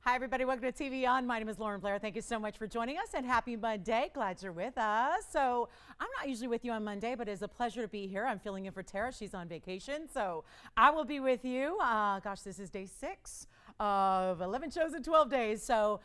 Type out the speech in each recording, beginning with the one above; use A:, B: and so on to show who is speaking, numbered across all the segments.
A: Hi, everybody. Welcome to TVON. My name is Lauren Blair. Thank you so much for joining us, and happy Monday. Glad you're with us. So I'm not usually with you on Monday, but it's a pleasure to be here. I'm filling in for Tara. She's on vacation, so I will be with you. Gosh, this is day 6 of 11 shows in 12 days. So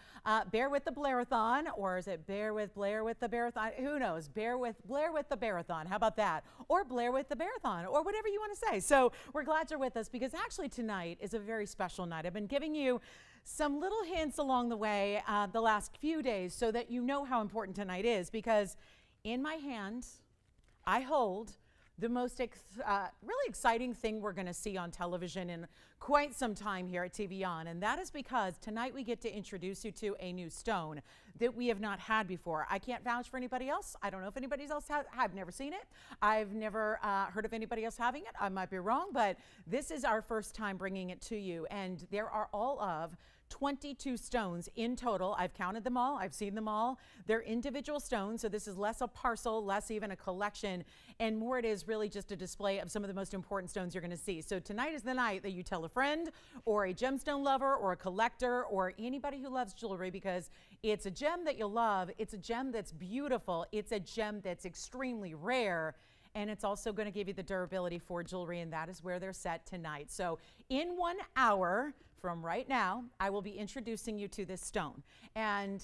A: bear with the Blairathon, or is it bear with Blair with the Bearathon? Who knows? Bear with Blair with the Bearathon. How about that? Or Blair with the Bearathon, or whatever you want to say. So we're glad you're with us because actually tonight is a very special night. I've been giving you some little hints along the way the last few days so that you know how important tonight is, because in my hand I hold the most really exciting thing we're going to see on television in quite some time here at TVON, and that is because tonight we get to introduce you to a new stone that we have not had before. I can't vouch for anybody else. I don't know if anybody else has. I've never seen it. I've never heard of anybody else having it. I might be wrong, but this is our first time bringing it to you, and there are all of 22 stones in total. I've counted them all. I've seen them all. They're individual stones, so this is less a parcel, less even a collection, and more it is really just a display of some of the most important stones you're going to see. So tonight is the night that you tell a friend or a gemstone lover or a collector or anybody who loves jewelry, because it's a gem that you'll love. It's a gem that's beautiful. It's a gem that's extremely rare. And it's also going to give you the durability for jewelry, and that is where they're set tonight. So in 1 hour from right now, I will be introducing you to this stone and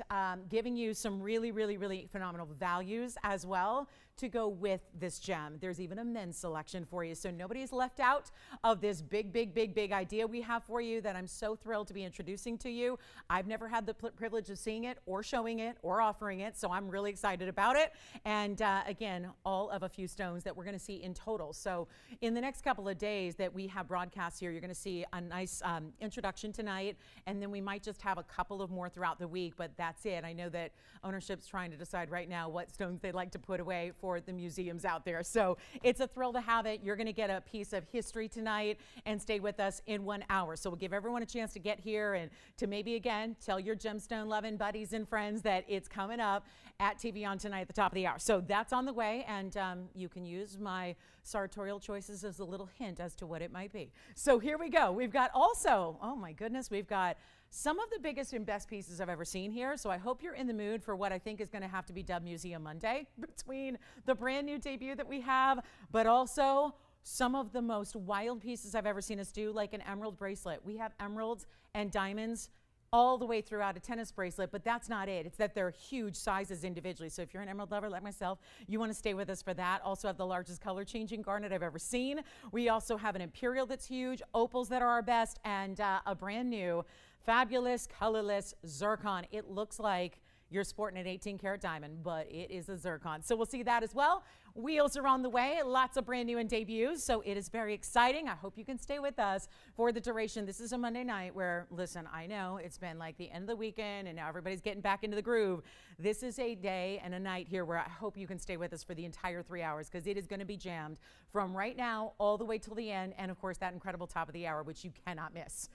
A: giving you some really, really, really phenomenal values as well to go with this gem. There's even a men's selection for you, so nobody's left out of this big, big, big, big idea we have for you that I'm so thrilled to be introducing to you. I've never had the privilege of seeing it or showing it or offering it, so I'm really excited about it. And again, all of a few stones that we're going to see in total. So in the next couple of days that we have broadcasts here, you're going to see a nice introduction tonight, and then we might just have a couple of more throughout the week, but that's it. I know that ownership's trying to decide right now what stones they'd like to put away for the museums out there. So it's a thrill to have it. You're going to get a piece of history tonight and stay with us in 1 hour. So we'll give everyone a chance to get here and to maybe again tell your gemstone loving buddies and friends that it's coming up at TVON tonight at the top of the hour. So that's on the way, and you can use my sartorial choices as a little hint as to what it might be. So here we go. We've got also, oh my goodness, we've got some of the biggest and best pieces I've ever seen here. So I hope you're in the mood for what I think is going to have to be dubbed Museum Monday, between the brand new debut that we have, but also some of the most wild pieces I've ever seen us do, like an emerald bracelet. We have emeralds and diamonds all the way throughout a tennis bracelet, but that's not it. It's that they're huge sizes individually. So if you're an emerald lover like myself, you want to stay with us for that. Also have the largest color changing garnet I've ever seen. We also have an imperial that's huge, opals that are our best, and a brand new fabulous colorless zircon. It looks like you're sporting an 18 karat diamond, but it is a zircon. So we'll see that as well. Wheels are on the way, lots of brand new and debuts, so it is very exciting. I hope you can stay with us for the duration. This is a Monday night where, listen, I know it's been like the end of the weekend and now everybody's getting back into the groove. This is a day and a night here where I hope you can stay with us for the entire 3 hours, because it is going to be jammed from right now all the way till the end, and of course that incredible top of the hour, which you cannot miss.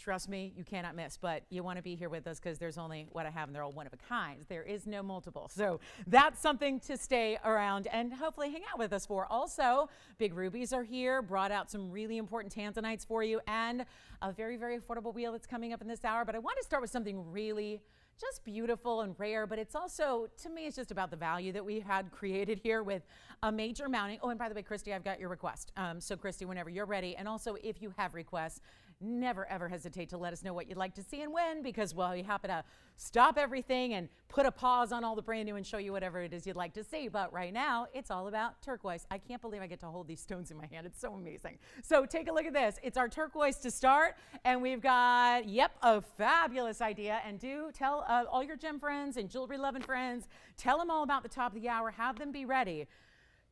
A: Trust me, you cannot miss, but you want to be here with us because there's only what I have, and they're all one of a kind. There is no multiple. So that's something to stay around and hopefully hang out with us for. Also, big rubies are here, brought out some really important tanzanites for you, and a very, very affordable wheel that's coming up in this hour. But I want to start with something really just beautiful and rare, but it's also, to me, it's just about the value that we had created here with a major mounting. Oh, and by the way, Christy, I've got your request. So Christy, whenever you're ready, and also if you have requests, never ever hesitate to let us know what you'd like to see and when, because, well, we happen to stop everything and put a pause on all the brand new and show you whatever it is you'd like to see. But right now, it's all about turquoise. I can't believe I get to hold these stones in my hand. It's so amazing. So take a look at this. It's our turquoise to start, and we've got, yep, a fabulous idea. And do tell all your gem friends and jewelry loving friends, tell them all about the top of the hour. Have them be ready,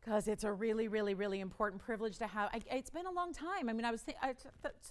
A: because it's a really, really, really important privilege to have. It's been a long time. I mean, I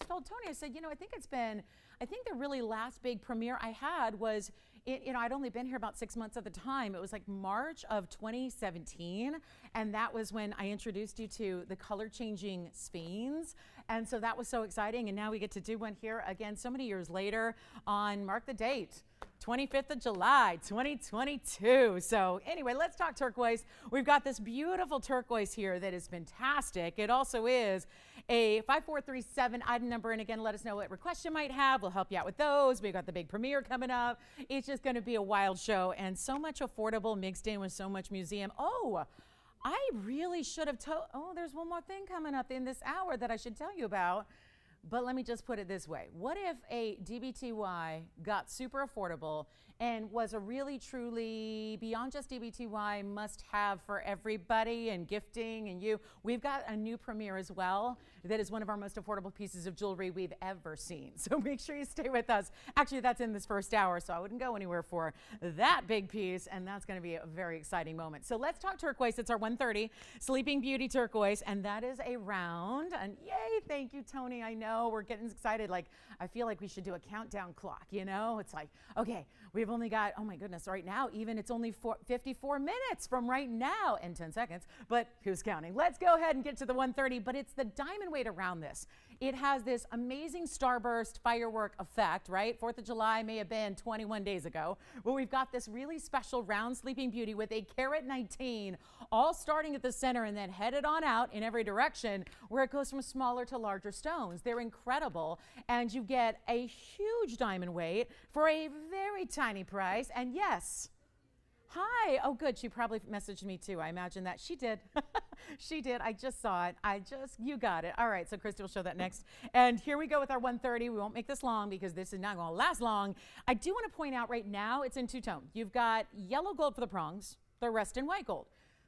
A: told Tony, I said, you know, I think the really last big premiere I had was, you know, I'd only been here about 6 months at the time. It was like March of 2017, and that was when I introduced you to the color changing sphenes. And so that was so exciting, and now we get to do one here again so many years later on, mark the date, 25th of July, 2022. So anyway, let's talk turquoise. We've got this beautiful turquoise here that is fantastic. It also is a 5437 item number. And again, let us know what requests you might have. We'll help you out with those. We've got the big premiere coming up. It's just going to be a wild show and so much affordable mixed in with so much museum. Oh, I really should have told. Oh, there's one more thing coming up in this hour that I should tell you about. But let me just put it this way. What if a DBTY got super affordable and was a really, truly, beyond just DBTY, must-have for everybody and gifting and you? We've got a new premiere as well that is one of our most affordable pieces of jewelry we've ever seen. So make sure you stay with us. Actually, that's in this first hour, so I wouldn't go anywhere for that big piece, and that's going to be a very exciting moment. So let's talk turquoise. It's our 130 Sleeping Beauty turquoise, and that is a round. And yay, thank you, Tony. I know we're getting excited. Like, I feel like we should do a countdown clock, you know? It's like, okay, we've only got, oh my goodness, right now, even it's only 54 minutes from right now and 10 seconds, but who's counting? Let's go ahead and get to the 130, but it's the diamond weight around this. It has this amazing starburst firework effect, right? 4th of July may have been 21 days ago, but we've got this really special round Sleeping Beauty with a carat 19, all starting at the center and then headed on out in every direction where it goes from smaller to larger stones. They're incredible, and you get a huge diamond weight for a very tiny price. And yes, hi. Oh, good. She probably messaged me too. I imagine that she did. She did. I just saw it. You got it. All right. So Christy will show that next. And here we go with our 130. We won't make this long because this is not going to last long. I do want to point out right now it's in two-tone. You've got yellow gold for the prongs, the rest in white gold.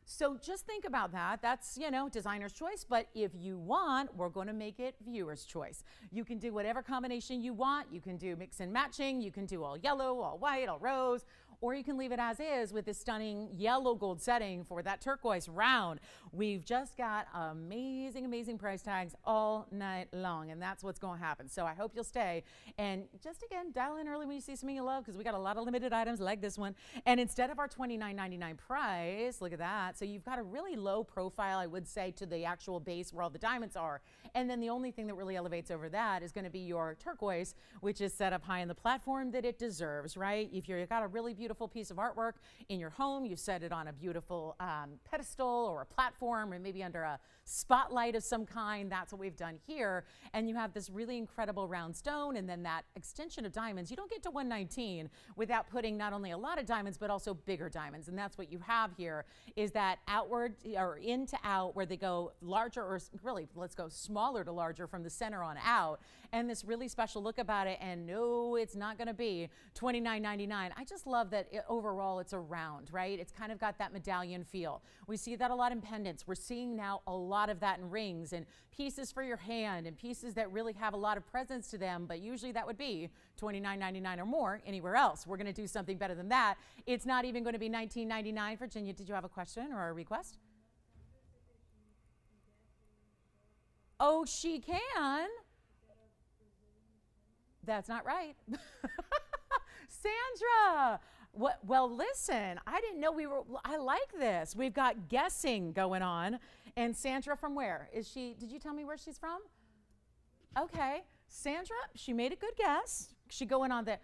A: So just think about that. That's, you know, designer's choice. But if you want, we're going to make it viewer's choice. You can do whatever combination you want. You can do mix and matching. You can do all yellow, all white, all rose. Or you can leave it as is with this stunning yellow gold setting for that turquoise round. We've just got amazing, amazing price tags all night long, and that's what's going to happen. So I hope you'll stay. And just again, dial in early when you see something you love, because we got a lot of limited items like this one. And instead of our $29.99 price, look at that. So you've got a really low profile, I would say, to the actual base where all the diamonds are. And then the only thing that really elevates over that is going to be your turquoise, which is set up high in the platform that it deserves, right? If you've got a really beautiful piece of artwork in your home, you set it on a beautiful pedestal or a platform, or maybe under a spotlight of some kind. That's what we've done here. And you have this really incredible round stone and then that extension of diamonds. You don't get to 119 without putting not only a lot of diamonds, but also bigger diamonds. And that's what you have here, is that outward or in to out, where they go larger, or really, let's go smaller to larger from the center on out. And this really special look about it. And no, it's not going to be $29.99. I just love that overall it's a round, right? It's kind of got that medallion feel. We see that a lot in pendants. We're seeing now a lot of that in rings and pieces for your hand and pieces that really have a lot of presence to them, but usually that would be $29.99 or more anywhere else. We're going to do something better than that. It's not even going to be $19.99. Virginia, did you have a question or a request? Oh, she can. That's not right. Sandra. What, well, listen, I didn't know I like this. We've got guessing going on. And Sandra from where? Is she, did you tell me where she's from? Okay. Sandra, she made a good guess. She going on the,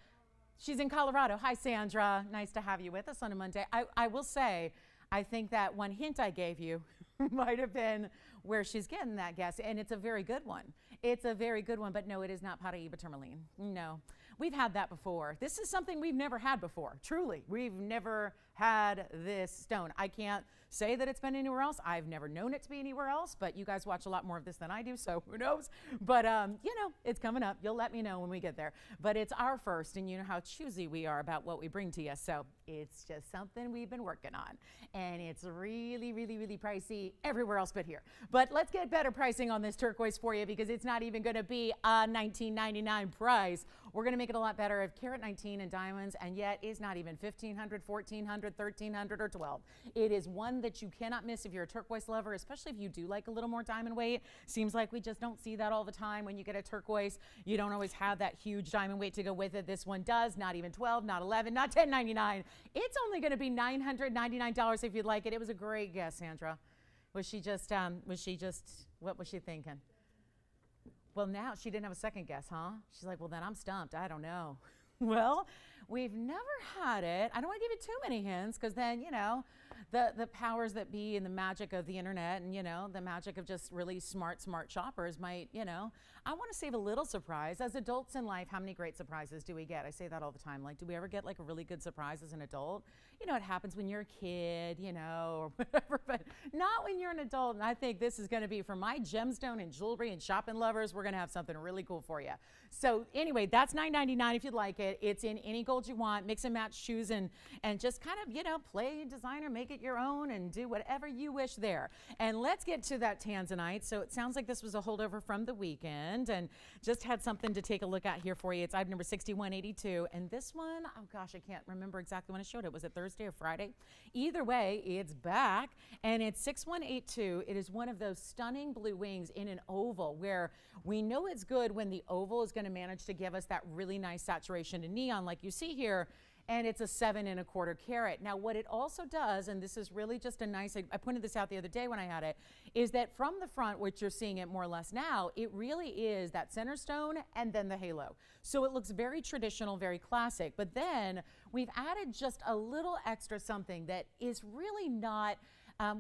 A: she's in Colorado. Hi, Sandra. Nice to have you with us on a Monday. I will say, I think that one hint I gave you might have been where she's getting that guess. And it's a very good one. It's a very good one, but no, it is not Paraíba tourmaline. No. We've had that before. This is something we've never had before. Truly, we've never had this stone. I can't say that it's been anywhere else. I've never known it to be anywhere else, but you guys watch a lot more of this than I do, so who knows? But, you know, it's coming up. You'll let me know when we get there. But it's our first, and you know how choosy we are about what we bring to you, so it's just something we've been working on. And it's really, really, really pricey everywhere else but here. But let's get better pricing on this turquoise for you, because it's not even going to be a $19.99 price. We're going to make it a lot better of carat 19 and diamonds, and yet is not even $1,500, $1,400, $1,300, or $1,200. It is one that you cannot miss if you're a turquoise lover, especially if you do like a little more diamond weight. Seems like we just don't see that all the time. When you get a turquoise, you don't always have that huge diamond weight to go with it. This one does. Not even 12, not 11, not $10.99. It's only going to be $999 if you'd like it. It was a great guess, Sandra. Was she just, what was she thinking? Well, now she didn't have a second guess, huh? She's like, well, then I'm stumped. I don't know. Well, We've never had it. I don't want to give you too many hints because then, you know, the powers that be and the magic of the internet and, you know, the magic of just really smart shoppers might, you know, I want to save a little surprise. As adults in life, how many great surprises do we get? I say that all the time. Like, do we ever get like a really good surprise as an adult? You know, it happens when you're a kid, you know, or whatever, but not when you're an adult. And I think this is going to be for my gemstone and jewelry and shopping lovers. We're going to have something really cool for you. So anyway, that's $9.99 if you'd like it. It's in any gold you want. Mix and match shoes and just kind of, you know, play designer, make it your own and do whatever you wish there. And let's get to that tanzanite. So it sounds like this was a holdover from the weekend and just had something to take a look at here for you. It's item number 6182. And this one, oh gosh, I can't remember exactly when I showed it. Was it Thursday or Friday? Either way, it's back and it's 6182. It is one of those stunning blue wings in an oval where we know it's good when the oval is going to manage to give us that really nice saturation in neon like you see here. And it's a 7 1/4 carat. Now what it also does, and this is really just a nice, I pointed this out the other day when I had it, is that from the front, which you're seeing it more or less now, it really is that center stone and then the halo. So it looks very traditional, very classic, but then we've added just a little extra something that is really not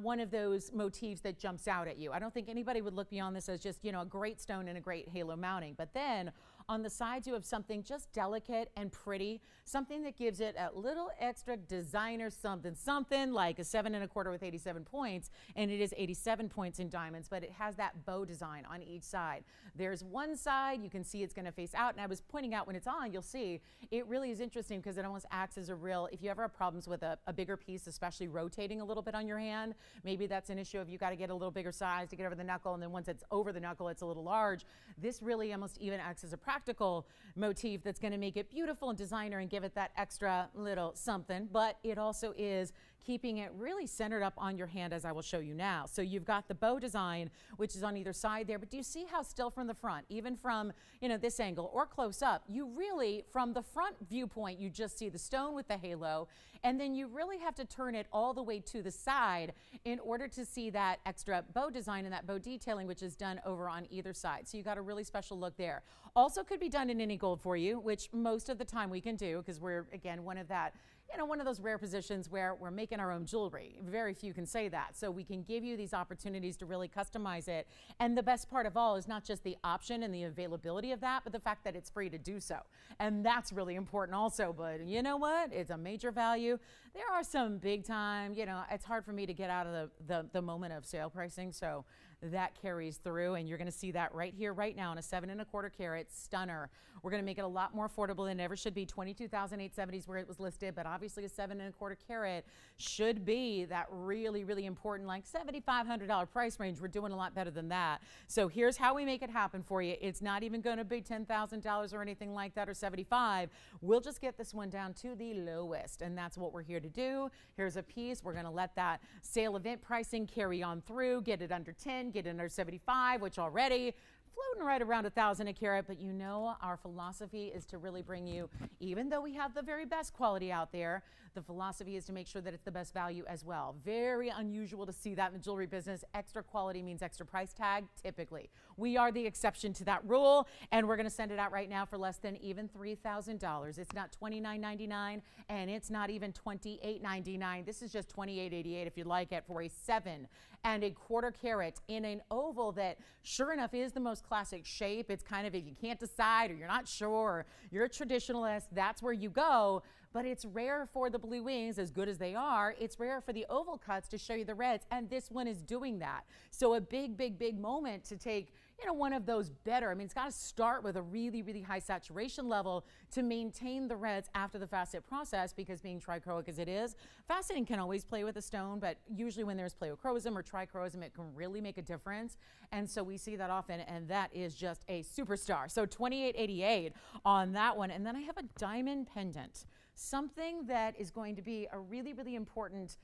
A: one of those motifs that jumps out at you. I don't think anybody would look beyond this as just, you know, a great stone and a great halo mounting. But then on the sides you have something just delicate and pretty, something that gives it a little extra designer something like a 7 1/4 with 87 points, and it is 87 points in diamonds, but it has that bow design on each side. There's one side, you can see it's going to face out, and I was pointing out when it's on, you'll see it really is interesting because it almost acts as a real, if you ever have problems with a bigger piece, especially rotating a little bit on your hand, maybe that's an issue if you got to get a little bigger size to get over the knuckle, and then once it's over the knuckle, it's a little large. This really almost even acts as a practical motif that's going to make it beautiful and designer and give it that extra little something, but it also is keeping it really centered up on your hand, as I will show you now. So you've got the bow design, which is on either side there, but do you see how still from the front, even from, you know, this angle or close up, you really, from the front viewpoint, you just see the stone with the halo, and then you really have to turn it all the way to the side in order to see that extra bow design and that bow detailing, which is done over on either side. So you got a really special look there. Also could be done in any gold for you, which most of the time we can do because we're, again, one of those rare positions where we're making our own jewelry. Very few can say that. So we can give you these opportunities to really customize it. And the best part of all is not just the option and the availability of that, but the fact that it's free to do so. And that's really important also. But you know what? It's a major value. There are some big time, you know, it's hard for me to get out of the moment of sale pricing. So that carries through, and you're going to see that right here, right now, in a 7 1/4 carat stunner. We're going to make it a lot more affordable than it ever should be. $22,870 is where it was listed, but obviously a 7 1/4 carat should be that really, really important, like $7,500 price range. We're doing a lot better than that. So here's how we make it happen for you. It's not even going to be $10,000 or anything like that, or $75,000. We'll just get this one down to the lowest, and that's what we're here to do. Here's a piece. We're going to let that sale event pricing carry on through, get it under 10, get it under 75, which already floating right around 1,000 a carat. But you know, our philosophy is to really bring you, even though we have the very best quality out there, the philosophy is to make sure that it's the best value as well. Very unusual to see that in the jewelry business. Extra quality means extra price tag, typically. We are the exception to that rule, and we're going to send it out right now for less than even $3,000. It's not $29.99, and it's not even $28.99. This is just $28.88 if you'd like it, for a 7 1/4 carat in an oval that, sure enough, is the most classic shape. It's kind of, if you can't decide or you're not sure or you're a traditionalist, that's where you go. But it's rare for the blue wings, as good as they are. It's rare for the oval cuts to show you the reds, and this one is doing that. So a big, big, big moment to take, you know, one of those better. I mean, it's got to start with a really, really high saturation level to maintain the reds after the facet process, because being trichroic as it is, faceting can always play with a stone, but usually when there's pleochroism or trichroism, it can really make a difference. And so we see that often, and that is just a superstar. So $28.88 on that one. And then I have a diamond pendant, something that is going to be a really, really important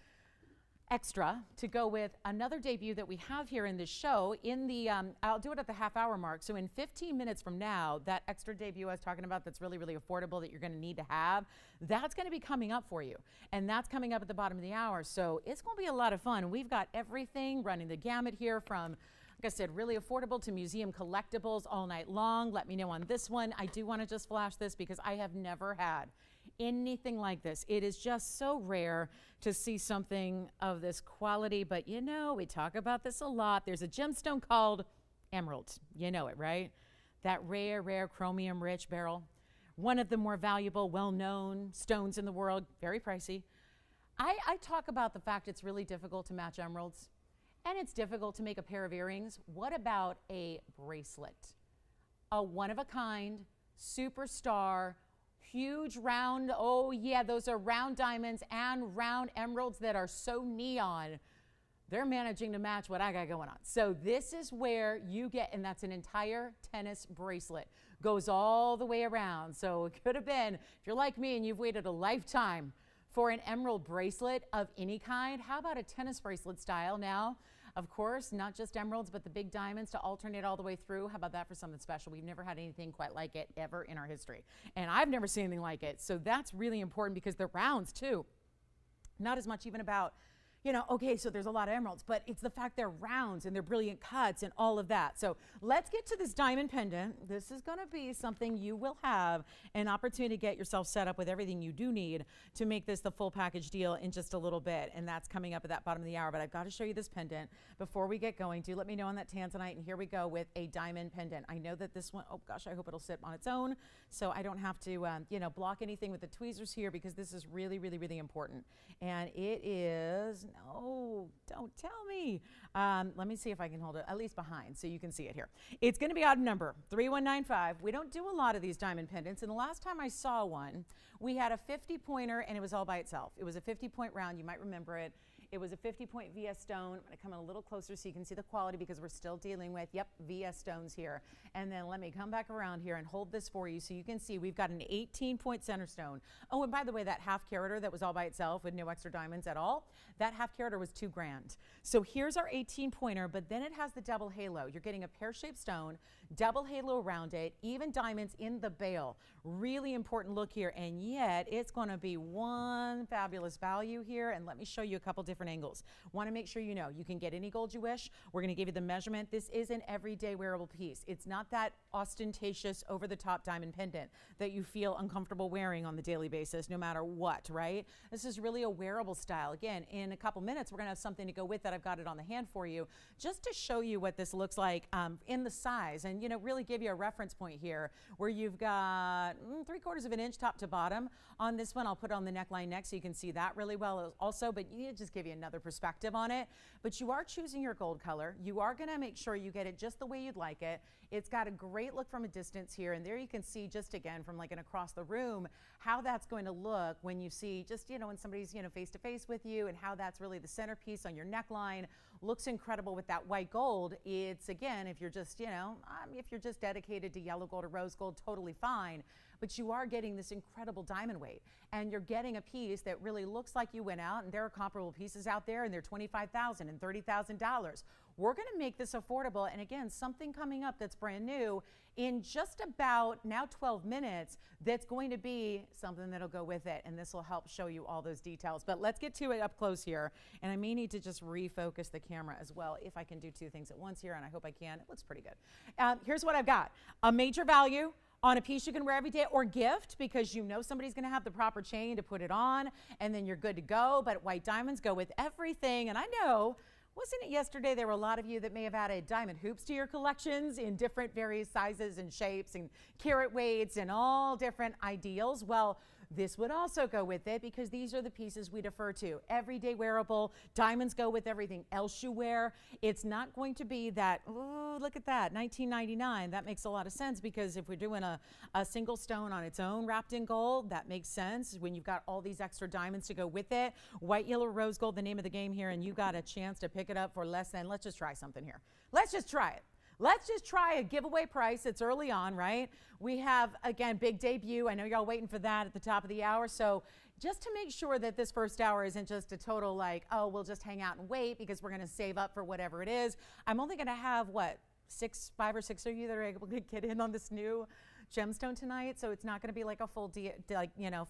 A: extra to go with another debut that we have here in this show. In the I'll do it at the half-hour mark. So in 15 minutes from now, that extra debut I was talking about that's really, really affordable that you're going to need to have, that's going to be coming up for you. And that's coming up at the bottom of the hour. So it's going to be a lot of fun. We've got everything running the gamut here, from, like I said, really affordable to museum collectibles all night long. Let me know on this one. I do want to just flash this because I have never had anything like this. It is just so rare to see something of this quality, but you know, we talk about this a lot. There's a gemstone called emerald. You know it, right? That rare chromium rich beryl. One of the more valuable, well-known stones in the world, very pricey. I talk about the fact it's really difficult to match emeralds, and it's difficult to make a pair of earrings. What about a bracelet? A one-of-a-kind, superstar, huge round, oh yeah, those are round diamonds and round emeralds that are so neon. They're managing to match what I got going on. So this is where you get, and that's an entire tennis bracelet. Goes all the way around. So it could have been, if you're like me and you've waited a lifetime for an emerald bracelet of any kind, how about a tennis bracelet style now? Of course, not just emeralds, but the big diamonds to alternate all the way through. How about that for something special? We've never had anything quite like it ever in our history. And I've never seen anything like it. So that's really important because they're rounds too. Not as much even about, you know, okay, so there's a lot of emeralds, but it's the fact they're rounds and they're brilliant cuts and all of that. So let's get to this diamond pendant. This is gonna be something you will have an opportunity to get yourself set up with everything you do need to make this the full package deal in just a little bit. And that's coming up at that bottom of the hour, but I've got to show you this pendant before we get going. Do let me know on that tanzanite, and here we go with a diamond pendant. I know that this one, oh gosh, I hope it'll sit on its own so I don't have to, you know, block anything with the tweezers here because this is really important. And it is, no, don't tell me. Let me see if I can hold it at least behind so you can see it here. It's going to be odd number 3195. We don't do a lot of these diamond pendants, and the last time I saw one, we had a 50 pointer and it was all by itself. It was a 50-point round. You might remember it. It was a 50-point VS stone. I'm going to come in a little closer so you can see the quality because we're still dealing with, yep, VS stones here. And then let me come back around here and hold this for you so you can see we've got an 18-point center stone. Oh, and by the way, that half carater that was all by itself with no extra diamonds at all, that half carater was $2,000. So here's our 18-pointer, but then it has the double halo. You're getting a pear-shaped stone, double halo around it, even diamonds in the bail. Really important look here, and yet it's going to be one fabulous value here. And let me show you a couple different angles. Want to make sure you know you can get any gold you wish. We're going to give you the measurement. This is an everyday wearable piece. It's not that ostentatious over-the-top diamond pendant that you feel uncomfortable wearing on the daily basis no matter what, right? This is really a wearable style. Again, in a couple minutes we're going to have something to go with that. I've got it on the hand for you just to show you what this looks like in the size, and you know, really give you a reference point here where you've got 3/4 of an inch top to bottom on this one. I'll put it on the neckline next so you can see that really well also, but you just give you another perspective on it. But you are choosing your gold color. You are going to make sure you get it just the way you'd like it. It's got a great look from a distance here, and there you can see just again from like an across the room how that's going to look when you see just, you know, when somebody's, you know, face to face with you, and how that's really the centerpiece on your neckline. Looks incredible with that white gold. It's, again, if you're just, you know, if you're just dedicated to yellow gold or rose gold, totally fine. But you are getting this incredible diamond weight, and you're getting a piece that really looks like you went out, and there are comparable pieces out there, and they're $25,000 and $30,000. We're going to make this affordable, and again, something coming up that's brand new in just about now 12 minutes that's going to be something that'll go with it, and this will help show you all those details. But let's get to it up close here, and I may need to just refocus the camera as well if I can do two things at once here, and I hope I can. It looks pretty good. Here's what I've got. A major value on a piece you can wear every day or gift because you know somebody's going to have the proper chain to put it on, and then you're good to go. But white diamonds go with everything, and I know, wasn't it yesterday there were a lot of you that may have added diamond hoops to your collections in different various sizes and shapes and carat weights and all different ideals? Well, this would also go with it because these are the pieces we defer to. Everyday wearable, diamonds go with everything else you wear. It's not going to be that, ooh, look at that, $19.99. That makes a lot of sense because if we're doing a single stone on its own wrapped in gold, that makes sense when you've got all these extra diamonds to go with it. White, yellow, rose gold, the name of the game here, and you got a chance to pick it up for less than, let's just try something here. Let's just try it. Let's just try a giveaway price. It's early on, right? We have, again, big debut. I know y'all waiting for that at the top of the hour. So just to make sure that this first hour isn't just a total like, oh, we'll just hang out and wait because we're going to save up for whatever it is. I'm only going to have, what, 5 or 6 of you that are able to get in on this new gemstone tonight. So it's not going to be like a full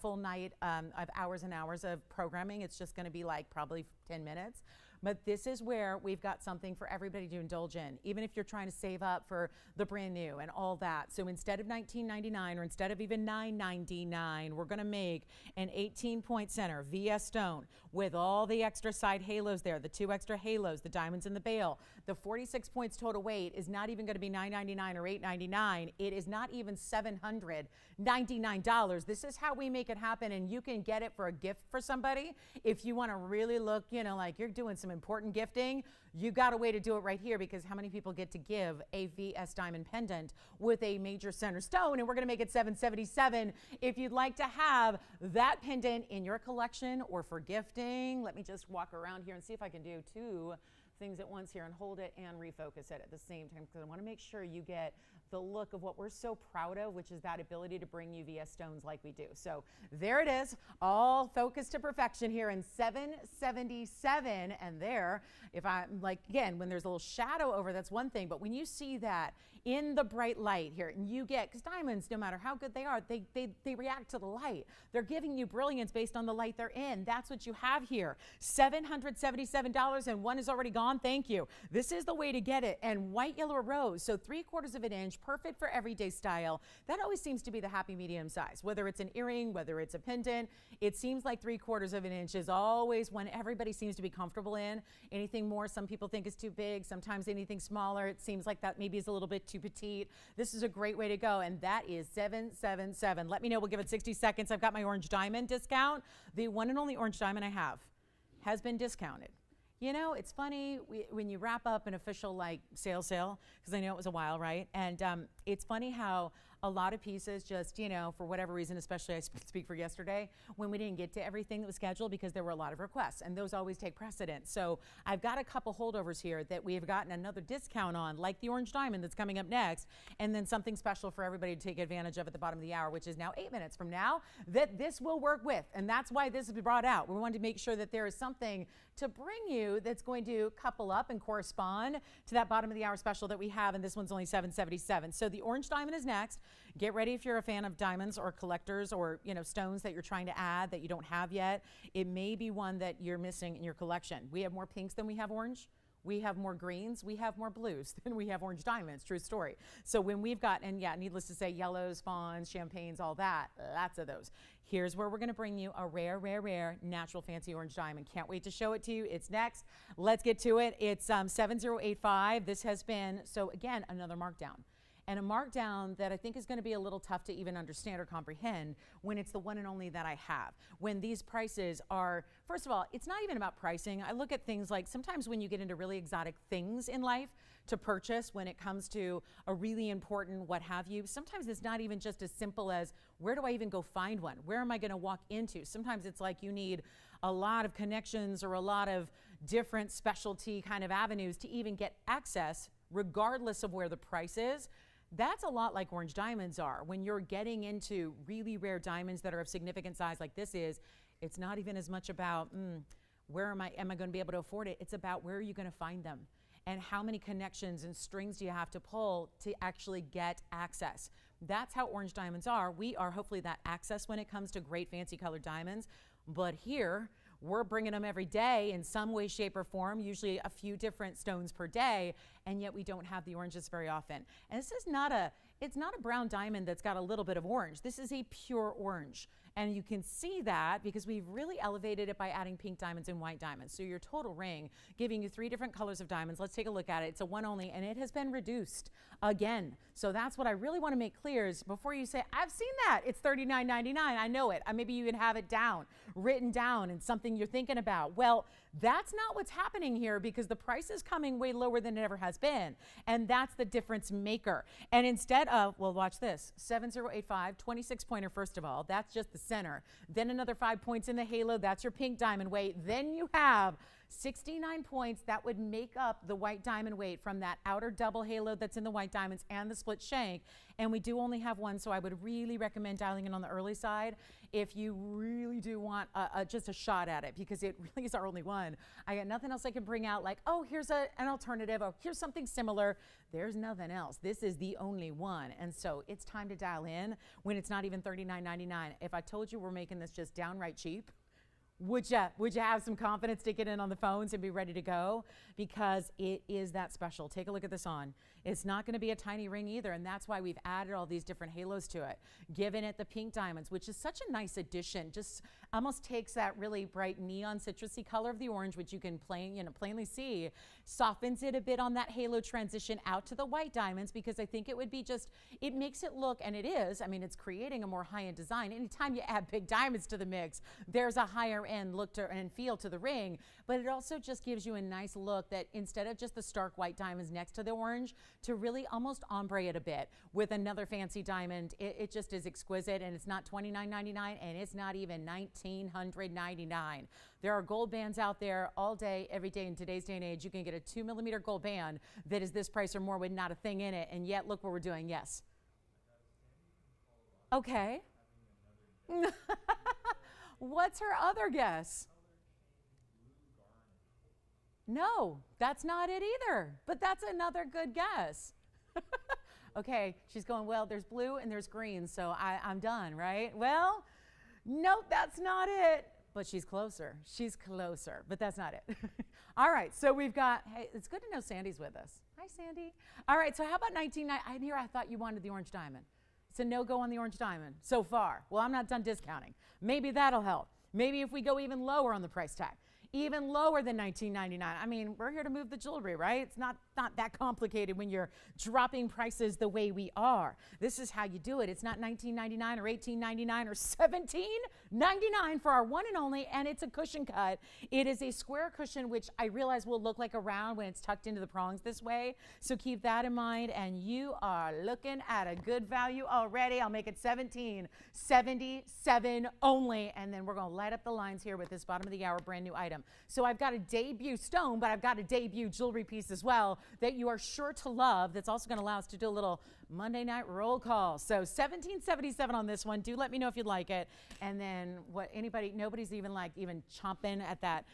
A: full night of hours and hours of programming. It's just going to be like probably 10 minutes. but this is where we've got something for everybody to indulge in, even if you're trying to save up for the brand new and all that. So instead of $19.99 or instead of even $9.99, we're going to make an 18-point center VS stone with all the extra side halos there, the 2 extra halos, the diamonds in the bail. The 46 points total weight is not even going to be $9.99 or $8.99. It is not even $799. This is how we make it happen, and you can get it for a gift for somebody. If you want to really look, you know, like you're doing some important gifting, you got a way to do it right here, because how many people get to give a VS diamond pendant with a major center stone? And we're going to make it $777. If you'd like to have that pendant in your collection or for gifting, let me just walk around here and see if I can do 2 things at once here and hold it and refocus it at the same time, because I want to make sure you get the look of what we're so proud of, which is that ability to bring you VS stones like we do. So there it is, all focused to perfection here in $777. And there, if I'm like, again, when there's a little shadow over, that's one thing, but when you see that in the bright light here, and you get, because diamonds, no matter how good they are, they react to the light. They're giving you brilliance based on the light they're in. That's what you have here. $777, and one is already gone. Thank you. This is the way to get it. And white, yellow, rose, so 3/4 of an inch, perfect for everyday style. That always seems to be the happy medium size, whether it's an earring, whether it's a pendant. It seems like 3/4 of an inch is always when everybody seems to be comfortable in. Anything more, some people think is too big. Sometimes anything smaller, it seems like that maybe is a little bit too petite. This is a great way to go, and that is $777. Let me know. We'll give it 60 seconds. I've got my orange diamond discount. The one and only orange diamond I have has been discounted. You know, it's funny when you wrap up an official like sale, because I know it was a while, right? And it's funny how a lot of pieces just, you know, for whatever reason, especially I speak for yesterday, when we didn't get to everything that was scheduled because there were a lot of requests, and those always take precedence. So I've got a couple holdovers here that we have gotten another discount on, like the orange diamond that's coming up next, and then something special for everybody to take advantage of at the bottom of the hour, which is now 8 minutes from now, that this will work with. And that's why this is brought out. We wanted to make sure that there is something to bring you that's going to couple up and correspond to that bottom of the hour special that we have, and this one's only $777. So the orange diamond is next. Get ready if you're a fan of diamonds or collectors or, you know, stones that you're trying to add that you don't have yet. It may be one that you're missing in your collection. We have more pinks than we have orange. We have more greens, we have more blues than we have orange diamonds, true story. So when we've got, and yeah, needless to say, yellows, fawns, champagnes, all that, lots of those. Here's where we're gonna bring you a rare, natural fancy orange diamond. Can't wait to show it to you. It's next. Let's get to it. It's 7085. This has been, so again, another markdown. And a markdown that I think is going to be a little tough to even understand or comprehend when it's the one and only that I have. When these prices are, first of all, it's not even about pricing. I look at things like sometimes when you get into really exotic things in life to purchase, when it comes to a really important what have you, sometimes it's not even just as simple as where do I even go find one? Where am I going to walk into? Sometimes it's like you need a lot of connections or a lot of different specialty kind of avenues to even get access, regardless of where the price is. That's a lot like orange diamonds are. When you're getting into really rare diamonds that are of significant size like this is, it's not even as much about where am I going to be able to afford it? It's about where are you going to find them? And how many connections and strings do you have to pull to actually get access? That's how orange diamonds are. We are hopefully that access when it comes to great fancy colored diamonds. But here, we're bringing them every day in some way, shape, or form, usually a few different stones per day, and yet we don't have the oranges very often. And this is not it's not a brown diamond that's got a little bit of orange. This is a pure orange. And you can see that because we've really elevated it by adding pink diamonds and white diamonds. So your total ring, giving you 3 different colors of diamonds. Let's take a look at it. It's a one only, and it has been reduced again. So that's what I really want to make clear is before you say, I've seen that, it's $39.99, I know it. Maybe you even have it down, written down, and something you're thinking about. Well, that's not what's happening here because the price is coming way lower than it ever has been. And that's the difference maker. And instead of, well, watch this, 7085, 26 pointer first of all, that's just the center. Then another 5 points in the halo, that's your pink diamond weight. Then you have 69 points that would make up the white diamond weight from that outer double halo that's in the white diamonds and the split shank. And we do only have one, so I would really recommend dialing in on the early side if you really do want just a shot at it, because it really is our only one. I got nothing else I can bring out like, oh, here's an alternative, or here's something similar. There's nothing else. This is the only one. And so it's time to dial in when it's not even $39.99. If I told you we're making this just downright cheap, Would you have some confidence to get in on the phones and be ready to go? Because it is that special. Take a look at this on. It's not going to be a tiny ring either, and that's why we've added all these different halos to it. Given it the pink diamonds, which is such a nice addition. Just almost takes that really bright neon citrusy color of the orange, which you can plainly see, softens it a bit on that halo transition out to the white diamonds, because I think it would be just, it makes it look, and it is, I mean, it's creating a more high-end design. Anytime you add big diamonds to the mix, there's a higher end look to and feel to the ring, but it also just gives you a nice look that instead of just the stark white diamonds next to the orange, to really almost ombre it a bit with another fancy diamond. It just is exquisite, and it's not $29.99, and it's not even $1,999. There are gold bands out there all day, every day. In today's day and age, you can get a 2mm gold band that is this price or more with not a thing in it, and yet look what we're doing. Yes. Okay. What's her other guess? No, that's not it either, but that's another good guess. Okay, she's going, well, there's blue and there's green, so I'm done, right? Well, nope, that's not it, but she's closer. She's closer, but that's not it. All right, so we've got, hey, it's good to know Sandy's with us. Hi, Sandy. All right, so how about 1990? Here I thought you wanted the orange diamond. It's a no-go on the orange diamond so far. Well, I'm not done discounting. Maybe that'll help. Maybe if we go even lower on the price tag, even lower than $19.99. I mean, we're here to move the jewelry, right? It's not that complicated when you're dropping prices the way we are. This is how you do it. It's not $19.99 or $18.99 or $17.99 for our one and only, and it's a cushion cut. It is a square cushion, which I realize will look like a round when it's tucked into the prongs this way. So keep that in mind, and you are looking at a good value already. I'll make it $17.77 only, and then we're going to light up the lines here with this bottom of the hour brand new item. So I've got a debut stone, but I've got a debut jewelry piece as well that you are sure to love. That's also going to allow us to do a little Monday night roll call. So $17.77 on this one. Do let me know if you'd like it. And then nobody's even chomping at that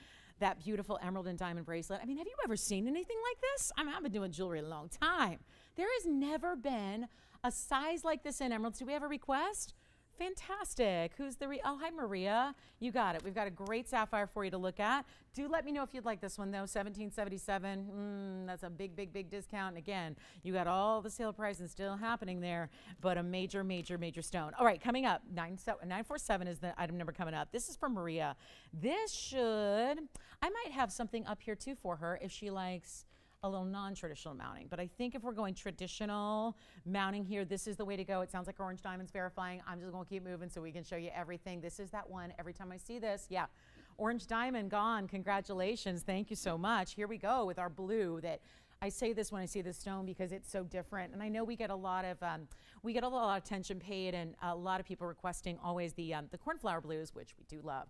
A: beautiful emerald and diamond bracelet. I mean, have you ever seen anything like this? I mean, I've been doing jewelry a long time. There has never been a size like this in emeralds. Do we have a request? Fantastic. Who's the oh, hi, Maria. You got it. We've got a great sapphire for you to look at. Do let me know if you'd like this one, though. $17.77. That's a big, big, big discount. And again, you got all the sale prices still happening there, but a major, major, major stone. All right, coming up, 947 is the item number coming up. This is for Maria. I might have something up here, too, for her if she likes a little non-traditional mounting, but I think if we're going traditional mounting here, this is the way to go. It sounds like Orange Diamond's verifying. I'm just going to keep moving so we can show you everything. This is that one. Every time I see this, yeah, Orange Diamond gone. Congratulations. Thank you so much. Here we go with our blue. That I say this when I see this stone because it's so different, and I know we get a lot of attention paid, and a lot of people requesting always the cornflower blues, which we do love.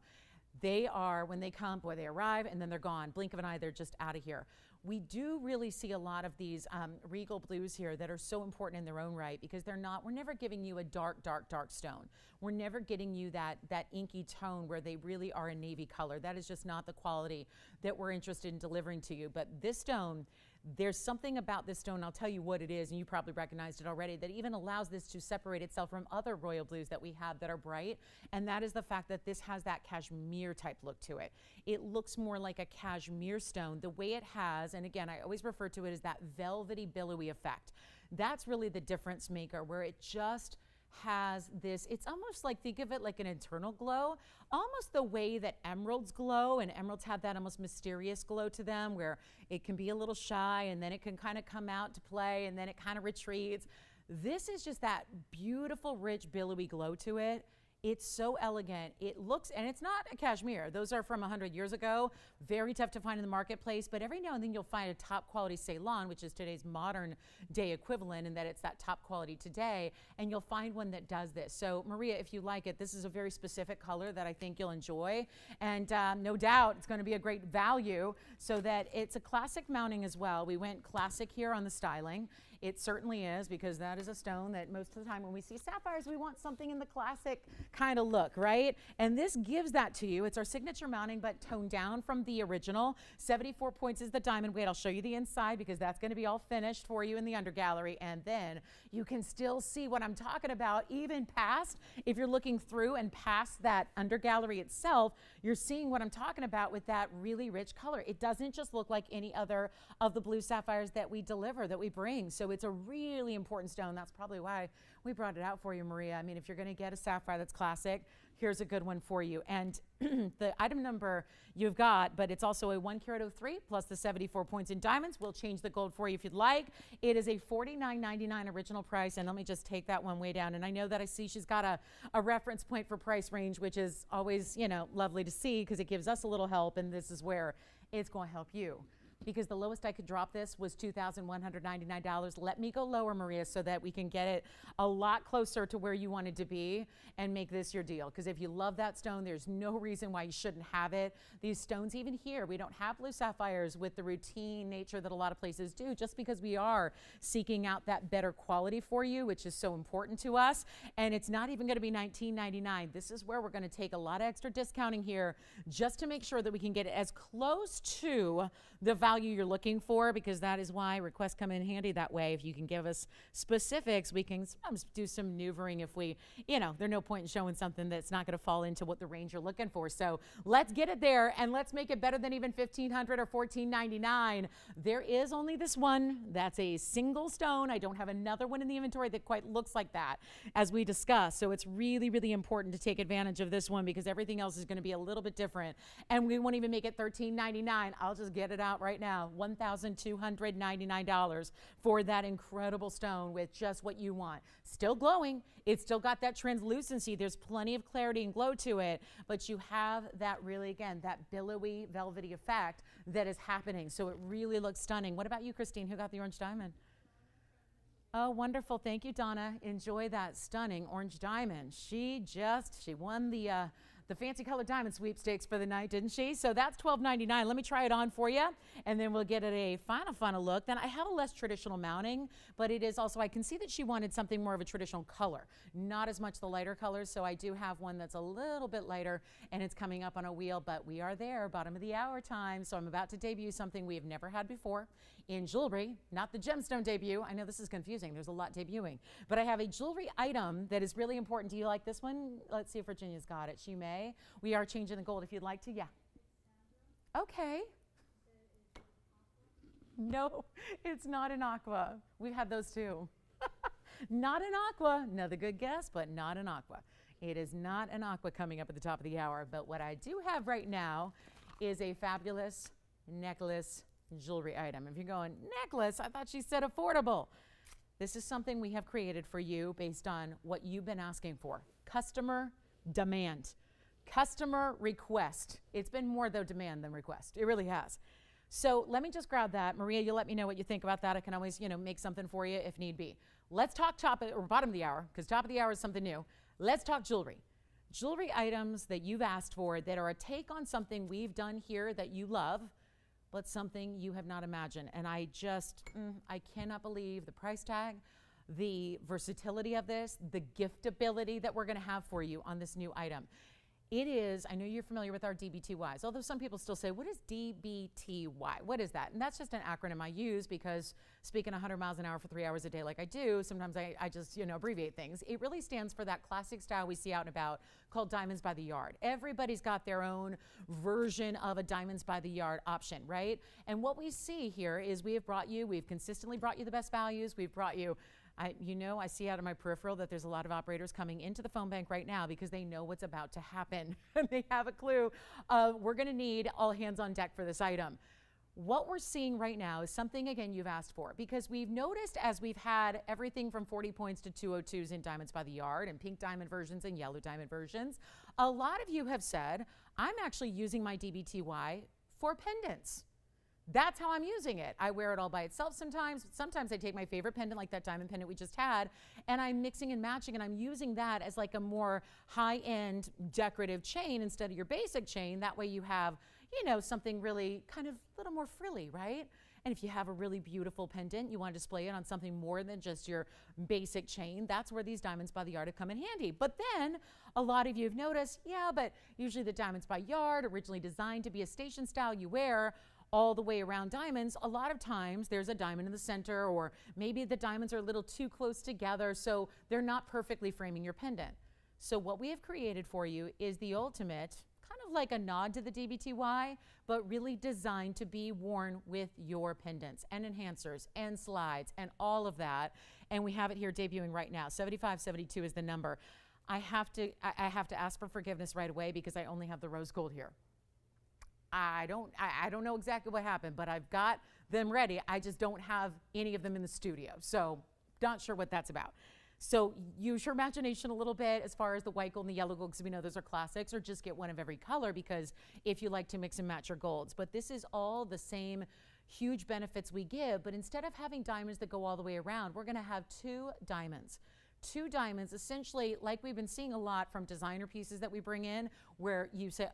A: They are, when they come, boy, they arrive and then they're gone. Blink of an eye, they're just out of here. We do really see a lot of these regal blues here that are so important in their own right, because we're never giving you a dark, dark, dark stone. We're never getting you that inky tone where they really are a navy color. That is just not the quality that we're interested in delivering to you. But this stone, there's something about this stone, I'll tell you what it is, and you probably recognized it already, that even allows this to separate itself from other royal blues that we have that are bright, and that is the fact that this has that cashmere type look to it. It looks more like a cashmere stone, the way it has, and again, I always refer to it as that velvety, billowy effect. That's really the difference maker, where it just has this, it's almost like, think of it like an internal glow, almost the way that emeralds glow, and emeralds have that almost mysterious glow to them, where it can be a little shy and then it can kind of come out to play and then it kind of retreats. This is just that beautiful, rich, billowy glow to it. It's so elegant. It looks, and it's not a cashmere. Those are from 100 years ago. Very tough to find in the marketplace, but every now and then you'll find a top quality Ceylon, which is today's modern day equivalent, and that it's that top quality today, and you'll find one that does this. So Maria, if you like it, this is a very specific color that I think you'll enjoy, and no doubt it's going to be a great value, so that it's a classic mounting as well. We went classic here on the styling. It certainly is, because that is a stone that most of the time when we see sapphires, we want something in the classic kind of look, right? And this gives that to you. It's our signature mounting, but toned down from the original. 74 points is the diamond weight. I'll show you the inside because that's going to be all finished for you in the under gallery. And then you can still see what I'm talking about, even past, if you're looking through and past that under gallery itself, you're seeing what I'm talking about with that really rich color. It doesn't just look like any other of the blue sapphires that we deliver, that we bring. So it's a really important stone. That's probably why we brought it out for you, Maria. I mean, if you're going to get a sapphire that's classic, here's a good one for you. And the item number you've got, but it's also a 1 carat 03 plus the 74 points in diamonds. We'll change the gold for you if you'd like. It is a $49.99 original price. And let me just take that one way down. And I know that I see she's got a reference point for price range, which is always, you know, lovely to see because it gives us a little help. And this is where it's going to help you. Because the lowest I could drop this was $2,199. Let me go lower, Maria, so that we can get it a lot closer to where you wanted to be and make this your deal. Because if you love that stone, there's no reason why you shouldn't have it. These stones, even here, we don't have blue sapphires with the routine nature that a lot of places do, just because we are seeking out that better quality for you, which is so important to us. And it's not even going to be $19.99. This is where we're going to take a lot of extra discounting here just to make sure that we can get it as close to the value you're looking for, because that is why requests come in handy that way. If you can give us specifics, we can sometimes do some maneuvering if we, you know, there's no point in showing something that's not going to fall into what the range you're looking for. So let's get it there and let's make it better than even $1,500 or $1,499. There is only this one. That's a single stone. I don't have another one in the inventory that quite looks like that, as we discussed. So it's really, really important to take advantage of this one because everything else is going to be a little bit different. And we won't even make it $1,399. I'll just get it out right now. $1,299 for that incredible stone with just what you want. Still glowing. It's still got that translucency. There's plenty of clarity and glow to it, but you have that really, again, that billowy, velvety effect that is happening. So it really looks stunning. What about you, Christine? Who got the orange diamond? Oh, wonderful. Thank you, Donna. Enjoy that stunning orange diamond. She won the fancy colored diamond sweepstakes for the night, didn't she? So that's $12.99. Let me try it on for you, and then we'll get it a final look. Then I have a less traditional mounting, but it is also, I can see that she wanted something more of a traditional color, not as much the lighter colors. So I do have one that's a little bit lighter, and it's coming up on a wheel, but we are there, bottom of the hour time. So I'm about to debut something we have never had before in jewelry, not the gemstone debut. I know this is confusing. There's a lot debuting, but I have a jewelry item that is really important. Do you like this one? Let's see if Virginia's got it. She may. We are changing the gold if you'd like to. Yeah. Okay. No, it's not an aqua. We've had those too. Not an aqua. Another good guess, but not an aqua. It is not an aqua coming up at the top of the hour. But what I do have right now is a fabulous necklace jewelry item. If you're going, necklace, I thought she said affordable. This is something we have created for you based on what you've been asking for. Customer demand. Customer request. It's been more though demand than request. It really has. So let me just grab that. Maria, you'll let me know what you think about that. I can always, you know, make something for you if need be. Let's talk bottom of the hour, because top of the hour is something new. Let's talk jewelry. Jewelry items that you've asked for that are a take on something we've done here that you love, but something you have not imagined. And I cannot believe the price tag, the versatility of this, the giftability that we're going to have for you on this new item. It is, I know you're familiar with our DBTYs, although some people still say, what is DBTY? What is that? And that's just an acronym I use because speaking 100 miles an hour for 3 hours a day like I do, sometimes I just, you know, abbreviate things. It really stands for that classic style we see out and about called diamonds by the yard. Everybody's got their own version of a diamonds by the yard option, right? And what we see here is we've consistently brought you the best values. We've brought you, I see out of my peripheral that there's a lot of operators coming into the phone bank right now because they know what's about to happen. They have a clue. We're going to need all hands on deck for this item. What we're seeing right now is something, again, you've asked for, because we've noticed as we've had everything from 40 points to 202s in diamonds by the yard and pink diamond versions and yellow diamond versions, a lot of you have said, I'm actually using my DBTY for pendants. That's how I'm using it. I wear it all by itself sometimes. Sometimes I take my favorite pendant, like that diamond pendant we just had, and I'm mixing and matching, and I'm using that as like a more high-end decorative chain instead of your basic chain. That way you have, you know, something really kind of a little more frilly, right? And if you have a really beautiful pendant, you want to display it on something more than just your basic chain, that's where these diamonds by the yard have come in handy. But then a lot of you have noticed, yeah, but usually the diamonds by yard, originally designed to be a station style you wear all the way around diamonds, a lot of times there's a diamond in the center, or maybe the diamonds are a little too close together, so they're not perfectly framing your pendant. So what we have created for you is the ultimate, kind of like a nod to the DBTY, but really designed to be worn with your pendants and enhancers and slides and all of that. And we have it here debuting right now. 7572 is the number. I have to ask for forgiveness right away because I only have the rose gold here. I don't know exactly what happened, but I've got them ready. I just don't have any of them in the studio. So not sure what that's about. So use your imagination a little bit as far as the white gold and the yellow gold, because we know those are classics, or just get one of every color because if you like to mix and match your golds. But this is all the same huge benefits we give, but instead of having diamonds that go all the way around, we're gonna have two diamonds. Two diamonds, essentially, like we've been seeing a lot from designer pieces that we bring in, where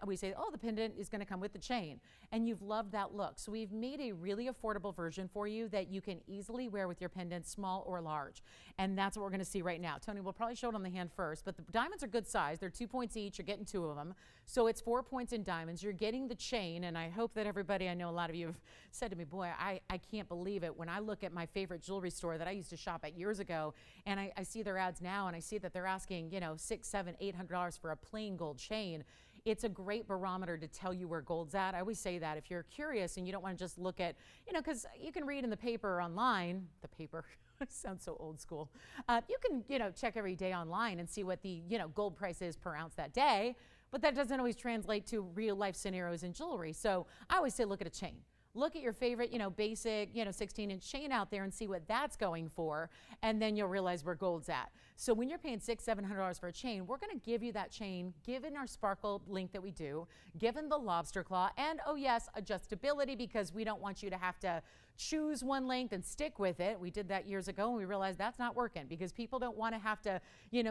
A: we say, oh, the pendant is going to come with the chain, and you've loved that look. So we've made a really affordable version for you that you can easily wear with your pendant, small or large, and that's what we're going to see right now. Tony, we'll probably show it on the hand first, but the diamonds are good size. They're 2 points each. You're getting two of them, so it's 4 points in diamonds. You're getting the chain, and I hope that everybody, I know a lot of you have said to me, boy, I can't believe it when I look at my favorite jewelry store that I used to shop at years ago, and I see their ads now, and I see that they're asking, $600, $700, $800 for a plain gold chain. It's a great barometer to tell you where gold's at. I always say that if you're curious and you don't want to just look at, because you can read in the paper or online, the paper sounds so old school. You can, check every day online and see what the, gold price is per ounce that day, but that doesn't always translate to real life scenarios in jewelry. So I always say, look at a chain. Look at your favorite, basic, 16-inch chain out there and see what that's going for, and then you'll realize where gold's at. So when you're paying $600, $700 for a chain, we're going to give you that chain, given our sparkle link that we do, given the lobster claw, and oh yes, adjustability, because we don't want you to have to choose one length and stick with it. We did that years ago, and we realized that's not working because people don't want to have to,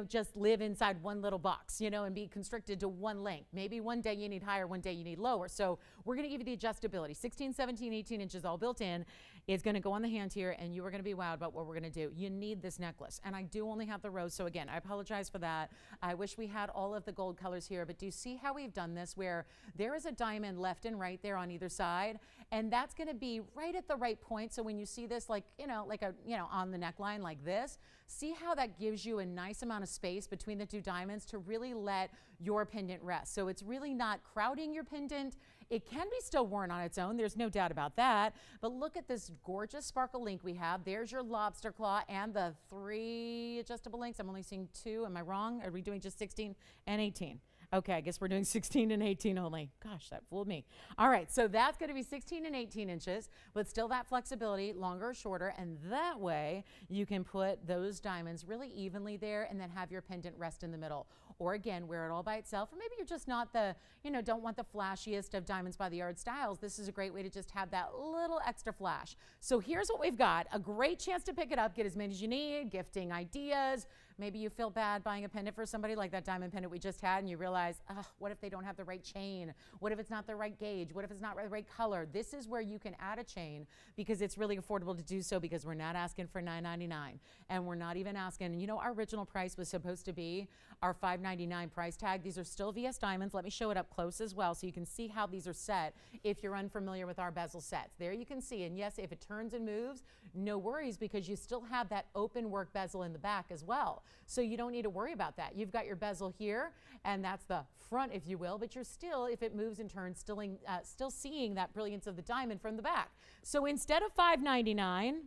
A: just live inside one little box, and be constricted to one length. Maybe one day you need higher, one day you need lower. So we're going to give you the adjustability. 16, 17, 18 inches all built in. It's going to go on the hand here, and you are going to be wowed about what we're going to do. You need this necklace, and I do only have the rose. So again, I apologize for that. I wish we had all of the gold colors here, but do you see how we've done this, where there is a diamond left and right there on either side, and that's going to be right at the right point. So when you see this, like on the neckline like this, see how that gives you a nice amount of space between the two diamonds to really let your pendant rest. So it's really not crowding your pendant. It can be still worn on its own, there's no doubt about that, but look at this gorgeous sparkle link we have. There's your lobster claw and the 3 adjustable links. I'm only seeing 2, am I wrong? Are we doing just 16 and 18? Okay, I guess we're doing 16 and 18 only. Gosh, that fooled me. All right, so that's going to be 16 and 18 inches, but still that flexibility, longer or shorter, and that way you can put those diamonds really evenly there and then have your pendant rest in the middle. Or again, wear it all by itself, or maybe you're just not the, don't want the flashiest of diamonds by the yard styles. This is a great way to just have that little extra flash. So here's what we've got. A great chance to pick it up, get as many as you need, gifting ideas. Maybe you feel bad buying a pendant for somebody like that diamond pendant we just had, and you realize, what if they don't have the right chain? What if it's not the right gauge? What if it's not the right color? This is where you can add a chain, because it's really affordable to do so, because we're not asking for $9.99, and we're not even asking, our original price was supposed to be our $5.99 price tag. These are still VS diamonds. Let me show it up close as well so you can see how these are set if you're unfamiliar with our bezel sets. There you can see, and yes, if it turns and moves, no worries, because you still have that open work bezel in the back as well. So you don't need to worry about that. You've got your bezel here, and that's the front, if you will, but you're still, if it moves and turns, still seeing that brilliance of the diamond from the back. So instead of $5.99,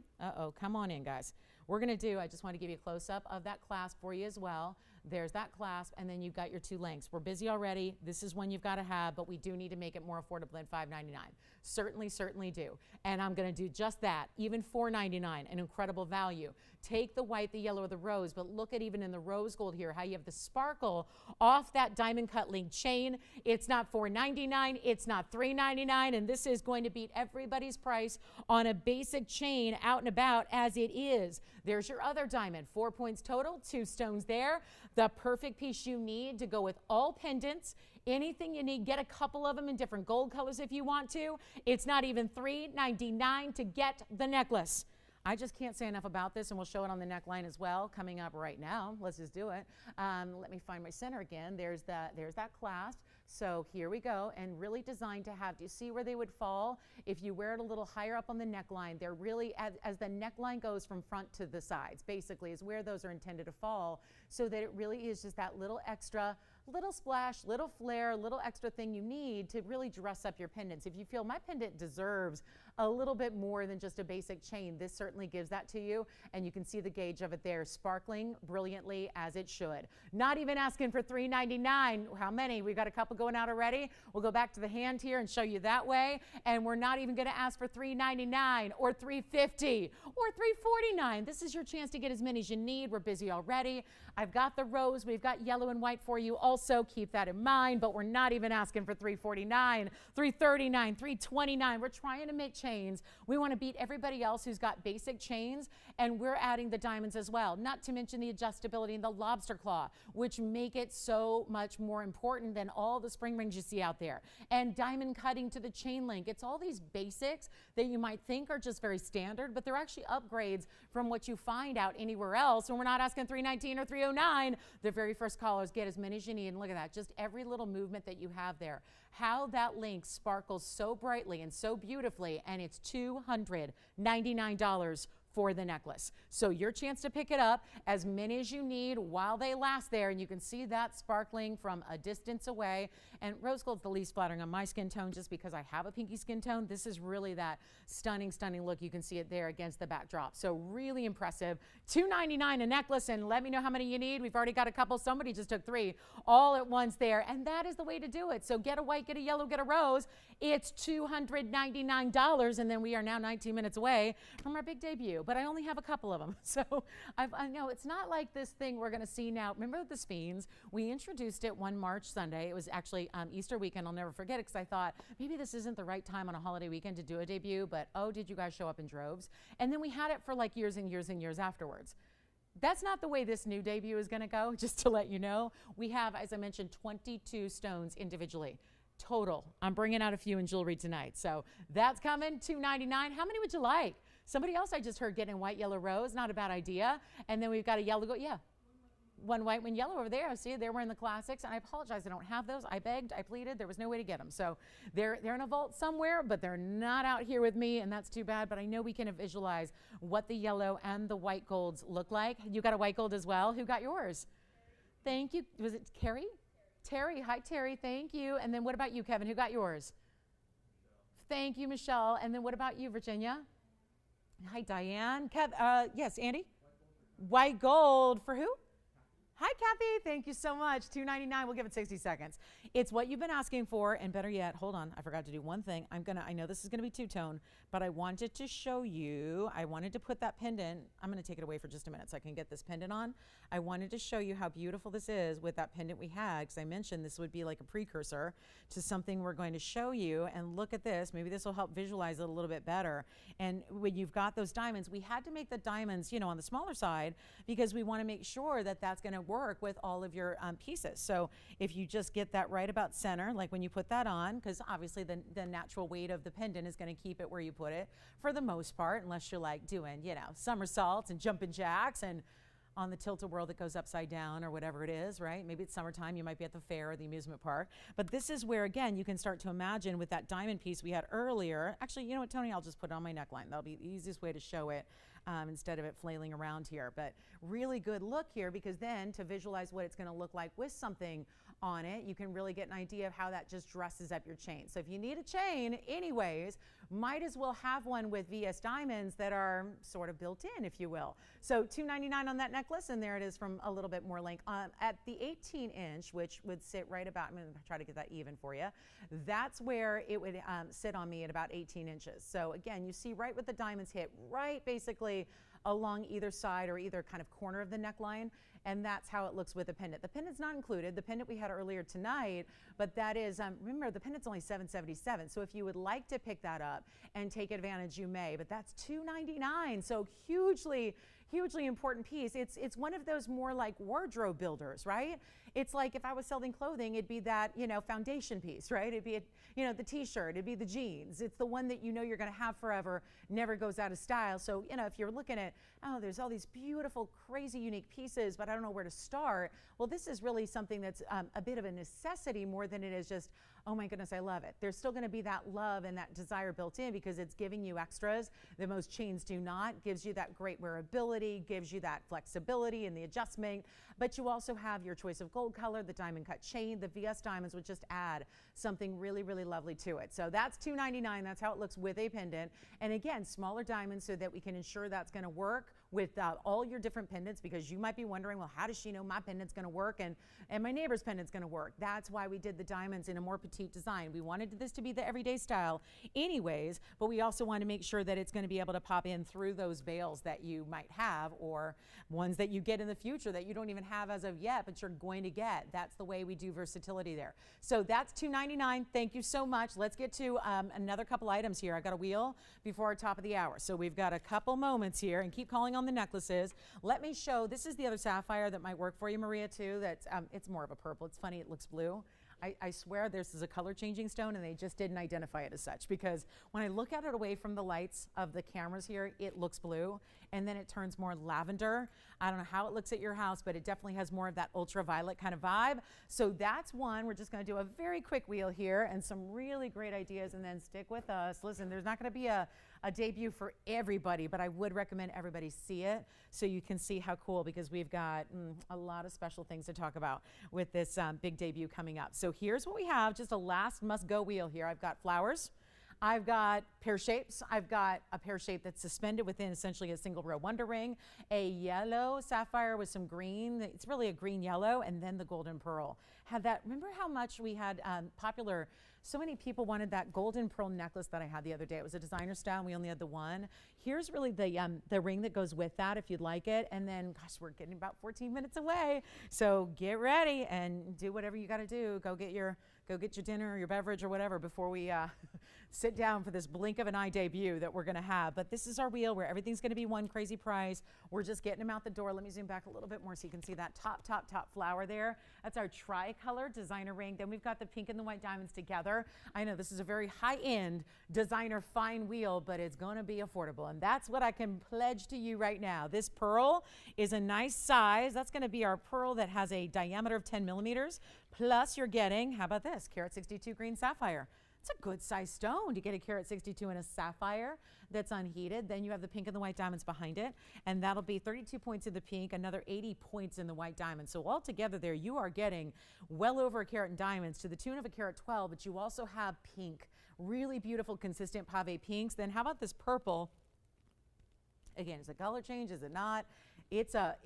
A: come on in, guys. We're gonna do, I just want to give you a close-up of that clasp for you as well. There's that clasp, and then you've got your 2 lengths. We're busy already. This is one you've got to have, but we do need to make it more affordable than $5.99. Certainly do. And I'm going to do just that, even $4.99, an incredible value. Take the white, the yellow, or the rose, but look at even in the rose gold here, how you have the sparkle off that diamond cut link chain. It's not $4.99, it's not $3.99, and this is going to beat everybody's price on a basic chain out and about as it is. There's your other diamond, 4 points total, 2 stones there. the perfect piece you need to go with all pendants. Anything you need, get a couple of them in different gold colors if you want to. It's not even $3.99 to get the necklace. I just can't say enough about this, and we'll show it on the neckline as well coming up right now. Let's just do it. Let me find my center again. There's that clasp. So here we go, and really designed to have, do you see where they would fall? If you wear it a little higher up on the neckline, they're really, as the neckline goes from front to the sides, basically is where those are intended to fall, so that it really is just that little extra, little splash, little flare, little extra thing you need to really dress up your pendants. If you feel my pendant deserves a little bit more than just a basic chain, this certainly gives that to you, and you can see the gauge of it there, sparkling brilliantly as it should. Not even asking for $3.99. How many? We've got a couple going out already. We'll go back to the hand here and show you that way, and we're not even going to ask for $3.99 or $3.50 or $3.49. This is your chance to get as many as you need. We're busy already. I've got the rose, we've got yellow and white for you also. Keep that in mind, but we're not even asking for $3.49, $3.39, $3.29. We're trying to make chains. We want to beat everybody else who's got basic chains, and we're adding the diamonds as well, not to mention the adjustability and the lobster claw, which make it so much more important than all the spring rings you see out there. And diamond cutting to the chain link. It's all these basics that you might think are just very standard, but they're actually upgrades from what you find out anywhere else. And we're not asking $3.19 or $3.09. The very first callers get as many as you need. And look at that, just every little movement that you have there. How that link sparkles so brightly and so beautifully, and it's $299 for the necklace. So your chance to pick it up, as many as you need while they last there, and you can see that sparkling from a distance away. And rose gold's the least flattering on my skin tone just because I have a pinky skin tone. This is really that stunning, stunning look. You can see it there against the backdrop. So really impressive. $299 a necklace, and let me know how many you need. We've already got a couple. Somebody just took 3 all at once there, and that is the way to do it. So get a white, get a yellow, get a rose. It's $299, and then we are now 19 minutes away from our big debut. But I only have a couple of them. So I know it's not like this thing we're going to see now. Remember the Sphenes? We introduced it one March Sunday. It was actually Easter weekend. I'll never forget it because I thought maybe this isn't the right time on a holiday weekend to do a debut, but oh, did you guys show up in droves? And then we had it for like years and years and years afterwards. That's not the way this new debut is going to go, just to let you know. We have, as I mentioned, 22 stones individually. Total. I'm bringing out a few in jewelry tonight. So that's coming, $299. How many would you like? Somebody else I just heard getting white, yellow, rose. Not a bad idea. And then we've got a yellow gold. Yeah. One white, one yellow over there. I see they're wearing the classics. And I apologize, I don't have those. I begged, I pleaded. There was no way to get them. So they're in a vault somewhere, but they're not out here with me, and that's too bad. But I know we can visualize what the yellow and the white golds look like. You got a white gold as well. Who got yours? Thank you. Was it Carrie? Terry. Hi, Terry. Thank you. And then what about you, Kevin? Who got yours? Thank you, Michelle. And then what about you, Virginia? Hi, Diane. Yes, Andy? White gold for who? Hi, Kathy. Thank you so much. $299. We'll give it 60 seconds. It's what you've been asking for, and better yet, hold on. I forgot to do one thing. I know this is going to be two-tone, but I wanted to show you. I wanted to put that pendant. I'm going to take it away for just a minute so I can get this pendant on. I wanted to show you how beautiful this is with that pendant we had, because I mentioned this would be like a precursor to something we're going to show you. And look at this. Maybe this will help visualize it a little bit better. And when you've got those diamonds, we had to make the diamonds, on the smaller side because we want to make sure that that's going to work with all of your pieces. So if you just get that right about center, like when you put that on, because obviously the natural weight of the pendant is going to keep it where you put it for the most part, unless you're like doing, somersaults and jumping jacks and on the tilt-a-whirl that goes upside down or whatever it is, right? Maybe it's summertime, you might be at the fair or the amusement park. But this is where, again, you can start to imagine with that diamond piece we had earlier. Actually, you know what, Tony? I'll just put it on my neckline. That'll be the easiest way to show it instead of it flailing around here. But really good look here, because then to visualize what it's going to look like with something on it, you can really get an idea of how that just dresses up your chain. So if you need a chain anyways, might as well have one with VS diamonds that are sort of built in, if you will. So $299 on that necklace, and there it is from a little bit more length. At the 18-inch, which would sit right about, I'm going to try to get that even for you, that's where it would sit on me at about 18 inches. So again, you see right with the diamonds hit right basically along either side or either kind of corner of the neckline, and that's how it looks with the pendant. The pendant's not included. The pendant we had earlier tonight, but that is, remember, the pendant's only $777, so if you would like to pick that up and take advantage, you may, but that's $299, so hugely hugely important piece. It's one of those more like wardrobe builders, right? It's like if I was selling clothing, it'd be that, you know, foundation piece, right? It'd be, you know, the t-shirt, it'd be the jeans. It's the one that you know you're going to have forever, never goes out of style. So, you know, if you're looking at, oh, there's all these beautiful, crazy, unique pieces, but I don't know where to start. Well, this is really something that's a bit of a necessity more than it is just, oh my goodness, I love it. There's still going to be that love and that desire built in because it's giving you extras that most chains do not. Gives you that great wearability, gives you that flexibility in the adjustment, but you also have your choice of gold color, the diamond cut chain, the VS diamonds would just add something really, really lovely to it. So that's $299. That's how it looks with a pendant. And again, smaller diamonds so that we can ensure that's going to work with all your different pendants, because you might be wondering, well, how does she know my pendant's going to work and my neighbor's pendant's going to work? That's why we did the diamonds in a more petite design. We wanted this to be the everyday style anyways, but we also want to make sure that it's going to be able to pop in through those veils that you might have, or ones that you get in the future that you don't even have as of yet, but you're going to get. That's the way we do versatility there. So that's $299. Thank you so much. Let's get to another couple items here. I got a wheel before our top of the hour. So we've got a couple moments here, and keep calling on the necklaces. Let me show, this is the other sapphire that might work for you, Maria, too. That's it's more of a purple. It's funny, it looks blue. I swear this is a color changing stone and they just didn't identify it as such, because when I look at it away from the lights of the cameras here, it looks blue and then it turns more lavender. I don't know how it looks at your house, but it definitely has more of that ultraviolet kind of vibe. So that's one. We're just going to do a very quick wheel here and some really great ideas, and then stick with us. Listen, there's not going to be a debut for everybody, but I would recommend everybody see it so you can see how cool, because we've got a lot of special things to talk about with this big debut coming up. So here's what we have, just a last must-go wheel here. I've got flowers. I've got pear shapes. I've got a pear shape that's suspended within essentially a single row wonder ring, a yellow sapphire with some green. It's really a green yellow, and then the golden pearl. Had that, remember how much we had popular, so many people wanted that golden pearl necklace that I had the other day. It was a designer style and we only had the one. Here's really the ring that goes with that if you'd like it. And then, gosh, we're getting about 14 minutes away. So get ready and do whatever you gotta do. Go get your dinner or your beverage or whatever before we sit down for this blink of an eye debut that we're gonna have. But this is our wheel where everything's gonna be one crazy price. We're just getting them out the door. Let me zoom back a little bit more so you can see that top flower there. That's our tricolor designer ring. Then we've got the pink and the white diamonds together. I know this is a very high-end designer fine wheel, but it's gonna be affordable. And that's what I can pledge to you right now. This pearl is a nice size. That's gonna be our pearl that has a diameter of 10 millimeters. Plus you're getting, how about this, carat 62 green sapphire. It's a good size stone to get a carat 62 in a sapphire that's unheated. Then you have the pink and the white diamonds behind it, and that'll be 32 points in the pink, another 80 points in the white diamond. So all together there, you are getting well over a carat in diamonds to the tune of a carat 12, but you also have pink, really beautiful, consistent pave pinks. Then how about this purple? Again, is it color change? Is it not? It's a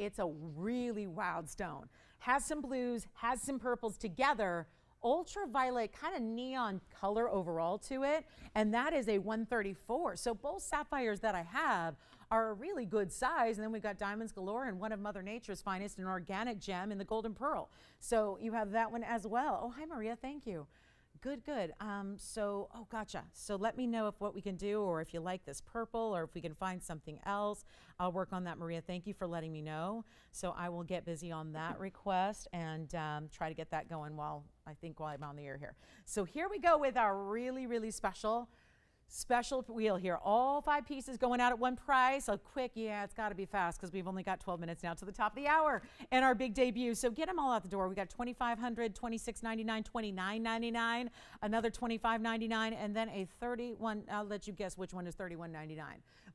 A: really wild stone. Has some blues, has some purples together, ultraviolet kind of neon color overall to it, and that is a 134. So both sapphires that I have are a really good size, and then we've got diamonds galore and one of Mother Nature's finest, an organic gem in the golden pearl. So you have that one as well. Oh, hi Maria, thank you. Good. Oh, gotcha. So let me know what we can do, or if you like this purple, or if we can find something else. I'll work on that, Maria. Thank you for letting me know. So I will get busy on that request and try to get that going while I'm on the air here. So here we go with our really, really special wheel here. All 5 pieces going out at one price. A quick, yeah, it's got to be fast because we've only got 12 minutes now to the top of the hour and our big debut. So get them all out the door. We got $2,500, $26.99, $29.99, another $25.99, and then a 31. I'll let you guess which one is $31.99.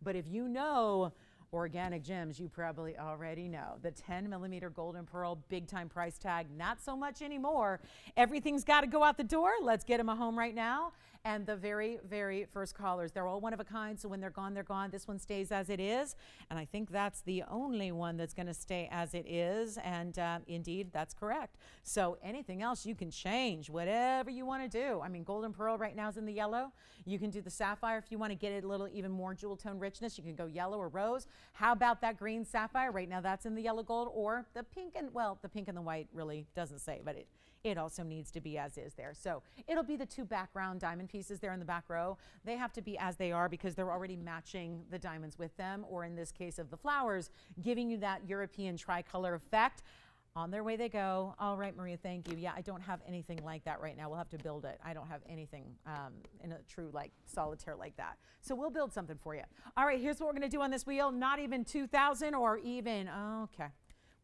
A: But if you know organic gems, you probably already know. The 10 millimeter golden pearl, big time price tag, not so much anymore. Everything's got to go out the door. Let's get them a home right now. And the very, very first callers, they're all one of a kind, so when they're gone, they're gone. This one stays as it is, and I think that's the only one that's going to stay as it is, and indeed, that's correct. So anything else you can change, whatever you want to do. I mean, golden pearl right now is in the yellow. You can do the sapphire if you want to get it a little even more jewel tone richness. You can go yellow or rose. How about that green sapphire? Right now, that's in the yellow gold, or the pink and, well, the pink and the white really doesn't say, but it also needs to be as is there. So it'll be the 2 background diamond pieces there in the back row, they have to be as they are because they're already matching the diamonds with them, or in this case of the flowers, giving you that European tricolor effect. On their way they go. All right, Maria, thank you. Yeah, I don't have anything like that right now. We'll have to build it. I don't have anything in a true like solitaire like that. So we'll build something for you. All right, here's what we're going to do on this wheel. Not even 2,000 or even, okay.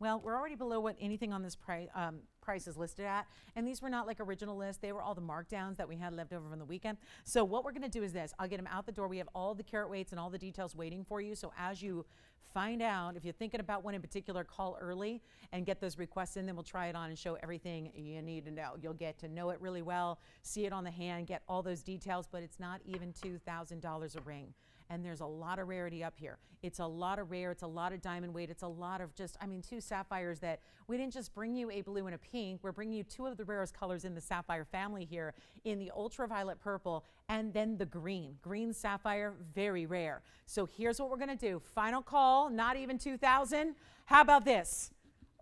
A: Well, we're already below what anything on this price is listed at. And these were not like original list. They were all the markdowns that we had left over from the weekend. So what we're going to do is this. I'll get them out the door. We have all the carat weights and all the details waiting for you. So as you find out, if you're thinking about one in particular, call early and get those requests in. Then we'll try it on and show everything you need to know. You'll get to know it really well, see it on the hand, get all those details, but it's not even $2,000 a ring. And there's a lot of rarity up here. It's a lot of rare, it's a lot of diamond weight, it's a lot of just, I mean, 2 sapphires that we didn't just bring you a blue and a pink, we're bringing you 2 of the rarest colors in the sapphire family here in the ultraviolet purple and then the green. Green sapphire, very rare. So here's what we're gonna do. Final call, not even 2,000. How about this?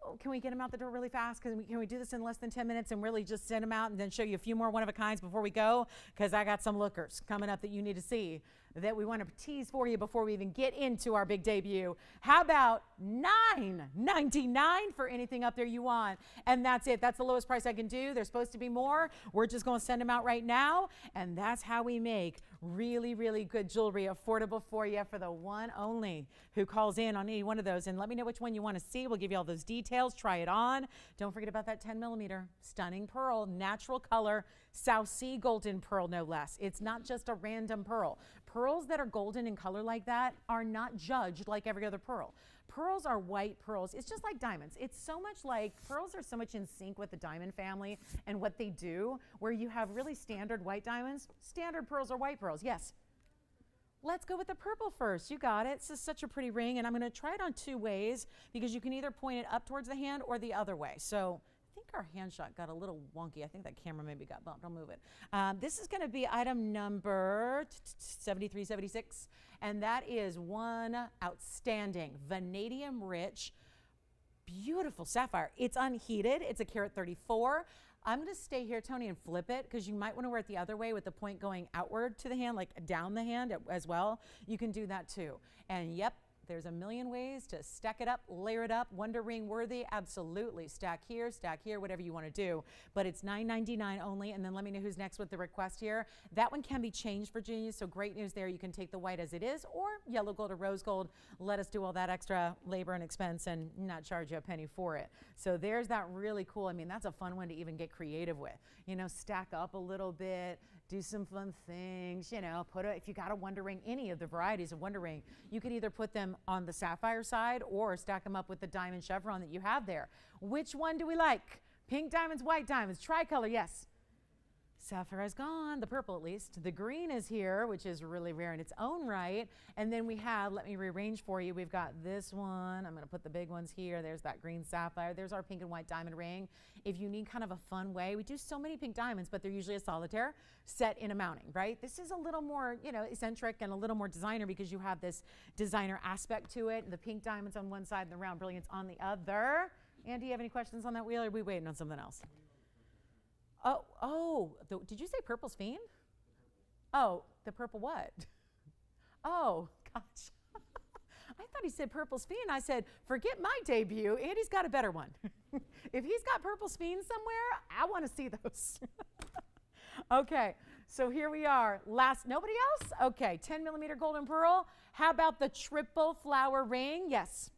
A: Oh, can we get them out the door really fast? Can we do this in less than 10 minutes and really just send them out and then show you a few more one-of-a-kinds before we go? Because I got some lookers coming up that you need to see that we want to tease for you before we even get into our big debut. How about $9.99 for anything up there you want? And that's it. That's the lowest price I can do. There's supposed to be more. We're just going to send them out right now. And that's how we make really, really good jewelry affordable for you for the one only who calls in on any one of those. And let me know which one you want to see. We'll give you all those details. Try it on. Don't forget about that 10mm stunning pearl, natural color, South Sea golden pearl, no less. It's not just a random pearl. Pearls that are golden in color like that are not judged like every other pearl. Pearls are white pearls. It's just like diamonds. It's so much like, pearls are so much in sync with the diamond family and what they do, where you have really standard white diamonds. Standard pearls are white pearls, yes. Let's go with the purple first. You got it. This is such a pretty ring, and I'm going to try it on 2 ways because you can either point it up towards the hand or the other way. So I think our hand shot got a little wonky. I think that camera maybe got bumped. I'll move it. This is going to be item number 7376, and that is one outstanding vanadium rich, beautiful sapphire. It's unheated. It's a carat 34. I'm going to stay here, Tony, and flip it because you might want to wear it the other way with the point going outward to the hand, like down the hand as well. You can do that too. And yep, there's a million ways to stack it up, layer it up, Wonder Ring worthy, absolutely. Stack here, whatever you want to do. But it's $9.99 only, and then let me know who's next with the request here. That one can be changed, Virginia, so great news there. You can take the white as it is, or yellow gold or rose gold. Let us do all that extra labor and expense and not charge you a penny for it. So there's that really cool, I mean, that's a fun one to even get creative with. You know, stack up a little bit, do some fun things, you know, if you got a Wonder Ring, any of the varieties of Wonder Ring, you could either put them on the sapphire side or stack them up with the diamond chevron that you have there. Which one do we like? Pink diamonds, white diamonds, tricolor, yes. Sapphire is gone, the purple at least. The green is here, which is really rare in its own right. And then we have, let me rearrange for you, we've got this one. I'm gonna put the big ones here. There's that green sapphire. There's our pink and white diamond ring. If you need kind of a fun way, we do so many pink diamonds, but they're usually a solitaire set in a mounting, right? This is a little more, you know, eccentric and a little more designer because you have this designer aspect to it. The pink diamonds on one side and the round brilliance on the other. Andy, do you have any questions on that wheel, or are we waiting on something else? Did you say purple's fiend? Oh, the purple what? Oh, gosh. I thought he said purple's fiend. I said, forget my debut. Andy's got a better one. If he's got purple's fiend somewhere, I want to see those. Okay, so here we are. Nobody else? Okay, 10mm golden pearl. How about the triple flower ring? Yes.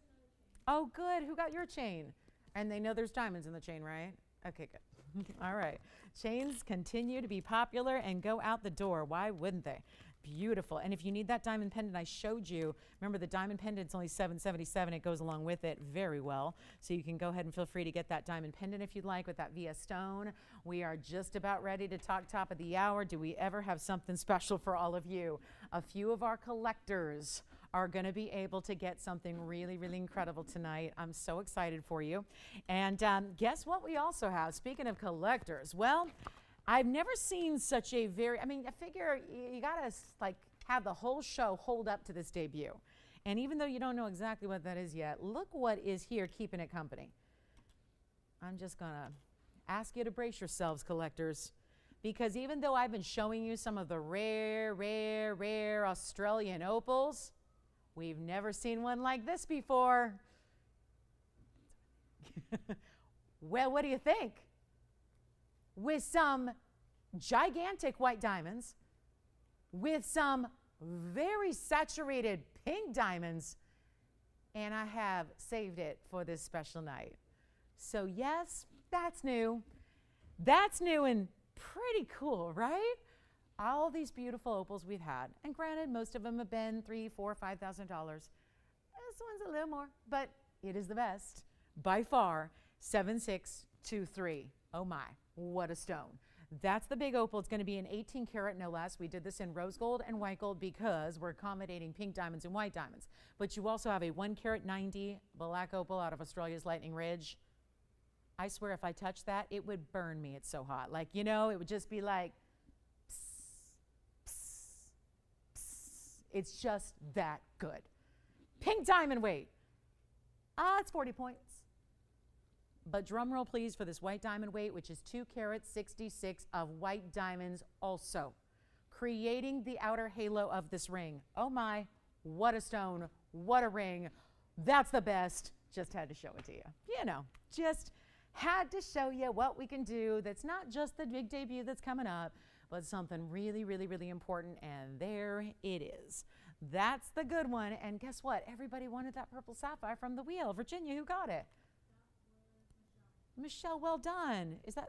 A: Oh, good. Who got your chain? And they know there's diamonds in the chain, right? Okay, good. All right. Chains continue to be popular and go out the door. Why wouldn't they? Beautiful. And if you need that diamond pendant I showed you, remember the diamond pendant's only $777. It goes along with it very well. So you can go ahead and feel free to get that diamond pendant if you'd like with that Via stone. We are just about ready to talk top of the hour. Do we ever have something special for all of you? A few of our collectors are going to be able to get something really, really incredible tonight. I'm so excited for you. And guess what we also have? Speaking of collectors, well, I've never seen such a I figure you got to like have the whole show hold up to this debut. And even though you don't know exactly what that is yet, look what is here keeping it company. I'm just going to ask you to brace yourselves, collectors, because even though I've been showing you some of the rare, rare, rare Australian opals, we've never seen one like this before. Well, what do you think? With some gigantic white diamonds, with some very saturated pink diamonds, and I have saved it for this special night. So yes, that's new. That's new and pretty cool, right? All these beautiful opals we've had, and granted, most of them have been $3,000, $4,000, $5,000. This one's a little more, but it is the best by far. 7623. Oh my, what a stone. That's the big opal. It's going to be an 18 karat, no less. We did this in rose gold and white gold because we're accommodating pink diamonds and white diamonds. But you also have a 1 carat 90 black opal out of Australia's Lightning Ridge. I swear if I touched that, it would burn me. It's so hot. Like, you know, it would just be like, psst, psst, psst. It's just that good. Pink diamond weight. It's 40 points. But drum roll please for this white diamond weight, which is 2 carat 66 of white diamonds also, creating the outer halo of this ring. Oh my, what a stone, what a ring. That's the best. Just had to show it to you. You know, just had to show you what we can do. That's not just the big debut that's coming up, but something really, really, really important. And there it is. That's the good one. And guess what? Everybody wanted that purple sapphire from the wheel. Virginia, who got it? Michelle, well done. Is that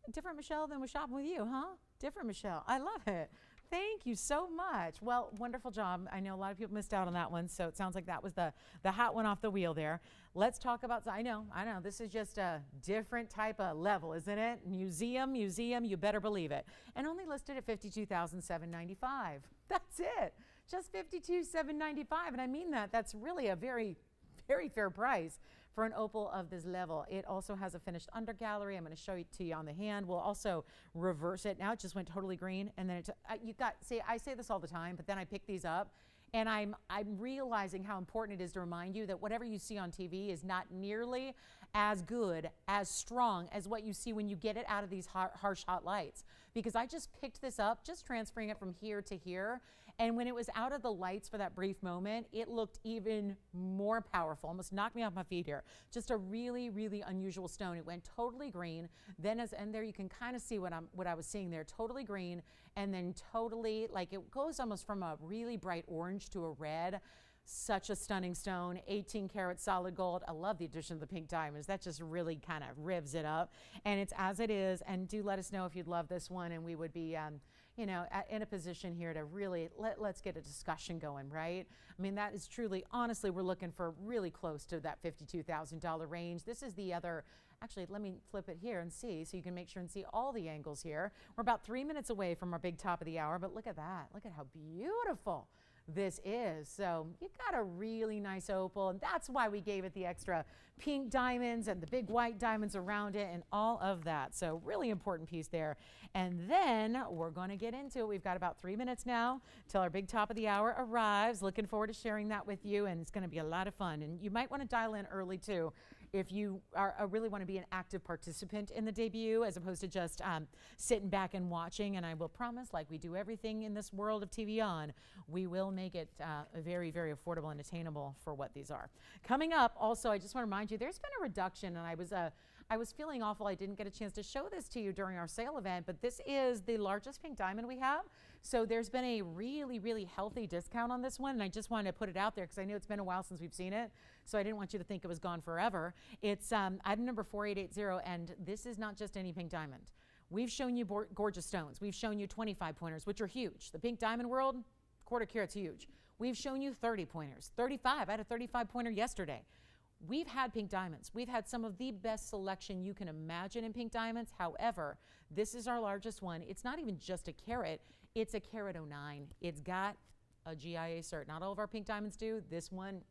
A: a different Michelle than was shopping with you, huh? Different Michelle. I love it. Thank you so much. Well, wonderful job. I know a lot of people missed out on that one, so it sounds like that was the hot one off the wheel there. Let's talk about, I know, this is just a different type of level, isn't it? Museum, you better believe it. And only listed at $52,795. That's it. Just $52,795, and I mean that. That's really a very, very fair price for an opal of this level. It also has a finished undergallery. I'm going to show it to you on the hand. We'll also reverse it. Now it just went totally green, and then I say this all the time, but then I pick these up, and I'm realizing how important it is to remind you that whatever you see on TV is not nearly as good, as strong as what you see when you get it out of these harsh hot lights. Because I just picked this up, just transferring it from here to here, and when it was out of the lights for that brief moment, it looked even more powerful, almost knocked me off my feet here. Just a really, really unusual stone. It went totally green. Then and there you can kind of see what I was seeing there, totally green, and then totally, like it goes almost from a really bright orange to a red. Such a stunning stone, 18 karat solid gold. I love the addition of the pink diamonds. That just really kind of revs it up. And it's as it is. And do let us know if you'd love this one, and we would be, you know, in a position here to really let's get a discussion going, right? I mean, that is truly, honestly, we're looking for really close to that $52,000 range. This is the other. Actually, let me flip it here and see, so you can make sure and see all the angles here. We're about 3 minutes away from our big top of the hour, but look at that. Look at how beautiful this is. So you got a really nice opal, and that's why we gave it the extra pink diamonds and the big white diamonds around it and all of that. So really important piece there. And then we're going to get into it. We've got about 3 minutes now till our big top of the hour arrives. Looking forward to sharing that with you, and it's going to be a lot of fun. And you might want to dial in early too if you really want to be an active participant in the debut, as opposed to just sitting back and watching. And I will promise, like we do everything in this world of TVON, we will make it very, very affordable and attainable for what these are. Coming up, also, I just want to remind you, there's been a reduction, and I was feeling awful I didn't get a chance to show this to you during our sale event, but this is the largest pink diamond we have. So there's been a really, really healthy discount on this one, and I just wanted to put it out there because I know it's been a while since we've seen it, so I didn't want you to think it was gone forever. It's item number 4880, and this is not just any pink diamond. We've shown you gorgeous stones. We've shown you 25 pointers, which are huge. The pink diamond world, quarter carat's huge. We've shown you 30 pointers, 35. I had a 35 pointer yesterday. We've had pink diamonds. We've had some of the best selection you can imagine in pink diamonds. However, this is our largest one. It's not even just a carat. It's a carat 09. It's got a GIA cert. Not all of our pink diamonds do. This one,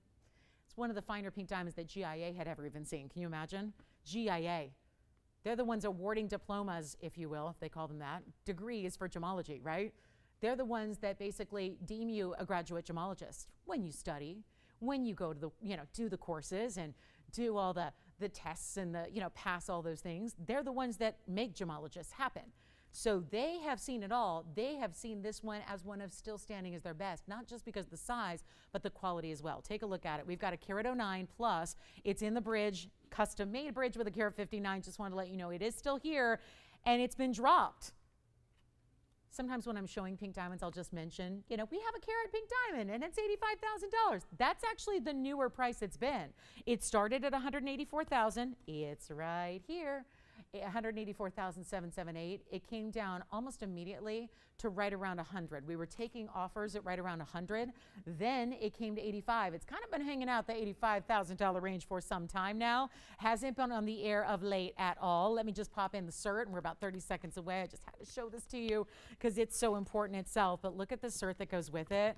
A: it's one of the finer pink diamonds that GIA had ever even seen. Can you imagine? GIA. They're the ones awarding diplomas, if you will, if they call them that. Degrees for gemology, right? They're the ones that basically deem you a graduate gemologist when you study, when you go to the, do the courses and do all the tests and pass all those things. They're the ones that make gemologists happen. So they have seen it all. They have seen this one as one of still standing as their best, not just because of the size, but the quality as well. Take a look at it. We've got a carat 09 plus. It's in the bridge, custom made bridge with a carat 59. Just wanted to let you know it is still here, and it's been dropped. Sometimes when I'm showing pink diamonds, I'll just mention, we have a carat pink diamond and it's $85,000. That's actually the newer price it's been. It started at $184,000. It's right here. $184,778. It came down almost immediately to right around 100. We were taking offers at right around 100. Then it came to 85. It's kind of been hanging out the $85,000 range for some time now. Hasn't been on the air of late at all. Let me just pop in the cert, and we're about 30 seconds away. I just had to show this to you because it's so important itself. But look at the cert that goes with it.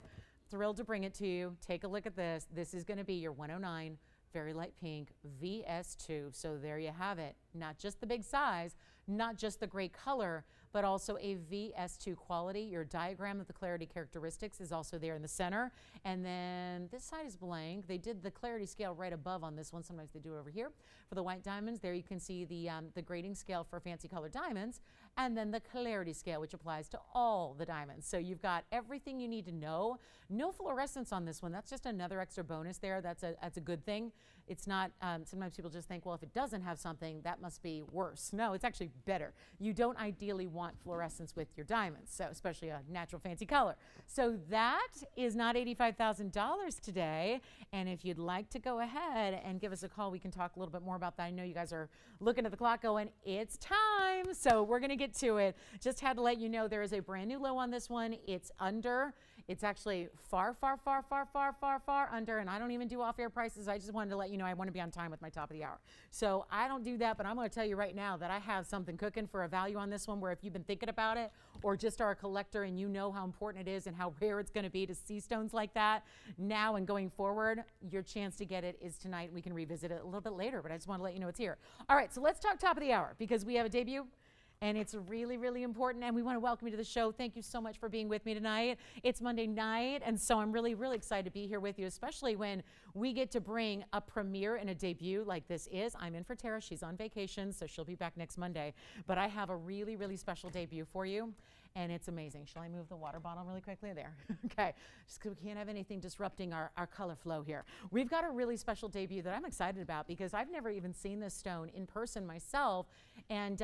A: Thrilled to bring it to you. Take a look at this. This is going to be your 109. Very light pink VS2. So there you have it. Not just the big size, not just the great color, but also a VS2 quality. Your diagram of the clarity characteristics is also there in the center. And then this side is blank. They did the clarity scale right above on this one. Sometimes they do it over here. For the white diamonds, there you can see the grading scale for fancy colored diamonds, and then the clarity scale, which applies to all the diamonds. So you've got everything you need to know. No fluorescence on this one. That's just another extra bonus there. That's a good thing. It's not, sometimes people just think, well, if it doesn't have something, that must be worse. No, it's actually better. You don't ideally want fluorescence with your diamonds, so especially a natural fancy color. So that is not $85,000 today. And if you'd like to go ahead and give us a call, we can talk a little bit more about that. I know you guys are looking at the clock going, it's time. So we're going to get to it. Just had to let you know there is a brand new low on this one. It's under. It's actually far under, and I don't even do off-air prices. I just wanted to let you know I want to be on time with my top of the hour. So I don't do that, but I'm going to tell you right now that I have something cooking for a value on this one where if you've been thinking about it or just are a collector and you know how important it is and how rare it's going to be to see stones like that now and going forward, your chance to get it is tonight. We can revisit it a little bit later, but I just want to let you know it's here. All right, so let's talk top of the hour because we have a debut. And it's really, really important, and we want to welcome you to the show. Thank you so much for being with me tonight. It's Monday night, and so I'm really, really excited to be here with you, especially when we get to bring a premiere and a debut like this is. I'm in for Tara. She's on vacation, so she'll be back next Monday. But I have a really, really special debut for you, and it's amazing. Shall I move the water bottle really quickly? There. Okay. Just 'cause we can't have anything disrupting our color flow here. We've got a really special debut that I'm excited about because I've never even seen this stone in person myself, and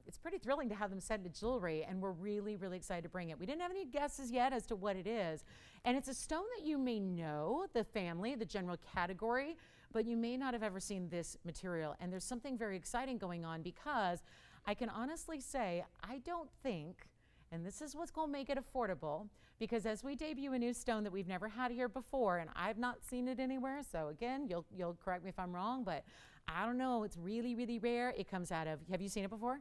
A: it's pretty thrilling to have them set into jewelry, and we're really, really excited to bring it. We didn't have any guesses yet as to what it is, and it's a stone that you may know, the family, the general category, but you may not have ever seen this material, and there's something very exciting going on because I can honestly say I don't think, and this is what's going to make it affordable, because as we debut a new stone that we've never had here before, and I've not seen it anywhere, so again, you'll correct me if I'm wrong, but I don't know, it's really, really rare. It comes out of, have you seen it before?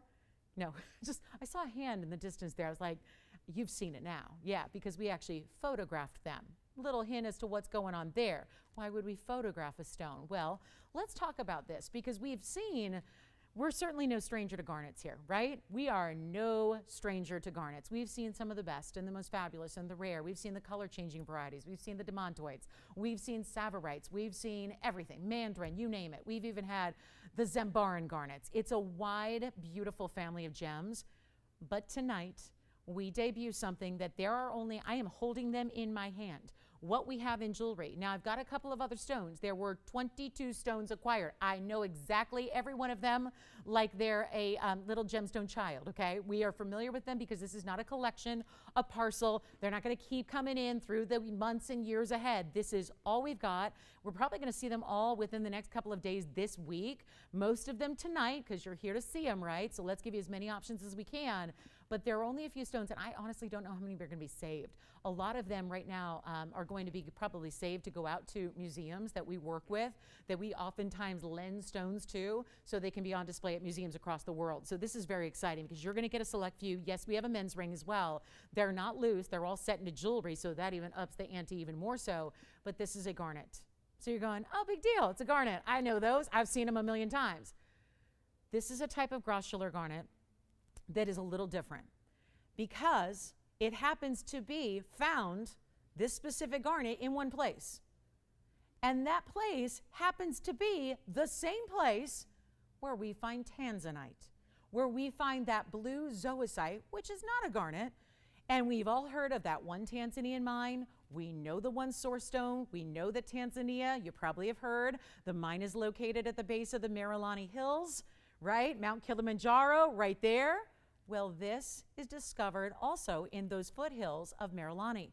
A: No, just, I saw a hand in the distance there. I was like, you've seen it now. Yeah, because we actually photographed them. Little hint as to what's going on there. Why would we photograph a stone? Well, let's talk about this because we're certainly no stranger to garnets here, right? We are no stranger to garnets. We've seen some of the best and the most fabulous and the rare. We've seen the color-changing varieties. We've seen the demontoids. We've seen savorites. We've seen everything, mandarin, you name it. We've even had the Zambaran garnets. It's a wide, beautiful family of gems. But tonight, we debut something that I am holding them in my hand. What we have in jewelry. Now, I've got a couple of other stones. There were 22 stones acquired. I know exactly every one of them like they're a little gemstone child, okay? We are familiar with them because this is not a collection, a parcel. They're not going to keep coming in through the months and years ahead. This is all we've got. We're probably going to see them all within the next couple of days this week. Most of them tonight because you're here to see them, right? So let's give you as many options as we can. But there are only a few stones, and I honestly don't know how many are going to be saved. A lot of them right now are going to be probably saved to go out to museums that we work with, that we oftentimes lend stones to, so they can be on display at museums across the world. So this is very exciting because you're going to get a select few. Yes, we have a men's ring as well. They're not loose. They're all set into jewelry, so that even ups the ante even more so. But this is a garnet. So you're going, oh, big deal. It's a garnet. I know those. I've seen them a million times. This is a type of Grosschiller garnet that is a little different because it happens to be found, this specific garnet, in one place. And that place happens to be the same place where we find tanzanite, where we find that blue zoisite, which is not a garnet. And we've all heard of that one Tanzanian mine. We know the one source stone. We know that Tanzania, you probably have heard, the mine is located at the base of the Marillani Hills, right? Mount Kilimanjaro, right there. Well, this is discovered also in those foothills of Marillani.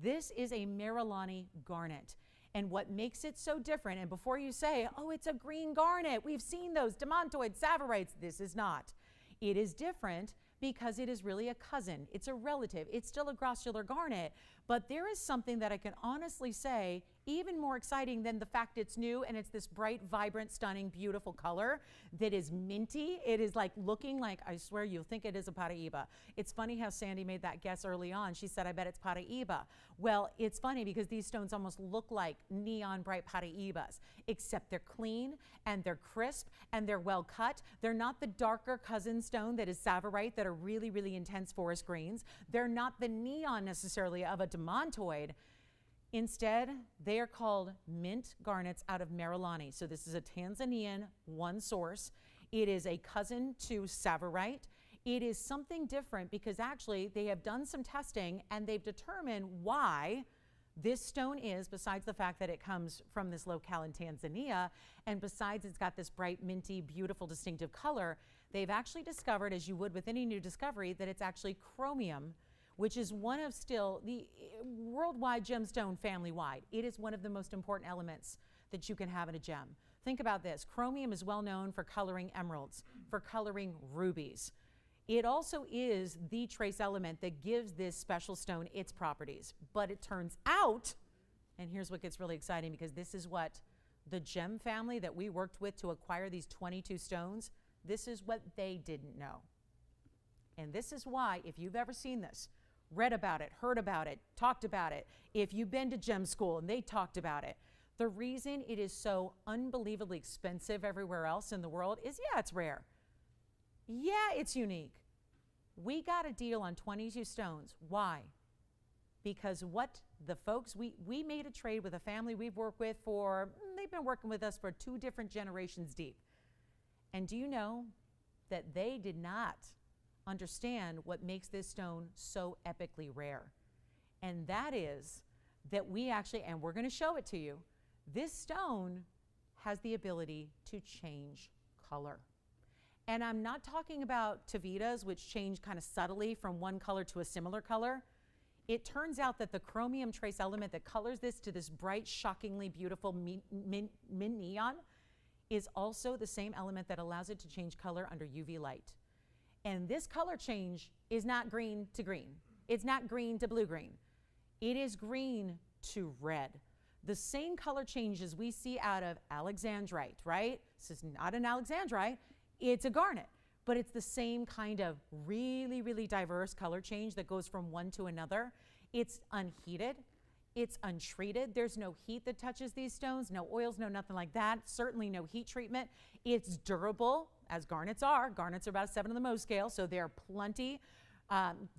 A: This is a Marillani garnet. And what makes it so different, and before you say, oh, it's a green garnet, we've seen those, demantoids, savarites, this is not. It is different because it is really a cousin. It's a relative. It's still a grossular garnet, but there is something that I can honestly say even more exciting than the fact it's new and it's this bright, vibrant, stunning, beautiful color that is minty. It is like looking like, I swear you'll think it is a Paraíba. It's funny how Sandy made that guess early on. She said, I bet it's Paraíba. Well, it's funny because these stones almost look like neon bright Paraíbas, except they're clean and they're crisp and they're well cut. They're not the darker cousin stone that is savarite that are really, really intense forest greens. They're not the neon necessarily of a demantoid. Instead, they are called mint garnets out of Marillani. So this is a Tanzanian one source. It is a cousin to savarite. It is something different because actually they have done some testing and they've determined why this stone is, besides the fact that it comes from this locale in Tanzania, and besides it's got this bright, minty, beautiful, distinctive color, they've actually discovered, as you would with any new discovery, that it's actually chromium, which is one of still the worldwide gemstone family-wide. It is one of the most important elements that you can have in a gem. Think about this. Chromium is well known for coloring emeralds, for coloring rubies. It also is the trace element that gives this special stone its properties. But it turns out, and here's what gets really exciting because this is what the gem family that we worked with to acquire these 22 stones, this is what they didn't know. And this is why, if you've ever seen this, read about it, heard about it, talked about it, if you've been to gem school and they talked about it, the reason it is so unbelievably expensive everywhere else in the world is, yeah, it's rare. Yeah, it's unique. We got a deal on 22 stones. Why? Because what the folks, we made a trade with a family we've worked with for, they've been working with us for 2 different generations deep. And do you know that they did not understand what makes this stone so epically rare? And that is that we actually, and we're going to show it to you, this stone has the ability to change color. And I'm not talking about Tavitas, which change kind of subtly from one color to a similar color. It turns out that the chromium trace element that colors this to this bright, shockingly beautiful mint neon is also the same element that allows it to change color under UV light. And this color change is not green to green. It's not green to blue-green. It is green to red. The same color changes we see out of alexandrite, right? This is not an alexandrite. It's a garnet, but it's the same kind of really, really diverse color change that goes from one to another. It's unheated. It's untreated. There's no heat that touches these stones, no oils, no nothing like that. Certainly no heat treatment. It's durable, as garnets are. Garnets are about a 7 on the Mohs scale, so they're plenty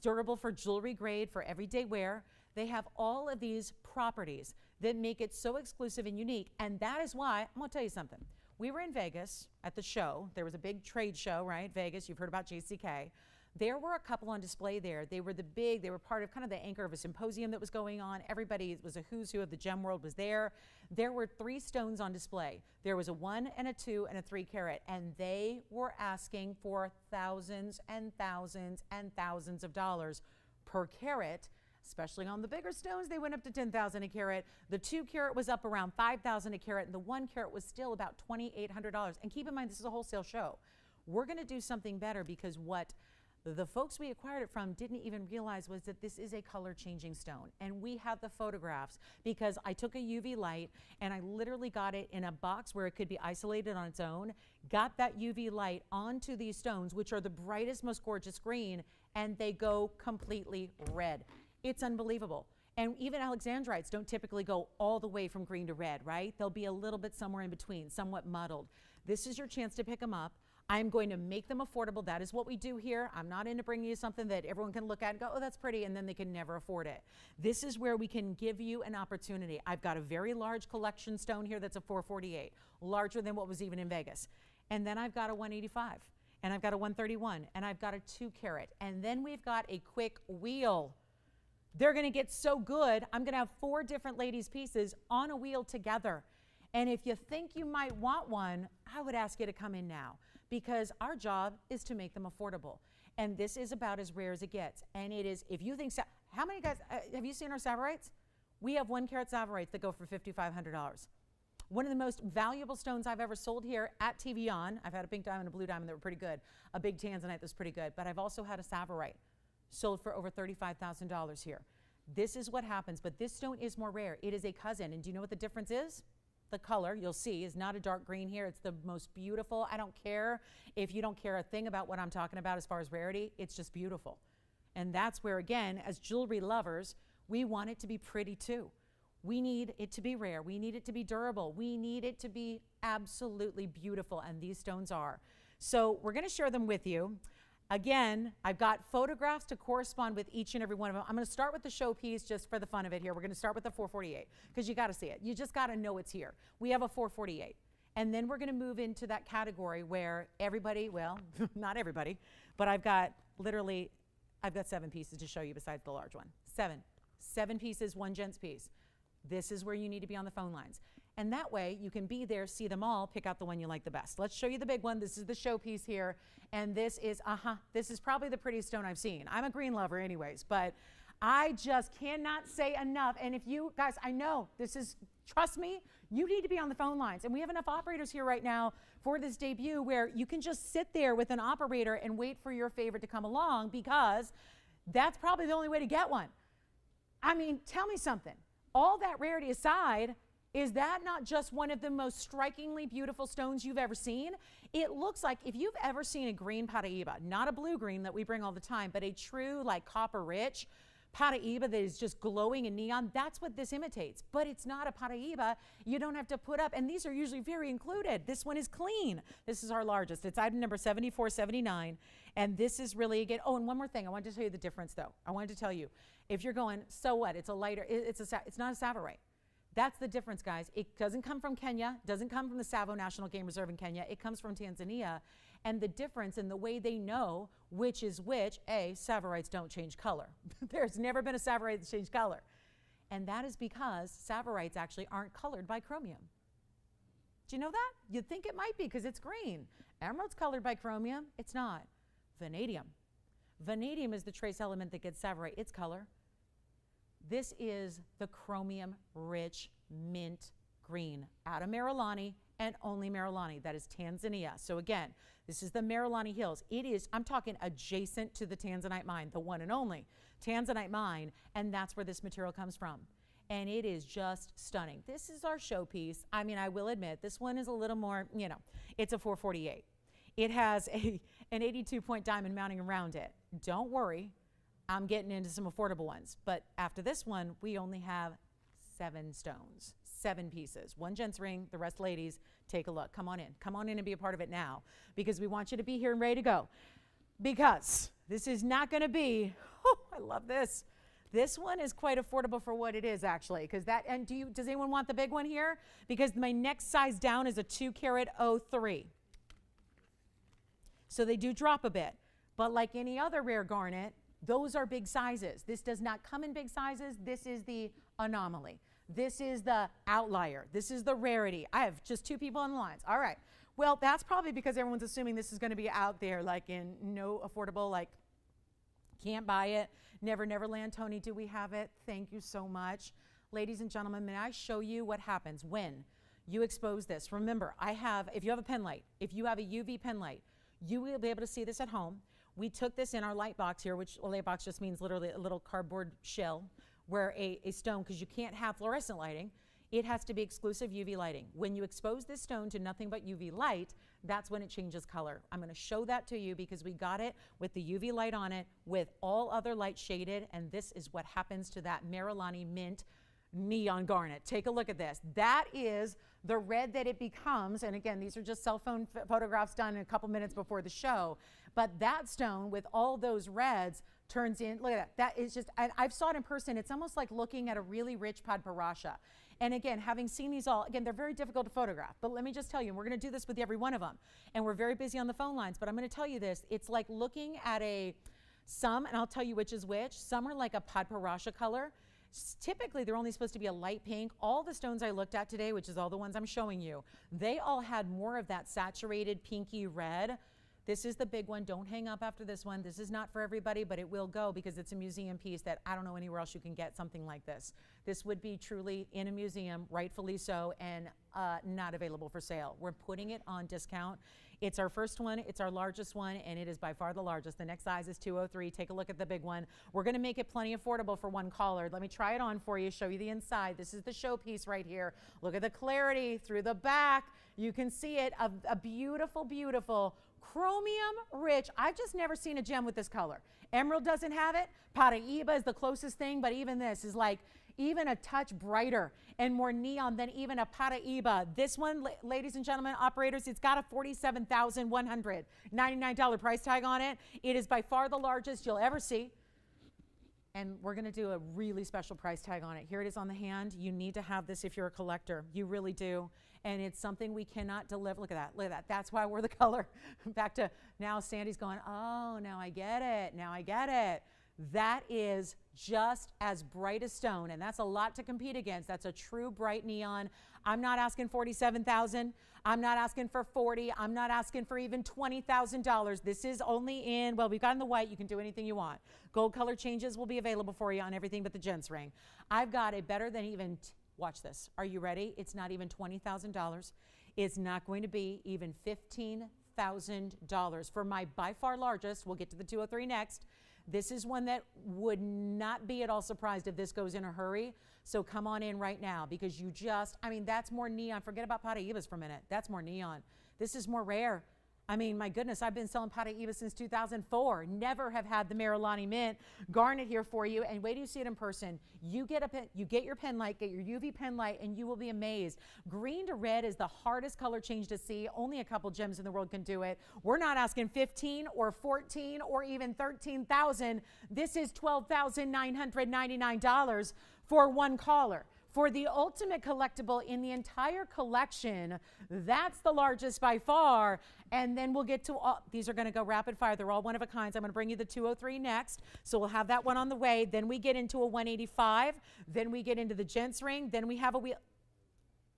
A: durable for jewelry grade, for everyday wear. They have all of these properties that make it so exclusive and unique, and that is why, I'm gonna tell you something. We were in Vegas at the show. There was a big trade show, right? Vegas, you've heard about JCK. There were a couple on display there. They were they were part of kind of the anchor of a symposium that was going on. Everybody, it was a who's who of the gem world was there. There were 3 stones on display. There was a 1 and a 2 and a 3 carat, and they were asking for thousands and thousands and thousands of dollars per carat. Especially on the bigger stones, they went up to 10,000 a carat. The 2 carat was up around 5,000 a carat, and the 1 carat was still about $2,800. And keep in mind, this is a wholesale show. We're going to do something better because what the folks we acquired it from didn't even realize was that this is a color changing stone. And we have the photographs because I took a UV light and I literally got it in a box where it could be isolated on its own, got that UV light onto these stones, which are the brightest, most gorgeous green, and they go completely red. It's unbelievable. And even alexandrites don't typically go all the way from green to red, right? They'll be a little bit somewhere in between, somewhat muddled. This is your chance to pick them up. I'm going to make them affordable. That is what we do here. I'm not into bringing you something that everyone can look at and go, oh, that's pretty, and then they can never afford it. This is where we can give you an opportunity. I've got a very large collection stone here that's a 448, larger than what was even in Vegas. And then I've got a 185. and I've got a 131, and I've got a 2 carat, and then we've got a quick wheel. They're going to get so good. I'm going to have 4 different ladies' pieces on a wheel together. And if you think you might want one, I would ask you to come in now, because our job is to make them affordable. And this is about as rare as it gets. And it is, if you think, how many guys, have you seen our Sapphirites? We have 1 carat Sapphirites that go for $5,500. One of the most valuable stones I've ever sold here at TVON. I've had a pink diamond and a blue diamond that were pretty good. A big tanzanite that's pretty good. But I've also had a Sapphirite sold for over $35,000 here. This is what happens, but this stone is more rare. It is a cousin, and do you know what the difference is? The color, you'll see, is not a dark green here. It's the most beautiful. I don't care if you don't care a thing about what I'm talking about as far as rarity. It's just beautiful. And that's where, again, as jewelry lovers, we want it to be pretty too. We need it to be rare. We need it to be durable. We need it to be absolutely beautiful, and these stones are. So we're going to share them with you. Again, I've got photographs to correspond with each and every one of them. I'm going to start with the showpiece just for the fun of it here. We're going to start with the 448 because you got to see it. You just got to know it's here. We have a 448. And then we're going to move into that category where everybody, well, not everybody, but I've got 7 pieces to show you besides the large one. 7 pieces, 1 gents piece. This is where you need to be on the phone lines. And that way you can be there, see them all, pick out the one you like the best. Let's show you the big one. This is the showpiece here. And this is probably the prettiest stone I've seen. I'm a green lover anyways, but I just cannot say enough. And if you guys, I know this is, trust me, you need to be on the phone lines. And we have enough operators here right now for this debut where you can just sit there with an operator and wait for your favorite to come along, because that's probably the only way to get one. I mean, tell me something. All that rarity aside, is that not just one of the most strikingly beautiful stones you've ever seen? It looks like, if you've ever seen a green Paraíba, not a blue green that we bring all the time, but a true like copper rich Paraíba that is just glowing in neon, that's what this imitates. But it's not a Paraíba. You don't have to put up, and these are usually very included. This one is clean. This is our largest. It's item number 7479. And this is really, again, oh, and one more thing. I wanted to tell you the difference though. I wanted to tell you, if you're going, so what? It's a lighter, it's not a Sapphire. That's the difference, guys. It doesn't come from Kenya, doesn't come from the Tsavo National Game Reserve in Kenya. It comes from Tanzania. And the difference in the way they know which is which, Sapphirites don't change color. There's never been a Sapphirite that's changed color. And that is because Sapphirites actually aren't colored by chromium. Do you know that? You'd think it might be because it's green. Emerald's colored by chromium. It's not. Vanadium. Vanadium is the trace element that gives Sapphirite its color. This is the chromium-rich mint green out of Marillani, and only Marillani. That is Tanzania. So again, this is the Marillani Hills. It is, I'm talking adjacent to the Tanzanite mine, the one and only Tanzanite mine, and that's where this material comes from. And it is just stunning. This is our showpiece. I mean, I will admit, this one is a little more, you know, it's a 448. It has an 82-point diamond mounting around it. Don't worry. I'm getting into some affordable ones, but after this one, we only have 7 stones, 7 pieces, 1 gents ring, the rest ladies. Take a look. Come on in and be a part of it now, because we want you to be here and ready to go, because this is not going to be, oh, I love this. This one is quite affordable for what it is, actually, because that, and does anyone want the big one here? Because my next size down is a 2 carat 03. So they do drop a bit, but like any other rare garnet, those are big sizes. This does not come in big sizes. This is the anomaly. This is the outlier. This is the rarity. I have just 2 people on the lines. All right. Well, that's probably because everyone's assuming this is going to be out there, like in no affordable, like can't buy it. Never, never land. Tony, do we have it? Thank you so much. Ladies and gentlemen, may I show you what happens when you expose this? Remember, if you have a pen light, if you have a UV pen light, you will be able to see this at home. We took this in our light box here, which a light box just means literally a little cardboard shell where a stone, because you can't have fluorescent lighting, it has to be exclusive UV lighting. When you expose this stone to nothing but UV light, that's when it changes color. I'm going to show that to you because we got it with the UV light on it with all other light shaded, and this is what happens to that Marillani mint neon garnet. Take a look at this. That is the red that it becomes, and again, these are just cell phone photographs done a couple minutes before the show, but that stone with all those reds turns in, look at that. That is just, I've saw it in person. It's almost like looking at a really rich padparasha. And again, having seen these all, again, they're very difficult to photograph, but let me just tell you, and we're going to do this with every one of them, and we're very busy on the phone lines, but I'm going to tell you this, it's like looking at some, and I'll tell you which is which, some are like a Padparasha color. Typically, they're only supposed to be a light pink. All the stones I looked at today, which is all the ones I'm showing you, they all had more of that saturated pinky red. This is the big one. Don't hang up after this one. This is not for everybody, but it will go because it's a museum piece that I don't know anywhere else you can get something like this. This would be truly in a museum, rightfully so, and not available for sale. We're putting it on discount. It's our first one, it's our largest one, and it is by far the largest. The next size is 203. Take a look at the big one. We're gonna make it plenty affordable for one caller. Let me try it on for you, show you the inside. This is the showpiece right here. Look at the clarity through the back. You can see it, a beautiful, beautiful chromium rich. I've just never seen a gem with this color. Emerald doesn't have it. Paraíba is the closest thing, but even this is like even a touch brighter and more neon than even a Paraíba. This one, ladies and gentlemen, operators, it's got a $47,199 price tag on it. It is by far the largest you'll ever see. And we're going to do a really special price tag on it. Here it is on the hand. You need to have this if you're a collector. You really do. And it's something we cannot deliver. Look at that. Look at that. That's why we're the color. Back to now Sandy's going, oh, now I get it. Now I get it. That is just as bright as stone, and that's a lot to compete against. That's a true bright neon. I'm not asking $47,000. I'm not asking for $40,000. I'm not asking for even $20,000. This is only in, well, we've got in the white. You can do anything you want. Gold color changes will be available for you on everything but the gents ring. I've got a better than even, watch this. Are you ready? It's not even $20,000. It's not going to be even $15,000 for my by far largest. We'll get to the 203 next. This is one that would not be at all surprised if this goes in a hurry. So come on in right now because you just, I mean, that's more neon. Forget about Paraíbas for a minute. That's more neon. This is more rare. I mean, my goodness, I've been selling Paraíba since 2004. Never have had the Marillani Mint Garnet here for you. And wait till you see it in person. You get your pen light, get your UV pen light, and you will be amazed. Green to red is the hardest color change to see. Only a couple gems in the world can do it. We're not asking 15 or 14 or even 13,000. This is $12,999 for one caller. For the ultimate collectible in the entire collection, that's the largest by far. And then we'll get to all, these are going to go rapid fire. They're all one of a kinds. I'm going to bring you the 203 next. So we'll have that one on the way. Then we get into a 185. Then we get into the gents ring. Then we have a wheel.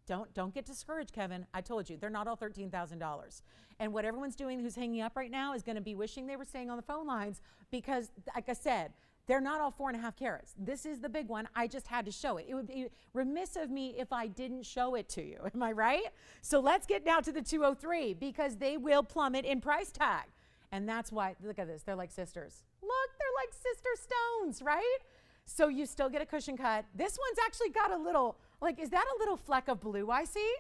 A: Don't get discouraged, Kevin. I told you, they're not all $13,000. And what everyone's doing who's hanging up right now is going to be wishing they were staying on the phone lines because, like I said, they're not all 4.5 carats. This is the big one. I just had to show it. It would be remiss of me if I didn't show it to you. Am I right? So let's get now to the 203 because they will plummet in price tag. And that's why, look at this. They're like sisters. Look, they're like sister stones, right? So you still get a cushion cut. This one's actually got a little, like, is that a little fleck of blue I see?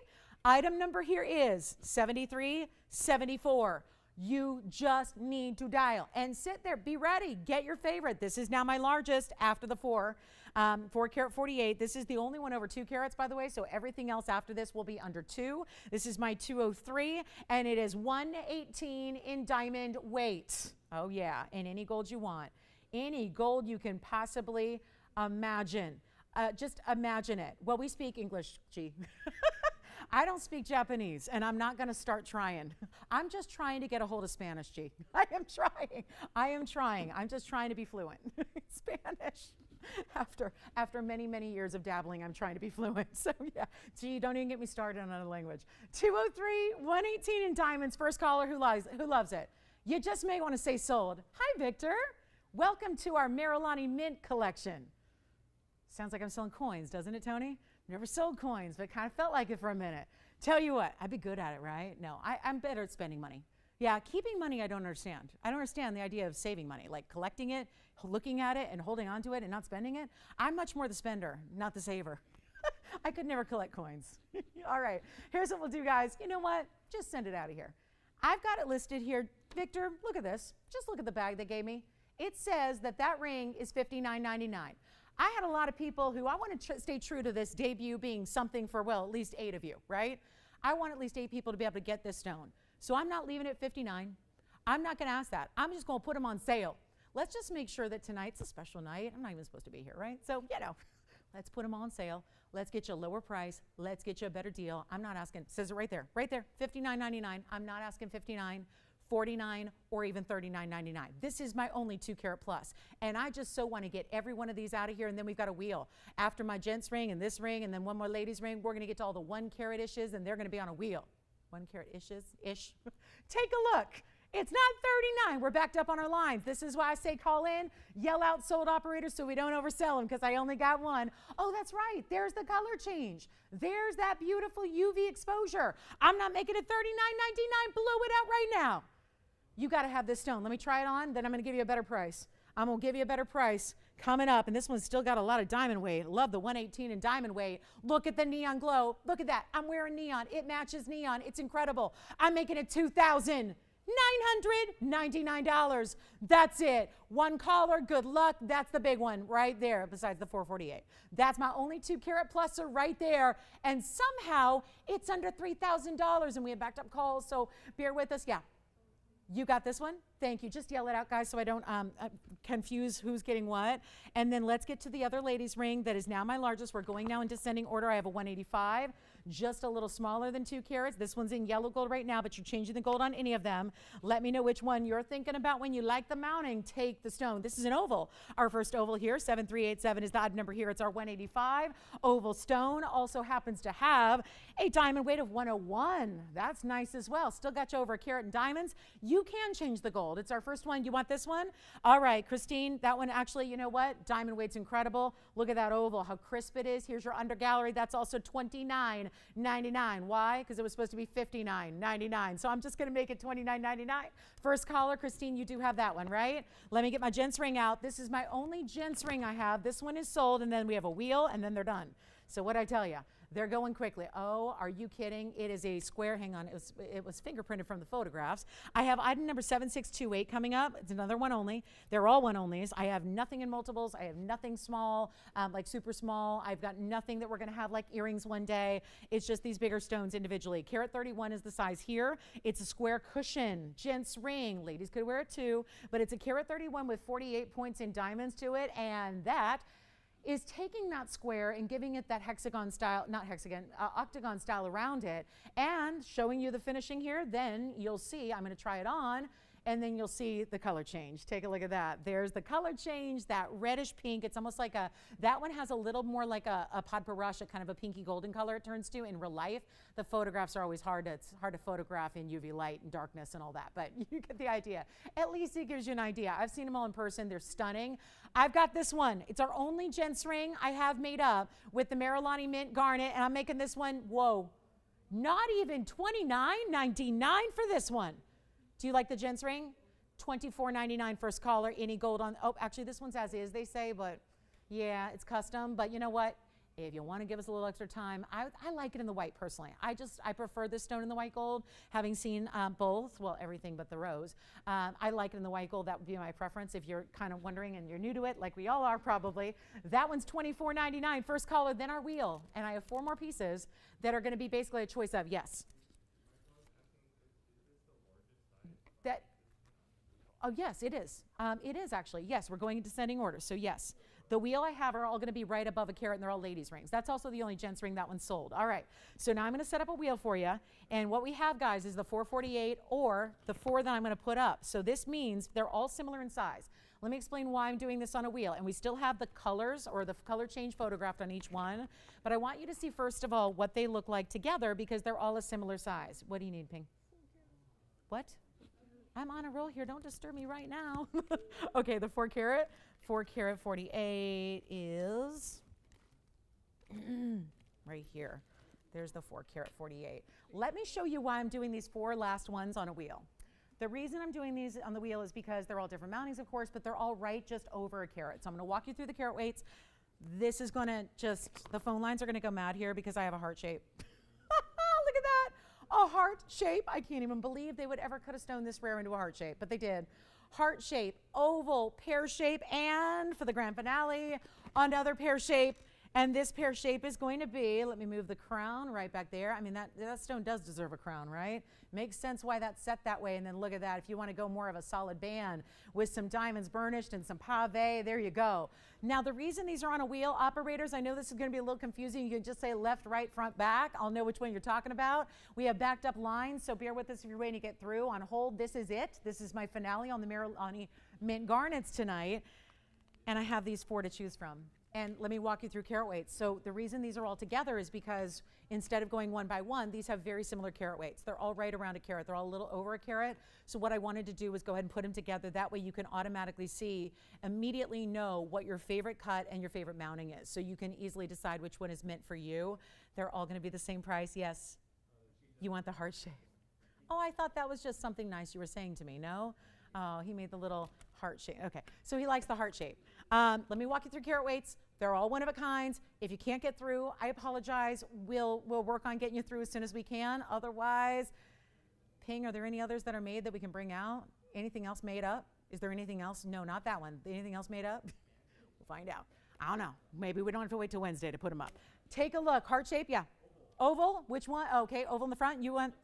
A: Item number here is 7374. You just need to dial and sit there. Be ready. Get your favorite. This is now my largest after the 4 carat 48. This is the only one over 2 carats, by the way. So everything else after this will be under 2. This is my 203, and it is 118 in diamond weight. Oh yeah, and any gold you want, any gold you can possibly imagine. Just imagine it. Well, we speak English, G. I don't speak Japanese, and I'm not going to start trying. I'm just trying to get a hold of Spanish, G. I am trying. I am trying. I'm just trying to be fluent in Spanish. After many, many years of dabbling, I'm trying to be fluent. So, yeah. Gee, don't even get me started on another language. 203, 118 in diamonds. First caller who loves it. You just may want to say sold. Hi, Victor. Welcome to our Marillani Mint collection. Sounds like I'm selling coins, doesn't it, Tony? Never sold coins, but kind of felt like it for a minute. Tell you what, I'd be good at it, right? No, I'm better at spending money. Yeah, keeping money I don't understand. I don't understand the idea of saving money, like collecting it, looking at it, and holding on to it and not spending it. I'm much more the spender, not the saver. I could never collect coins. All right, here's what we'll do, guys. You know what? Just send it out of here. I've got it listed here. Victor, look at this. Just look at the bag they gave me. It says that ring is $59.99. I had a lot of people who, I want to stay true to this debut being something for, well, at least 8 of you, right? I want at least 8 people to be able to get this stone. So I'm not leaving it at $59. I'm not going to ask that. I'm just going to put them on sale. Let's just make sure that tonight's a special night. I'm not even supposed to be here, right? So, you know, Let's put them on sale. Let's get you a lower price. Let's get you a better deal. I'm not asking, it says it right there, $59.99. I'm not asking $59, $49, or even $39.99. This is my only 2 carat plus. And I just so want to get every one of these out of here. And then we've got a wheel. After my gents ring and this ring and then one more ladies ring, we're going to get to all the 1 carat ishes and they're going to be on a wheel. 1 carat ishes, ish. Take a look. It's not 39. We're backed up on our lines. This is why I say call in, yell out sold operators so we don't oversell them because I only got one. Oh, that's right. There's the color change. There's that beautiful UV exposure. I'm not making it $39.99. Blow it out right now. You got to have this stone. Let me try it on. Then I'm going to give you a better price. I'm going to give you a better price coming up. And this one's still got a lot of diamond weight. Love the 118 in diamond weight. Look at the neon glow. Look at that. I'm wearing neon. It matches neon. It's incredible. I'm making it $2,999. That's it. 1 caller, good luck. That's the big one right there besides the 448. That's my only 2 carat pluser right there. And somehow it's under $3,000 and we have backed up calls. So bear with us. Yeah. You got this one? Thank you. Just yell it out, guys, so I don't confuse who's getting what. And then let's get to the other ladies' ring that is now my largest. We're going now in descending order. I have a 185, just a little smaller than 2 carats. This one's in yellow gold right now, but you're changing the gold on any of them. Let me know which one you're thinking about when you like the mounting. Take the stone. This is an oval. Our first oval here, 7387 is the odd number here. It's our 185 oval stone. Also happens to have a diamond weight of 101. That's nice as well. Still got you over a carat in diamonds. You can change the gold. It's our first one. You want this one? All right, Christine, that one actually, you know what? Diamond weight's incredible. Look at that oval, how crisp it is. Here's your under gallery. That's also $29.99. Why? Because it was supposed to be $59.99. So I'm just going to make it $29.99. First caller, Christine, you do have that one, right? Let me get my gents ring out. This is my only gents ring I have. This one is sold, and then we have a wheel, and then they're done. So what'd I tell you? They're going quickly. Oh, are you kidding? It is a square. Hang on. It was fingerprinted from the photographs. I have item number 7628 coming up. It's another one only. They're all one onlys. I have nothing in multiples. I have nothing small, like super small. I've got nothing that we're going to have like earrings one day. It's just these bigger stones individually. Carat 31 is the size here. It's a square cushion, gents ring. Ladies could wear it too, but it's a carat 31 with 48 points in diamonds to it, and that is taking that square and giving it that hexagon style, not hexagon, octagon style around it and showing you the finishing here. Then you'll see, I'm going to try it on, and then you'll see the color change. Take a look at that. There's the color change, that reddish pink. It's almost like that one has a little more like a padparash, kind of a pinky golden color it turns to in real life. The photographs are always it's hard to photograph in UV light and darkness and all that, but you get the idea. At least it gives you an idea. I've seen them all in person. They're stunning. I've got this one. It's our only gents ring I have made up with the Marillani Mint Garnet, and I'm making this one, whoa, not even $29.99 for this one. Do you like the gents ring? $24.99 first caller, any gold on, oh, actually this one's as is, they say, but yeah, it's custom. But you know what? If you want to give us a little extra time, I like it in the white personally. I prefer this stone in the white gold, having seen both, well, everything but the rose. I like it in the white gold. That would be my preference if you're kind of wondering and you're new to it, like we all are probably. That one's $24.99 first caller, then our wheel. And I have 4 more pieces that are going to be basically a choice of, yes. Oh, yes, it is. It is actually. Yes, we're going in descending order. So, yes, the wheel I have are all going to be right above a carat, and they're all ladies' rings. That's also the only gents ring that one's sold. All right. So now I'm going to set up a wheel for you. And what we have, guys, is the 448 or the 4 that I'm going to put up. So this means they're all similar in size. Let me explain why I'm doing this on a wheel. And we still have the colors or the color change photographed on each one. But I want you to see, first of all, what they look like together because they're all a similar size. What do you need, Ping? What? I'm on a roll here. Don't disturb me right now. Okay, the 4 carat 48 is right here. There's the 4 carat 48. Let me show you why I'm doing these 4 last ones on a wheel. The reason I'm doing these on the wheel is because they're all different mountings, of course, but they're all right just over a carat. So I'm going to walk you through the carat weights. This is going to the phone lines are going to go mad here because I have a heart shape. Look at that. A heart shape. I can't even believe they would ever cut a stone this rare into a heart shape, but they did. Heart shape, oval, pear shape, and for the grand finale, another pear shape. And this pear shape is going to be, let me move the crown right back there. I mean, that stone does deserve a crown, right? Makes sense why that's set that way. And then look at that. If you want to go more of a solid band with some diamonds burnished and some pave, there you go. Now, the reason these are on a wheel, operators, I know this is going to be a little confusing. You can just say left, right, front, back. I'll know which one you're talking about. We have backed up lines, so bear with us if you're waiting to get through. On hold, this is it. This is my finale on the Marillani Mint Garnets tonight. And I have these 4 to choose from. And let me walk you through carat weights. So the reason these are all together is because instead of going one by one, these have very similar carat weights. They're all right around a carat. They're all a little over a carat. So what I wanted to do was go ahead and put them together. That way you can automatically see, immediately know what your favorite cut and your favorite mounting is. So you can easily decide which one is meant for you. They're all going to be the same price. Yes? You want the heart shape. Oh, I thought that was just something nice you were saying to me. No? Oh, he made the little heart shape. Okay, so he likes the heart shape. Let me walk you through carat weights. They're all one of a kind. If you can't get through, I apologize. We'll work on getting you through as soon as we can. Otherwise, Ping, are there any others that are made that we can bring out? Anything else made up? Is there anything else? No, not that one. Anything else made up? We'll find out. I don't know. Maybe we don't have to wait till Wednesday to put them up. Take a look. Heart shape, yeah. Oval, which one? Okay, oval in the front. You want?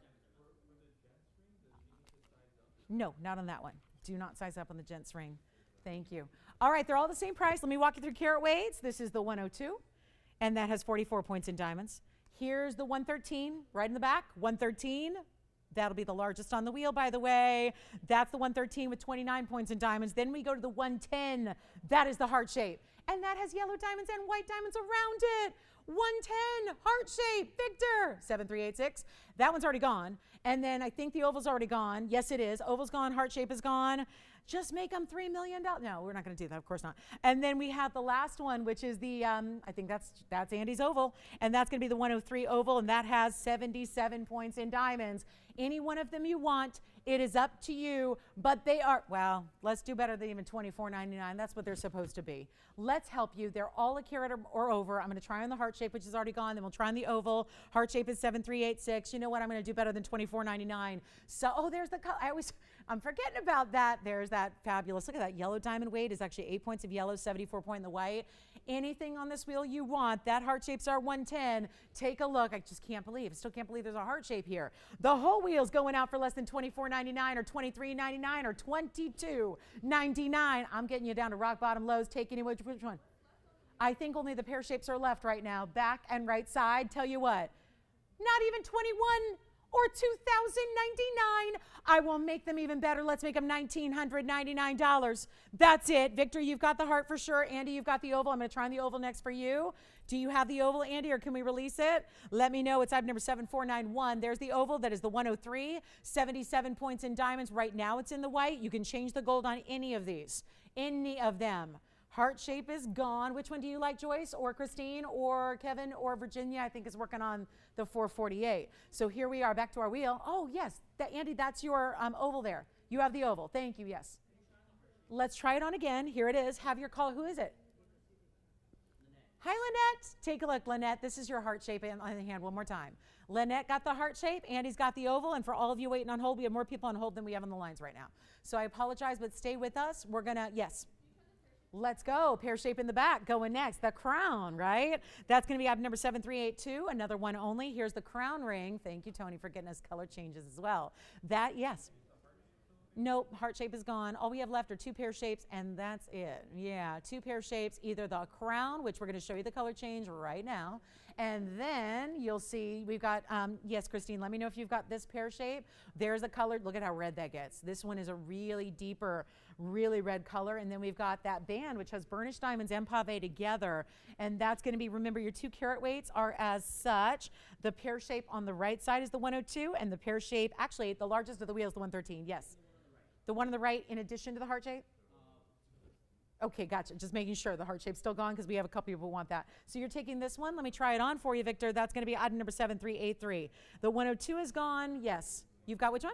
A: No, not on that one. Do not size up on the gents ring. Thank you. All right, they're all the same price. Let me walk you through carat weights. This is the 102, and that has 44 points in diamonds. Here's the 113, right in the back. 113, that'll be the largest on the wheel, by the way. That's the 113 with 29 points in diamonds. Then we go to the 110. That is the heart shape, and that has yellow diamonds and white diamonds around it. 110, heart shape, Victor, 7386. That one's already gone. And then I think the oval's already gone. Yes, it is. Oval's gone, heart shape is gone. Just make them $3 million. No, we're not going to do that. Of course not. And then we have the last one, which is the, I think that's Andy's oval. And that's going to be the 103 oval. And that has 77 points in diamonds. Any one of them you want, it is up to you. But they are, well, let's do better than even $24.99. That's what they're supposed to be. Let's help you. They're all a carat or over. I'm going to try on the heart shape, which is already gone. Then we'll try on the oval. Heart shape is 7386. You know what? I'm going to do better than $24.99. So, oh, there's the color. I'm forgetting about that. There's that fabulous. Look at that yellow diamond weight is actually 8 points of yellow, 74 point in the white. Anything on this wheel you want. That heart shapes are 110. Take a look. I just can't believe. I still can't believe there's a heart shape here. The whole wheel's going out for less than $24.99 or $23.99 or $22.99. I'm getting you down to rock bottom lows. Take any which one? I think only the pear shapes are left right now. Back and right side. Tell you what, not even 21 or $2,099. I will make them even better. Let's make them $1,999. That's it. Victor, you've got the heart for sure. Andy, you've got the oval. I'm going to try on the oval next for you. Do you have the oval, Andy, or can we release it? Let me know. It's item number 7491. There's the oval. That is the 103. 77 points in diamonds. Right now it's in the white. You can change the gold on any of these. Any of them. Heart shape is gone. Which one do you like, Joyce or Christine or Kevin or Virginia? I think is working on the 448. So here we are back to our wheel. Oh, yes. Andy, that's your oval there. You have the oval. Thank you. Yes. Let's try it on again. Here it is. Have your caller. Who is it? Hi, Lynette. Take a look, Lynette. This is your heart shape on the hand one more time. Lynette got the heart shape. Andy's got the oval. And for all of you waiting on hold, we have more people on hold than we have on the lines right now. So I apologize, but stay with us. We're going to, yes. Let's go. Pear shape in the back. Going next. The crown, right? That's going to be item number 7382. Another one only. Here's the crown ring. Thank you, Tony, for getting us color changes as well. That, yes. Nope, heart shape is gone. All we have left are 2 pear shapes, and that's it. Yeah, 2 pear shapes, either the crown, which we're going to show you the color change right now, and then you'll see we've got, yes, Christine, let me know if you've got this pear shape. There's a color. Look at how red that gets. This one is a really deeper, really red color, and then we've got that band, which has burnished diamonds and pave together, and that's going to be, remember, your 2 carat weights are as such. The pear shape on the right side is the 102, and the pear shape, actually, the largest of the wheel is the 113, yes. The one on the right in addition to the heart shape? Okay, gotcha. Just making sure the heart shape's still gone because we have a couple people who want that. So you're taking this one. Let me try it on for you, Victor. That's going to be item number 7383. The 102 is gone. Yes. You've got which one?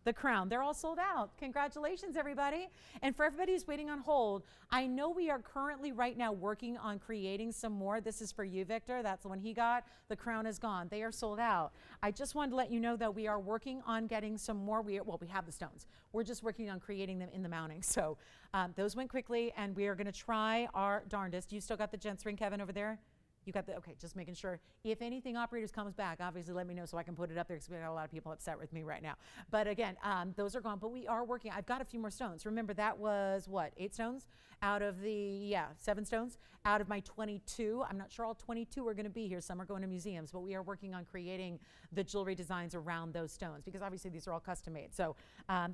A: The crown. They're all sold out. Congratulations, everybody. And for everybody who's waiting on hold, I know we are currently right now working on creating some more. This is for you, Victor. That's the one he got. The crown is gone. They are sold out. I just wanted to let you know that we are working on getting some more. We have the stones. We're just working on creating them in the mounting. So those went quickly, and we are going to try our darndest. You still got the gents ring, Kevin, over there? You got the, okay, just making sure. If anything, operators comes back, obviously let me know so I can put it up there because we got a lot of people upset with me right now. But again, those are gone, but we are working. I've got a few more stones. Remember, that was what, 8 stones out of the, yeah, 7 stones out of my 22. I'm not sure all 22 are going to be here. Some are going to museums, but we are working on creating the jewelry designs around those stones because obviously these are all custom made. So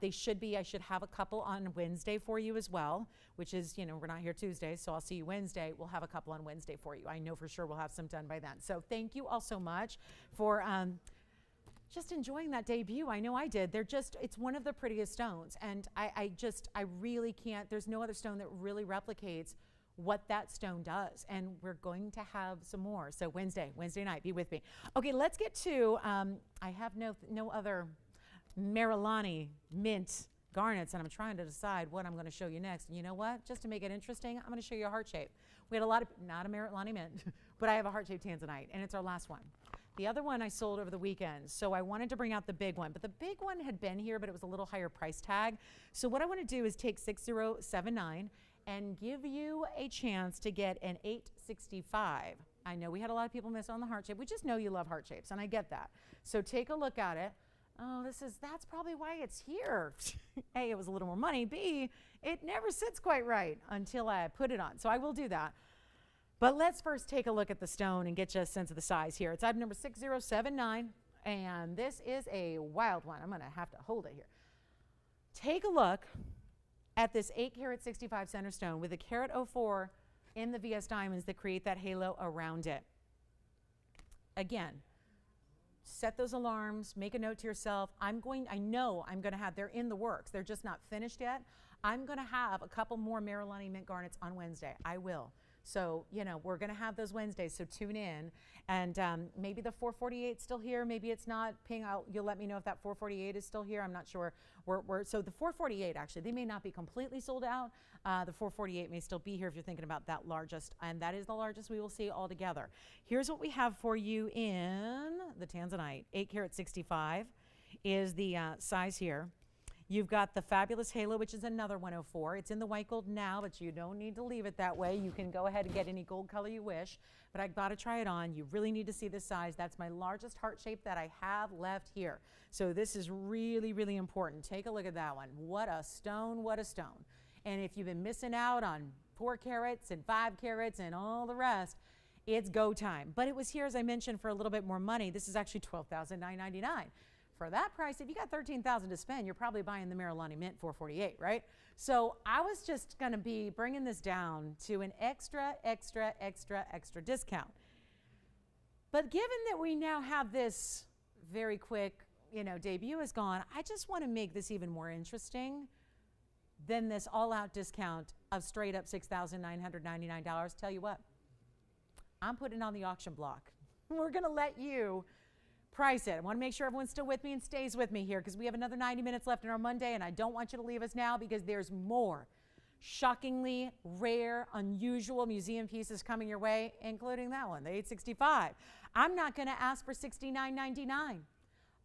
A: they should be, I should have a couple on Wednesday for you as well, which is, you know, we're not here Tuesday, so I'll see you Wednesday. We'll have a couple on Wednesday for you. I know for sure we'll have some done by then. So thank you all so much for just enjoying that debut. I know I did. They're just, it's one of the prettiest stones. And I really can't, there's no other stone that really replicates what that stone does. And we're going to have some more. So Wednesday night, be with me. Okay, let's get to, I have no other Marillani mint garnets, and I'm trying to decide what I'm going to show you next. And you know what? Just to make it interesting, I'm going to show you a heart shape. We had a lot of, not a Marillani mint, but I have a heart-shaped tanzanite, and it's our last one. The other one I sold over the weekend, so I wanted to bring out the big one, but the big one had been here, but it was a little higher price tag. So what I want to do is take 6079 and give you a chance to get an 865. I know we had a lot of people miss on the heart shape. We just know you love heart shapes, and I get that. So take a look at it. Oh, that's probably why it's here. A, it was a little more money. B, it never sits quite right until I put it on. So I will do that. But let's first take a look at the stone and get you a sense of the size here. It's item number 6079, and this is a wild one. I'm going to have to hold it here. Take a look at this 8 karat 65 center stone with a carat 04 in the VS diamonds that create that halo around it. Again, set those alarms, make a note to yourself. I know I'm going to have, they're in the works. They're just not finished yet. I'm going to have a couple more Marillani mint garnets on Wednesday. I will. So, you know, we're going to have those Wednesdays, so tune in. And maybe the 448 is still here. Maybe it's not. Ping out. You'll let me know if that 448 is still here. I'm not sure. So the 448, actually, they may not be completely sold out. The 448 may still be here if you're thinking about that largest. And that is the largest we will see all together. Here's what we have for you in the tanzanite. 8 karat 65 is the size here. You've got the fabulous halo, which is another 104. It's in the white gold now, but you don't need to leave it that way. You can go ahead and get any gold color you wish, but I've got to try it on. You really need to see this size. That's my largest heart shape that I have left here. So this is really, really important. Take a look at that one. What a stone, what a stone. And if you've been missing out on 4 carats and 5 carats and all the rest, it's go time. But it was here, as I mentioned, for a little bit more money. This is actually $12,999. For that price, if you got $13,000 to spend, you're probably buying the Marillani Mint 448, right? So I was just going to be bringing this down to an extra discount. But given that we now have this very quick, you know, debut is gone, I just want to make this even more interesting than this all-out discount of straight up $6,999. Tell you what, I'm putting it on the auction block. We're going to let you price it. I want to make sure everyone's still with me and stays with me here because we have another 90 minutes left in our Monday, and I don't want you to leave us now because there's more shockingly rare, unusual museum pieces coming your way, including that one, the 865. I'm not going to ask for $69.99.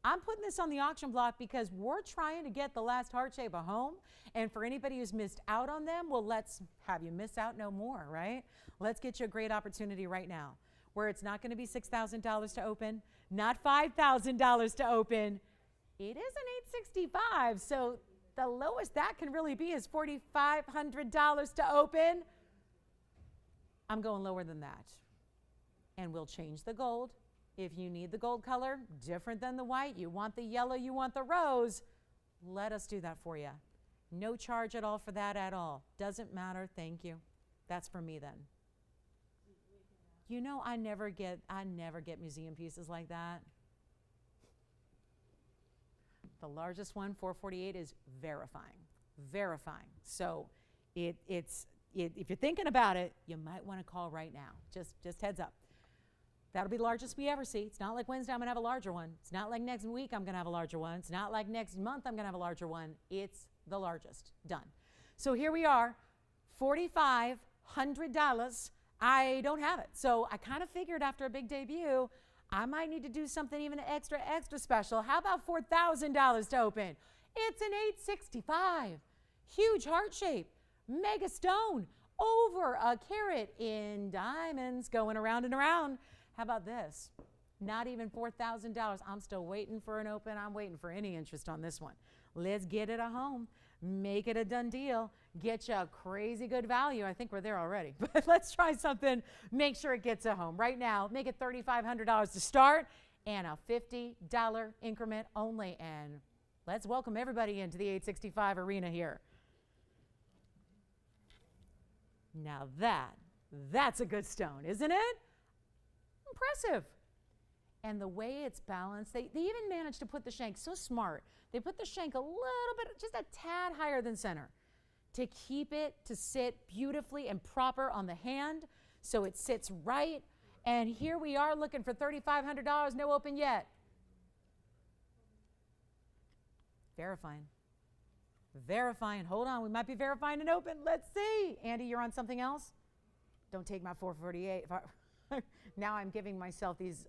A: I'm putting this on the auction block because we're trying to get the last heart shape a home, and for anybody who's missed out on them, well, let's have you miss out no more, right? Let's get you a great opportunity right now where it's not going to be $6,000 to open, not $5,000 to open. It is an $865, so the lowest that can really be is $4,500 to open. I'm going lower than that. And we'll change the gold. If you need the gold color, different than the white, you want the yellow, you want the rose, let us do that for you. No charge at all for that at all. Doesn't matter, thank you. That's for me then. You know, I never get museum pieces like that. The largest one, 448, is verifying. So if you're thinking about it, you might want to call right now. Just heads up. That'll be the largest we ever see. It's not like Wednesday I'm going to have a larger one. It's not like next week I'm going to have a larger one. It's not like next month I'm going to have a larger one. It's the largest. Done. So here we are, $4,500. I don't have it. So I kind of figured after a big debut, I might need to do something even extra special. How about $4,000 to open? It's an 865. Huge heart shape. Mega stone. over a carat in diamonds, going around and around. How about this? Not even $4,000. I'm still waiting for an open. I'm waiting for any interest on this one. Let's get it a home. Make it a done deal. Get you a crazy good value. I think we're there already. But let's try something. Make sure it gets a home. Right now, make it $3,500 to start and a $50 increment only. And let's welcome everybody into the 865 arena here. Now that's a good stone, isn't it? Impressive. And the way it's balanced, they even managed to put the shank so smart. They put the shank a little bit, just a tad higher than center to keep it to sit beautifully and proper on the hand so it sits right. And here we are looking for $3,500, no open yet. Verifying. Verifying. Hold on, we might be verifying an open. Let's see. Andy, you're on something else? Don't take my 448. Now I'm giving myself these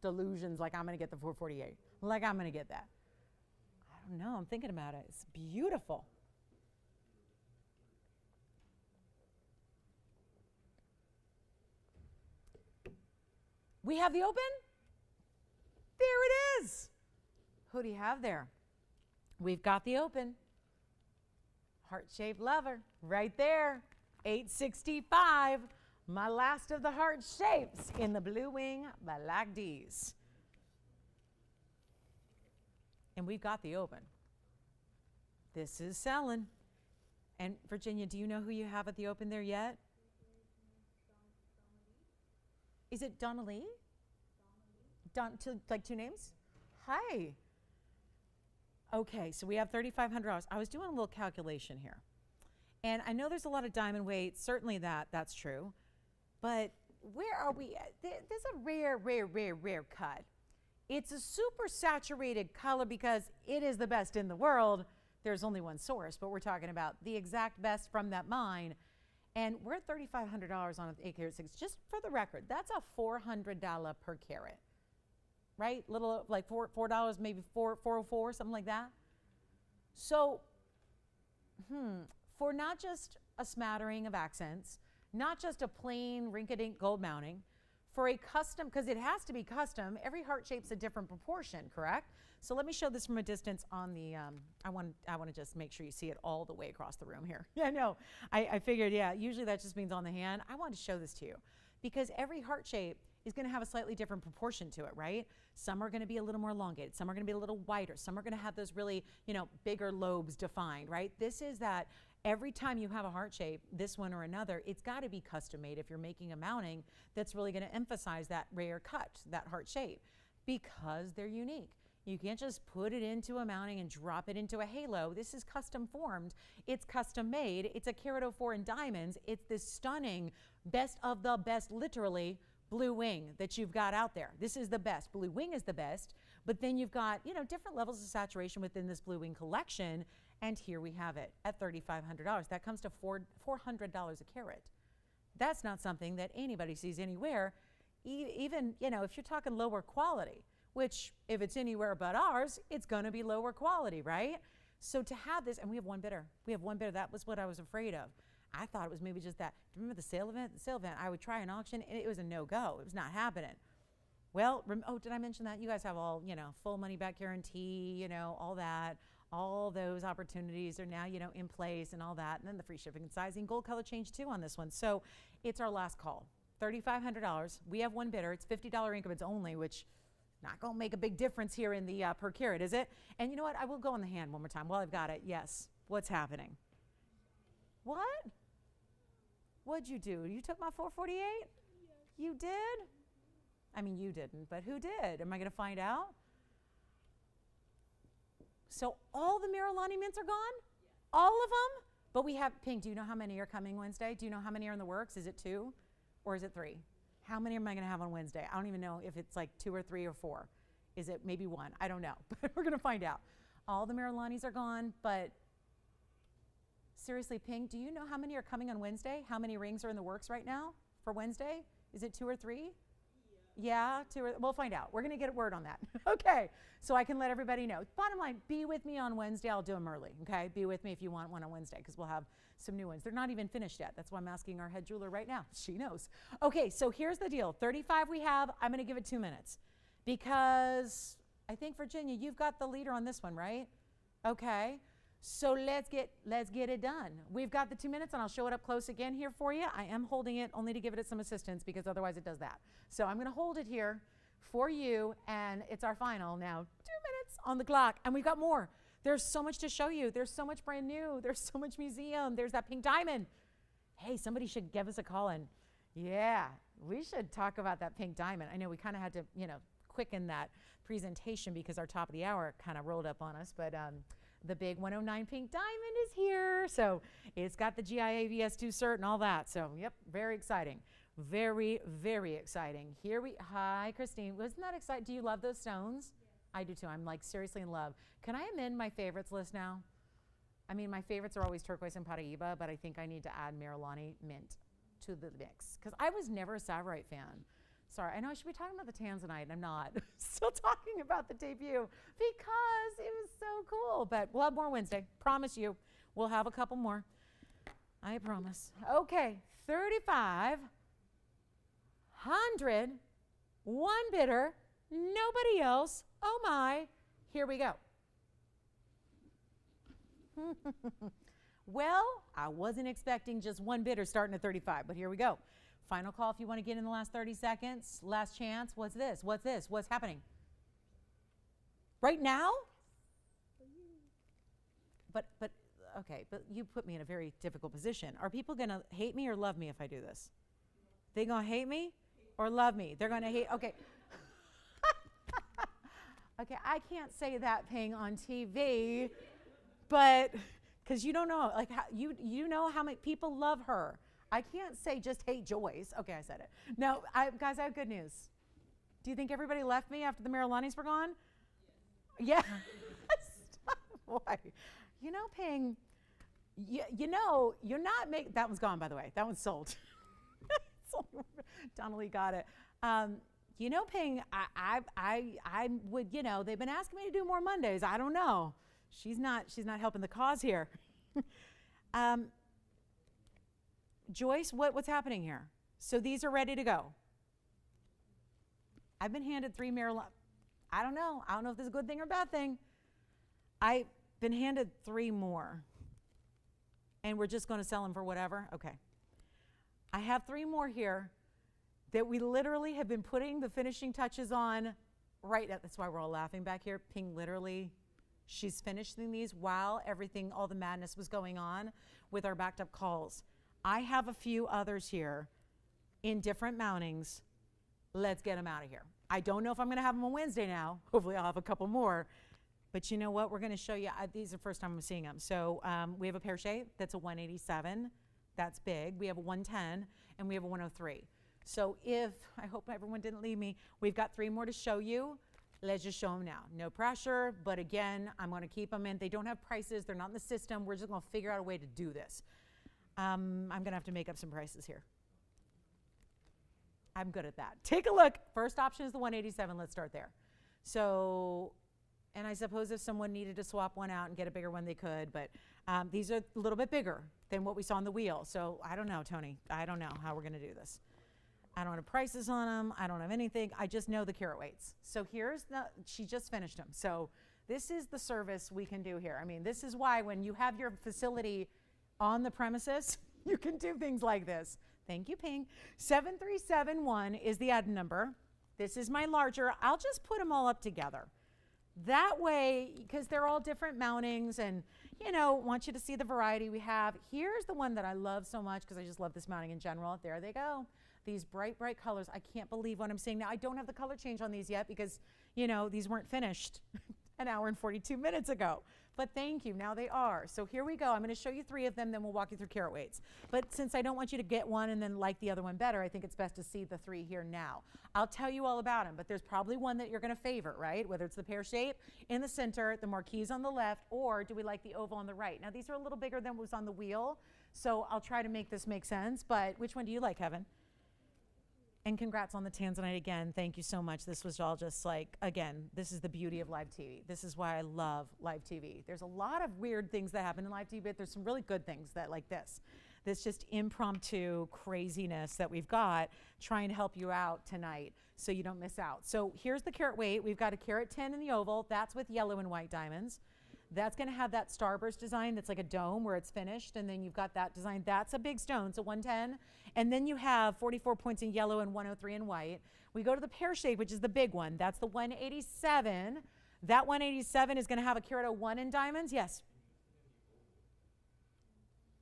A: delusions like I'm going to get the 448. Like I'm going to get that. I don't know. I'm thinking about it. It's beautiful. We have the open. There it is. Who do you have there? We've got the open. Heart-shaped lover right there. 865. My last of the heart shapes in the blue wing Black D's. And we've got the open. This is selling. And Virginia, do you know who you have at the open there yet? Is it Donnelly? Like two names? Hi. Okay, so we have $3,500. I was doing a little calculation here. And I know there's a lot of diamond weight. Certainly that's true. But where are we at? There's a rare cut. It's a super saturated color because it is the best in the world. There's only one source, but we're talking about the exact best from that mine. And we're at $3,500 on an 8 carat 6. Just for the record, that's a $400 per carat, right? Little like $4, maybe $4.04, something like that. So, for not just a smattering of accents, not just a plain rink-a-dink gold mounting, for a custom, because it has to be custom, every heart shape's a different proportion, correct? So let me show this from a distance on the, I want to just make sure you see it all the way across the room here. Yeah, no, I figured, yeah, usually that just means on the hand. I want to show this to you because every heart shape is going to have a slightly different proportion to it, right? Some are going to be a little more elongated. Some are going to be a little wider. Some are going to have those really, bigger lobes defined, right? This is that every time you have a heart shape, this one or another, it's got to be custom made if you're making a mounting that's really going to emphasize that rare cut, that heart shape, because they're unique. You can't just put it into a mounting and drop it into a halo. This is custom formed. It's custom made. It's a carat 04 in diamonds. It's this stunning, best of the best, literally, blue wing that you've got out there. This is the best. Blue wing is the best, but then you've got, different levels of saturation within this blue wing collection, and here we have it at $3,500. That comes to $400 a carat. That's not something that anybody sees anywhere, even, if you're talking lower quality, which if it's anywhere but ours, it's going to be lower quality, right? So to have this, and we have one bidder. We have one bidder. That was what I was afraid of. I thought it was maybe just that. Remember the sale event? The sale event, I would try an auction, and it was a no-go. It was not happening. Well, did I mention that? You guys have all, full money-back guarantee, all that. All those opportunities are now, in place and all that. And then the free shipping and sizing, gold color change too on this one. So it's our last call. $3,500. We have one bidder. It's $50 increments only, which not going to make a big difference here in the per carat, is it? And you know what? I will go on the hand one more time while I've got it. Yes. What's happening? What? What'd you do? You took my 448? Yes. You did? I mean, you didn't, but who did? Am I going to find out? So all the Marillani mints are gone? Yes. All of them? But we have, Pink, do you know how many are coming Wednesday? Do you know how many are in the works? Is it 2 or is it 3? How many am I going to have on Wednesday? I don't even know if it's like 2 or 3 or 4. Is it maybe 1? I don't know, but we're going to find out. All the Marillanis are gone, but seriously, Pink, do you know how many are coming on Wednesday? How many rings are in the works right now for Wednesday? Is it 2 or 3? Yeah, we'll find out. We're going to get a word on that. Okay, so I can let everybody know. Bottom line, be with me on Wednesday. I'll do them early, okay? Be with me if you want one on Wednesday because we'll have some new ones. They're not even finished yet. That's why I'm asking our head jeweler right now. She knows. Okay, so here's the deal. 35 we have. I'm going to give it 2 minutes because I think, Virginia, you've got the leader on this one, right? Okay. So let's get it done. We've got the 2 minutes, and I'll show it up close again here for you. I am holding it only to give it some assistance because otherwise it does that. So I'm going to hold it here for you, and it's our final now. 2 minutes on the clock, and we've got more. There's so much to show you. There's so much brand new. There's so much museum. There's that pink diamond. Hey, somebody should give us a call, and yeah, we should talk about that pink diamond. I know we kind of had to, quicken that presentation because our top of the hour kind of rolled up on us, but the big 109 pink diamond is here. So it's got the GIA VS2 cert and all that. So yep, very exciting. Very, very exciting. Hi, Christine. Wasn't that exciting? Do you love those stones? Yes. I do too. I'm like seriously in love. Can I amend my favorites list now? I mean, my favorites are always turquoise and Paraíba, but I think I need to add Marillani mint to the mix because I was never a Savorite fan. Sorry, I know I should be talking about the Tanzanite, and I'm not. Still talking about the debut because it was so cool. But we'll have more Wednesday. Promise you. We'll have a couple more. I promise. Okay, 3,500. One bidder. Nobody else. Oh, my. Here we go. Well, I wasn't expecting just one bidder starting at 35, but here we go. Final call if you want to get in the last 30 seconds. Last chance. What's this? What's this? What's happening? Right now? But okay, but you put me in a very difficult position. Are people going to hate me or love me if I do this? They going to hate me or love me? They're going to hate. Okay. Okay, I can't say that paying on TV, but because you don't know, like you know how many people love her. I can't say just hate Joyce. Okay, I said it. No, guys, I have good news. Do you think everybody left me after the Marillanis were gone? Yes. Yeah. Boy, paying, you're not making, that one's gone, by the way. That one's sold. Donnelly got it. Paying, I would, they've been asking me to do more Mondays. I don't know. She's not helping the cause here. Joyce, what's happening here? So these are ready to go. I've been handed 3 Marillani. I don't know if this is a good thing or a bad thing. I've been handed 3 more. And we're just going to sell them for whatever? Okay. I have 3 more here that we literally have been putting the finishing touches on right now. That's why we're all laughing back here. Ping literally, she's finishing these while all the madness was going on with our backed up calls. I have a few others here in different mountings. Let's get them out of here. I don't know if I'm going to have them on Wednesday now. Hopefully I'll have a couple more. But you know what? We're going to show you. These are the first time I'm seeing them. So we have a pear shape that's a 187. That's big. We have a 110, and we have a 103. So I hope everyone didn't leave me. We've got 3 more to show you. Let's just show them now. No pressure, but again, I'm going to keep them in. They don't have prices. They're not in the system. We're just going to figure out a way to do this. I'm going to have to make up some prices here. I'm good at that. Take a look. First option is the 187. Let's start there. So, and I suppose if someone needed to swap one out and get a bigger one, they could. But these are a little bit bigger than what we saw on the wheel. So I don't know, Tony. I don't know how we're going to do this. I don't have prices on them. I don't have anything. I just know the carat weights. So she just finished them. So this is the service we can do here. I mean, this is why when you have your facility on the premises, you can do things like this. Thank you, Ping. 7371 is the item number. This is my larger. I'll just put them all up together. That way, because they're all different mountings and, want you to see the variety we have. Here's the one that I love so much because I just love this mounting in general. There they go. These bright, bright colors. I can't believe what I'm seeing now. I don't have the color change on these yet because, these weren't finished an hour and 42 minutes ago. But thank you, now they are. So here we go. I'm going to show you 3 of them, then we'll walk you through carat weights. But since I don't want you to get one and then like the other one better, I think it's best to see the 3 here now. I'll tell you all about them, but there's probably one that you're going to favor, right? Whether it's the pear shape in the center, the marquise on the left, or do we like the oval on the right? Now these are a little bigger than what was on the wheel, so I'll try to make this make sense, but which one do you like, Kevin? And congrats on the Tanzanite again. Thank you so much. This was all just like, again, this is the beauty of live TV. This is why I love live TV. There's a lot of weird things that happen in live TV, but there's some really good things that like this. This just impromptu craziness that we've got trying to help you out tonight so you don't miss out. So here's the carat weight. We've got a carat 10 in the oval. That's with yellow and white diamonds. That's going to have that starburst design that's like a dome where it's finished, and then you've got that design. That's a big stone, so 110. And then you have 44 points in yellow and 103 in white. We go to the pear shape, which is the big one. That's the 187. That 187 is going to have a carat 01 in diamonds. Yes.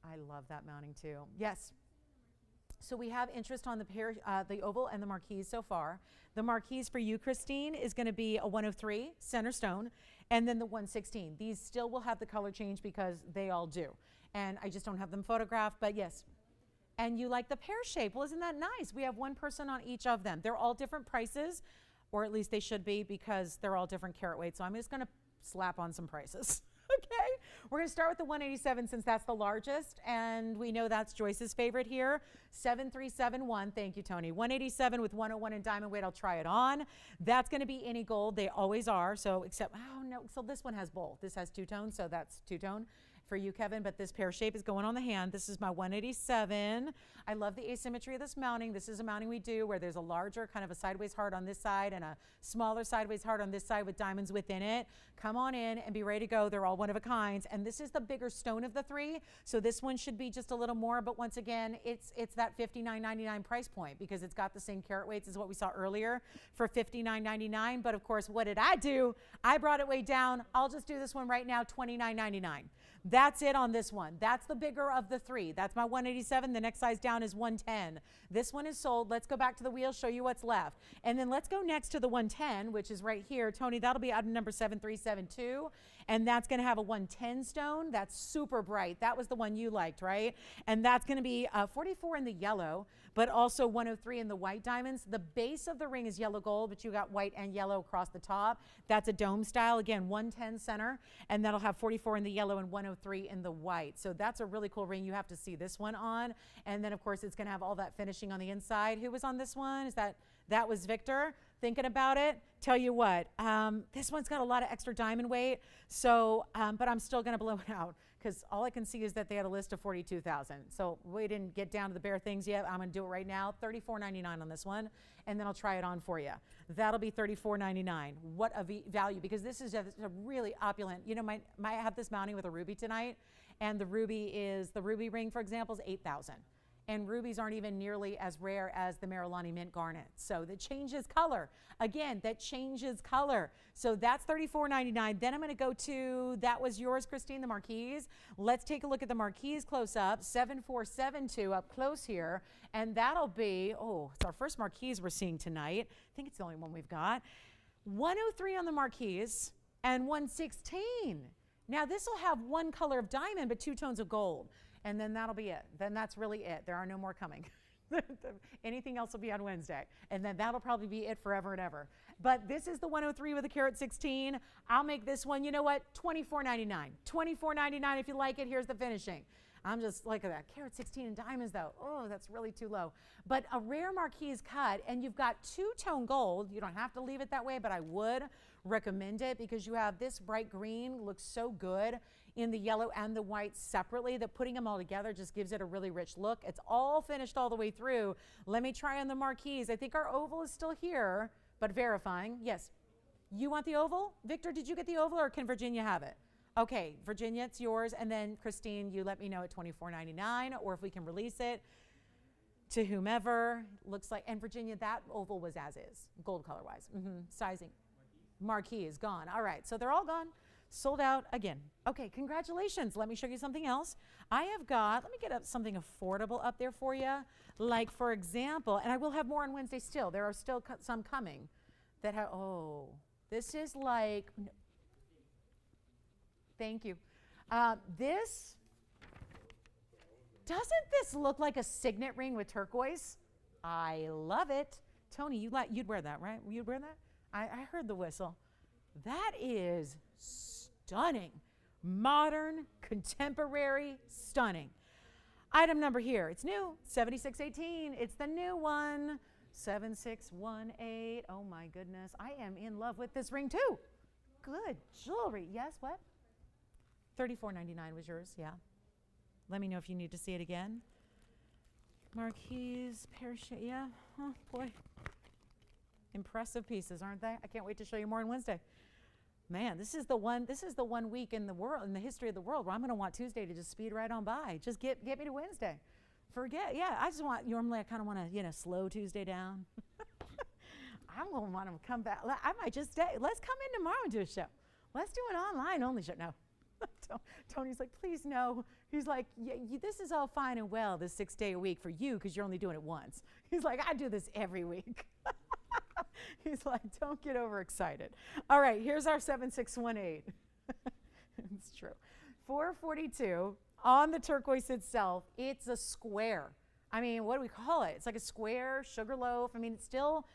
A: I love that mounting too. Yes. So we have interest on the oval and the marquise so far. The marquise for you, Christine, is going to be a 103 center stone, and then the 116. These still will have the color change because they all do. And I just don't have them photographed, but yes. And you like the pear shape. Well, isn't that nice? We have one person on each of them. They're all different prices, or at least they should be because they're all different carat weight. So I'm just going to slap on some prices. Okay, we're going to start with the 187 since that's the largest, and we know that's Joyce's favorite here. 7371, thank you, Tony. 187 with 101 in diamond weight. I'll try it on. That's going to be any gold. They always are. So except, oh no, so this one has both. This has two-tone, so that's two-tone for you, Kevin, but this pear shape is going on the hand. This is my 187. I love the asymmetry of this mounting. This is a mounting we do where there's a larger kind of a sideways heart on this side and a smaller sideways heart on this side with diamonds within it. Come on in and be ready to go. They're all one of a kind. And this is the bigger stone of the three. So this one should be just a little more, but once again, it's that $59.99 price point because it's got the same carat weights as what we saw earlier for $59.99. But of course, what did I do? I brought it way down. I'll just do this one right now, $29.99. That's it on this one. That's the bigger of the three. That's my 187. The next size down is 110. This one is sold. Let's go back to the wheel, show you what's left. And then let's go next to the 110, which is right here. Tony, that'll be item number 7372. And that's going to have a 110 stone. That's super bright. That was the one you liked, right? And that's going to be 44 in the yellow, but also 103 in the white diamonds. The base of the ring is yellow gold, but you got white and yellow across the top. That's a dome style. Again, 110 center, and that'll have 44 in the yellow and 103 in the white. So that's a really cool ring. You have to see this one on. And then, of course, it's going to have all that finishing on the inside. Who was on this one? That was Victor. Thinking about it, tell you what, this one's got a lot of extra diamond weight, so, but I'm still going to blow it out because all I can see is that they had a list of 42,000. So we didn't get down to the bare things yet. I'm going to do it right now, $34.99 on this one, and then I'll try it on for you. That'll be $34.99. What a value, because this is a really opulent, you know, might have this mounting with a ruby tonight, and the ruby ring, for example, is 8,000. And rubies aren't even nearly as rare as the Marillani Mint Garnet. So that changes color. Again, that changes color. So that's $34.99. Then I'm going to go to, that was yours, Christine, the marquise. Let's take a look at the marquise close up, 7472 up close here. And that'll be, oh, it's our first marquise we're seeing tonight. I think it's the only one we've got. 103 on the marquise and 116. Now this will have one color of diamond, but two tones of gold. And then that'll be it. Then that's really it. There are no more coming. Anything else will be on Wednesday. And then that'll probably be it forever and ever. But this is the 103 with a carat 16. I'll make this one, you know what, $24.99. $24.99 if you like it. Here's the finishing. I'm just like that. Carat 16 in diamonds though. Oh, that's really too low. But a rare marquise cut, and you've got two-tone gold. You don't have to leave it that way, but I would recommend it because you have this bright green, looks so good in the yellow and the white separately that putting them all together just gives it a really rich look. It's all finished all the way through. Let me try on the marquise. I think our oval is still here, but verifying. Yes. You want the oval? Victor, did you get the oval or can Virginia have it? Okay, Virginia, it's yours. And then Christine, you let me know at $24.99 or if we can release it to whomever. Looks like, and Virginia, that oval was as is, gold color wise. Sizing. Marquis is gone. All right, so they're all gone. Sold out again. Okay, congratulations. Let me show you something else. I have got, let me get up something affordable up there for you. Like, for example, and I will have more on Wednesday still. There are still some coming that have, oh, this is like, thank you. This, doesn't this look like a signet ring with turquoise? I love it. Tony, you'd wear that, right? You'd wear that? I heard the whistle. That is stunning. Modern, contemporary, stunning. Item number here, it's new, 7618. It's the new one. 7618. Oh my goodness. I am in love with this ring too. Good jewelry. Yes, what? $34.99 was yours, yeah. Let me know if you need to see it again. Marquise, parachute, yeah. Oh boy. Impressive pieces, aren't they? I can't wait to show you more on Wednesday. Man, this is the one week in the world, in the history of the world, where I'm going to want Tuesday to just speed right on by. Just get me to Wednesday. Forget, yeah, I just want, normally I kind of want to, slow Tuesday down. I'm going to want to come back. I might just stay. Let's come in tomorrow and do a show. Let's do an online only show. No. Tony's like, please no. He's like, yeah, this is all fine and well, this 6 day a week for you, because you're only doing it once. He's like, I do this every week. He's like, don't get overexcited. All right, here's our 7618. It's true. 442 on the turquoise itself. It's a square. I mean, what do we call it? It's like a square sugar loaf. I mean, it's still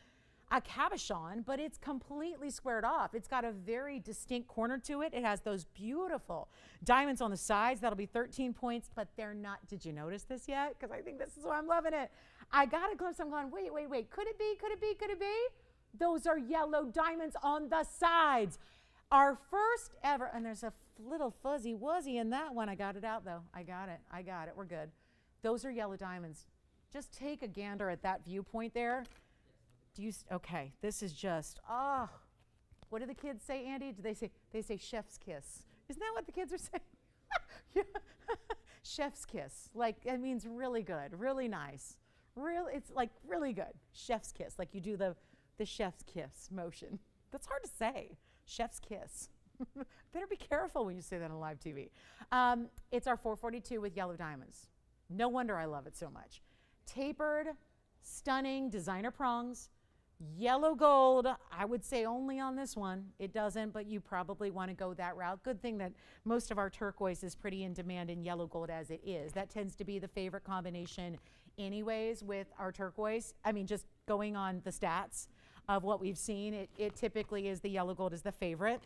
A: a cabochon, but it's completely squared off. It's got a very distinct corner to it. It has those beautiful diamonds on the sides. That'll be 13 points, but they're not. Did you notice this yet? Because I think this is why I'm loving it. I got a glimpse. I'm going, wait. Could it be? Could it be? Could it be? Those are yellow diamonds on the sides. Our first ever, and there's a little fuzzy wuzzy in that one. I got it out though. I got it. We're good. Those are yellow diamonds. Just take a gander at that viewpoint there. Okay, this is just, what do the kids say, Andy? They say chef's kiss. Isn't that what the kids are saying? Yeah. Chef's kiss. Like, it means really good, really nice. It's like really good. Chef's kiss, like you do the chef's kiss motion. That's hard to say. Chef's kiss. Better be careful when you say that on live TV. It's our 442 with yellow diamonds. No wonder I love it so much. Tapered, stunning designer prongs. Yellow gold, I would say only on this one. It doesn't, but you probably want to go that route. Good thing that most of our turquoise is pretty in demand in yellow gold as it is. That tends to be the favorite combination anyways with our turquoise. I mean, just going on the stats of what we've seen, it typically is the yellow gold is the favorite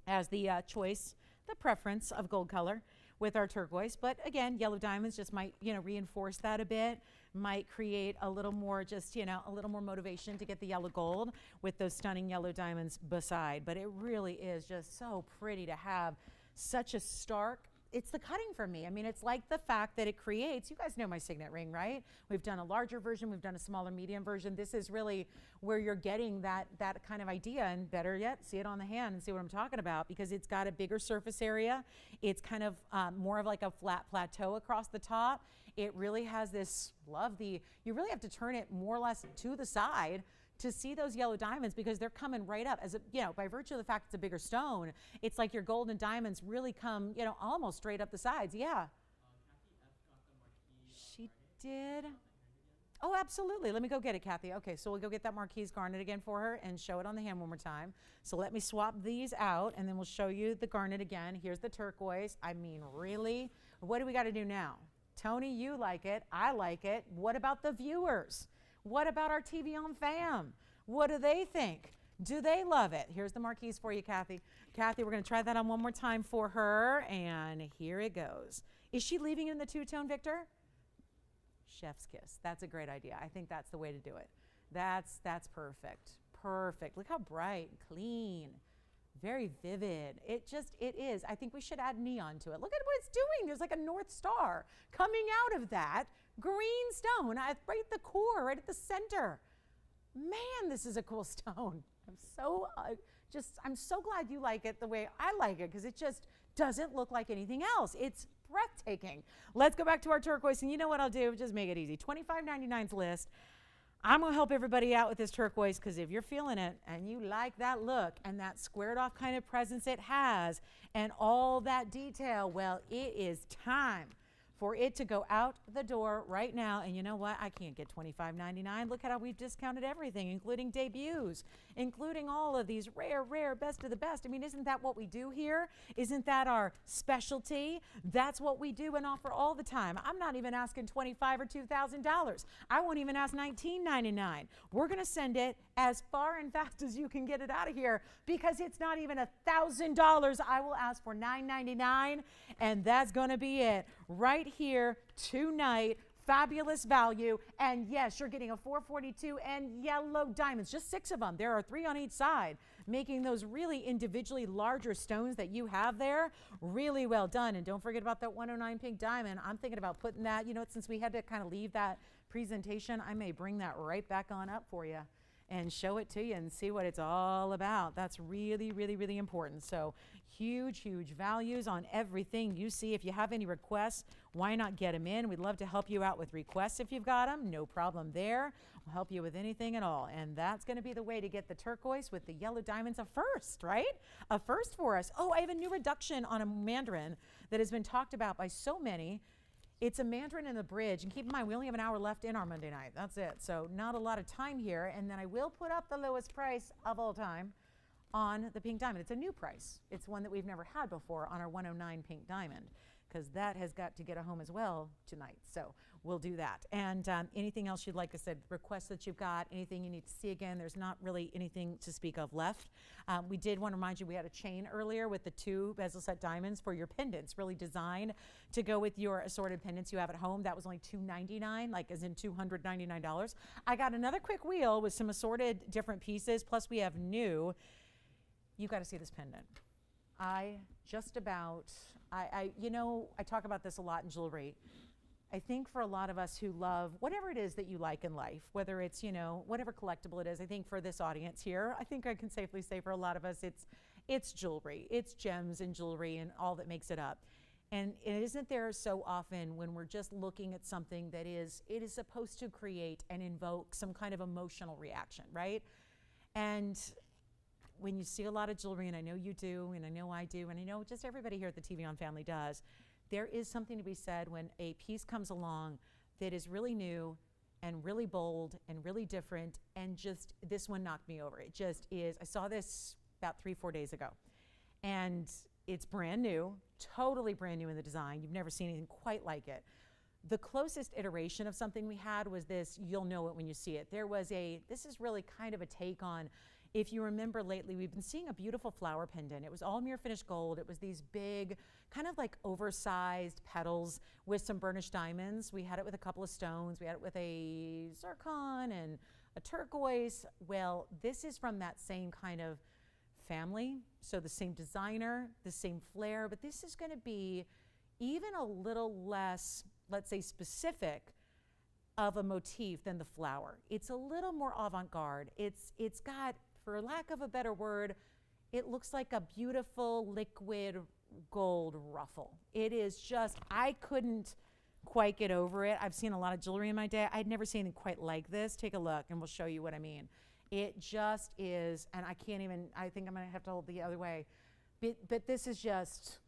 A: as the choice, the preference of gold color with our turquoise. But again, yellow diamonds just might, reinforce that a bit, might create a little more a little more motivation to get the yellow gold with those stunning yellow diamonds beside. But it really is just so pretty to have such a stark, it's the cutting for me. I mean, it's like the fact that it creates, you guys know my signet ring, right? We've done a larger version, we've done a smaller medium version. This is really where you're getting that kind of idea, and better yet, see it on the hand and see what I'm talking about, because it's got a bigger surface area. It's kind of more of like a flat plateau across the top. It really has this, you really have to turn it more or less to the side to see those yellow diamonds, because they're coming right up as by virtue of the fact it's a bigger stone. It's like your gold and diamonds really come, almost straight up the sides. Yeah. She did. Oh, absolutely. Let me go get it, Kathy. Okay, so we'll go get that Marquise Garnet again for her and show it on the hand one more time. So let me swap these out, and then we'll show you the garnet again. Here's the turquoise. I mean, really? What do we got to do now? Tony, you like it. I like it. What about the viewers? What about our TVON fam? What do they think? Do they love it? Here's the Marquise for you, Kathy. Kathy, we're going to try that on one more time for her, and here it goes. Is she leaving in the two-tone, Victor? Chef's kiss. That's a great idea. I think that's the way to do it. That's perfect. Perfect. Look how bright, clean, very vivid. It is. I think we should add neon to it. Look at what it's doing. There's like a North Star coming out of that green stone right at the core, right at the center. Man, this is a cool stone. I'm so glad you like it the way I like it, because it just doesn't look like anything else. It's breathtaking. Let's go back to our turquoise, and you know what I'll do? Just make it easy. $25.99's list. I'm going to help everybody out with this turquoise, because if you're feeling it and you like that look and that squared off kind of presence it has and all that detail, well, it is time for it to go out the door right now. And you know what? I can't get $25.99. Look at how we've discounted everything, including debuts, including all of these rare, best of the best. I mean, isn't that what we do here? Isn't that our specialty? That's what we do and offer all the time. I'm not even asking $2,500 or $2,000. I won't even ask $19.99. We're going to send it as far and fast as you can get it out of here, because it's not even $1,000. I will ask for $9.99, and that's going to be it right here tonight fabulous value. And yes, you're getting a 442 and yellow diamonds, just 6 of them. There are 3 on each side, making those really individually larger stones that you have there really well done. And don't forget about that 109 pink diamond. I'm thinking about putting that, you know, since we had to kind of leave that presentation, I may bring that right back on up for you and show it to you and see what it's all about. That's really, really, really important. So huge, huge values on everything you see. If you have any requests, why not get them in? We'd love to help you out with requests if you've got them. No problem there. We'll help you with anything at all. And that's going to be the way to get the turquoise with the yellow diamonds, a first, right? A first for us. Oh, I have a new reduction on a mandarin that has been talked about by so many. It's a mandarin in the bridge, and keep in mind, we only have an hour left in our Monday night. That's it. So not a lot of time here. And then I will put up the lowest price of all time on the pink diamond. It's a new price. It's one that we've never had before on our 109 pink diamond, because that has got to get a home as well tonight. So we'll do that. And anything else you'd like to say, requests that you've got, anything you need to see again, there's not really anything to speak of left. We did want to remind you we had a chain earlier with the 2 bezel set diamonds for your pendants, really designed to go with your assorted pendants you have at home. That was only $299, like as in $299. I got another quick wheel with some assorted different pieces, plus we have new. You've got to see this pendant. You know, I talk about this a lot in jewelry. I think for a lot of us who love whatever it is that you like in life, whether it's, you know, whatever collectible it is, I think for this audience here, I think I can safely say for a lot of us, it's jewelry, it's gems and jewelry and all that makes it up. And it isn't there so often when we're just looking at something that it is supposed to create and invoke some kind of emotional reaction, right? And when you see a lot of jewelry, and I know you do, and I know I do, and I know just everybody here at the TVON family does, there is something to be said when a piece comes along that is really new and really bold and really different, and just this one knocked me over. It just is. I saw this about 3-4 days ago, and it's brand new, totally brand new in the design. You've never seen anything quite like it. The closest iteration of something we had was this. You'll know it when you see it. This is really kind of a take on, if you remember lately, we've been seeing a beautiful flower pendant. It was all mirror finished gold. It was these big, kind of like oversized petals with some burnished diamonds. We had it with a couple of stones. We had it with a zircon and a turquoise. Well, this is from that same kind of family. So the same designer, the same flair, but this is going to be even a little less, let's say, specific of a motif than the flower. It's a little more avant-garde. It's got, for lack of a better word, it looks like a beautiful liquid gold ruffle. It is just, I couldn't quite get over it. I've seen a lot of jewelry in my day. I'd never seen anything quite like this. Take a look and we'll show you what I mean. It just is, and I can't even, I think I'm gonna have to hold the other way. But this is just,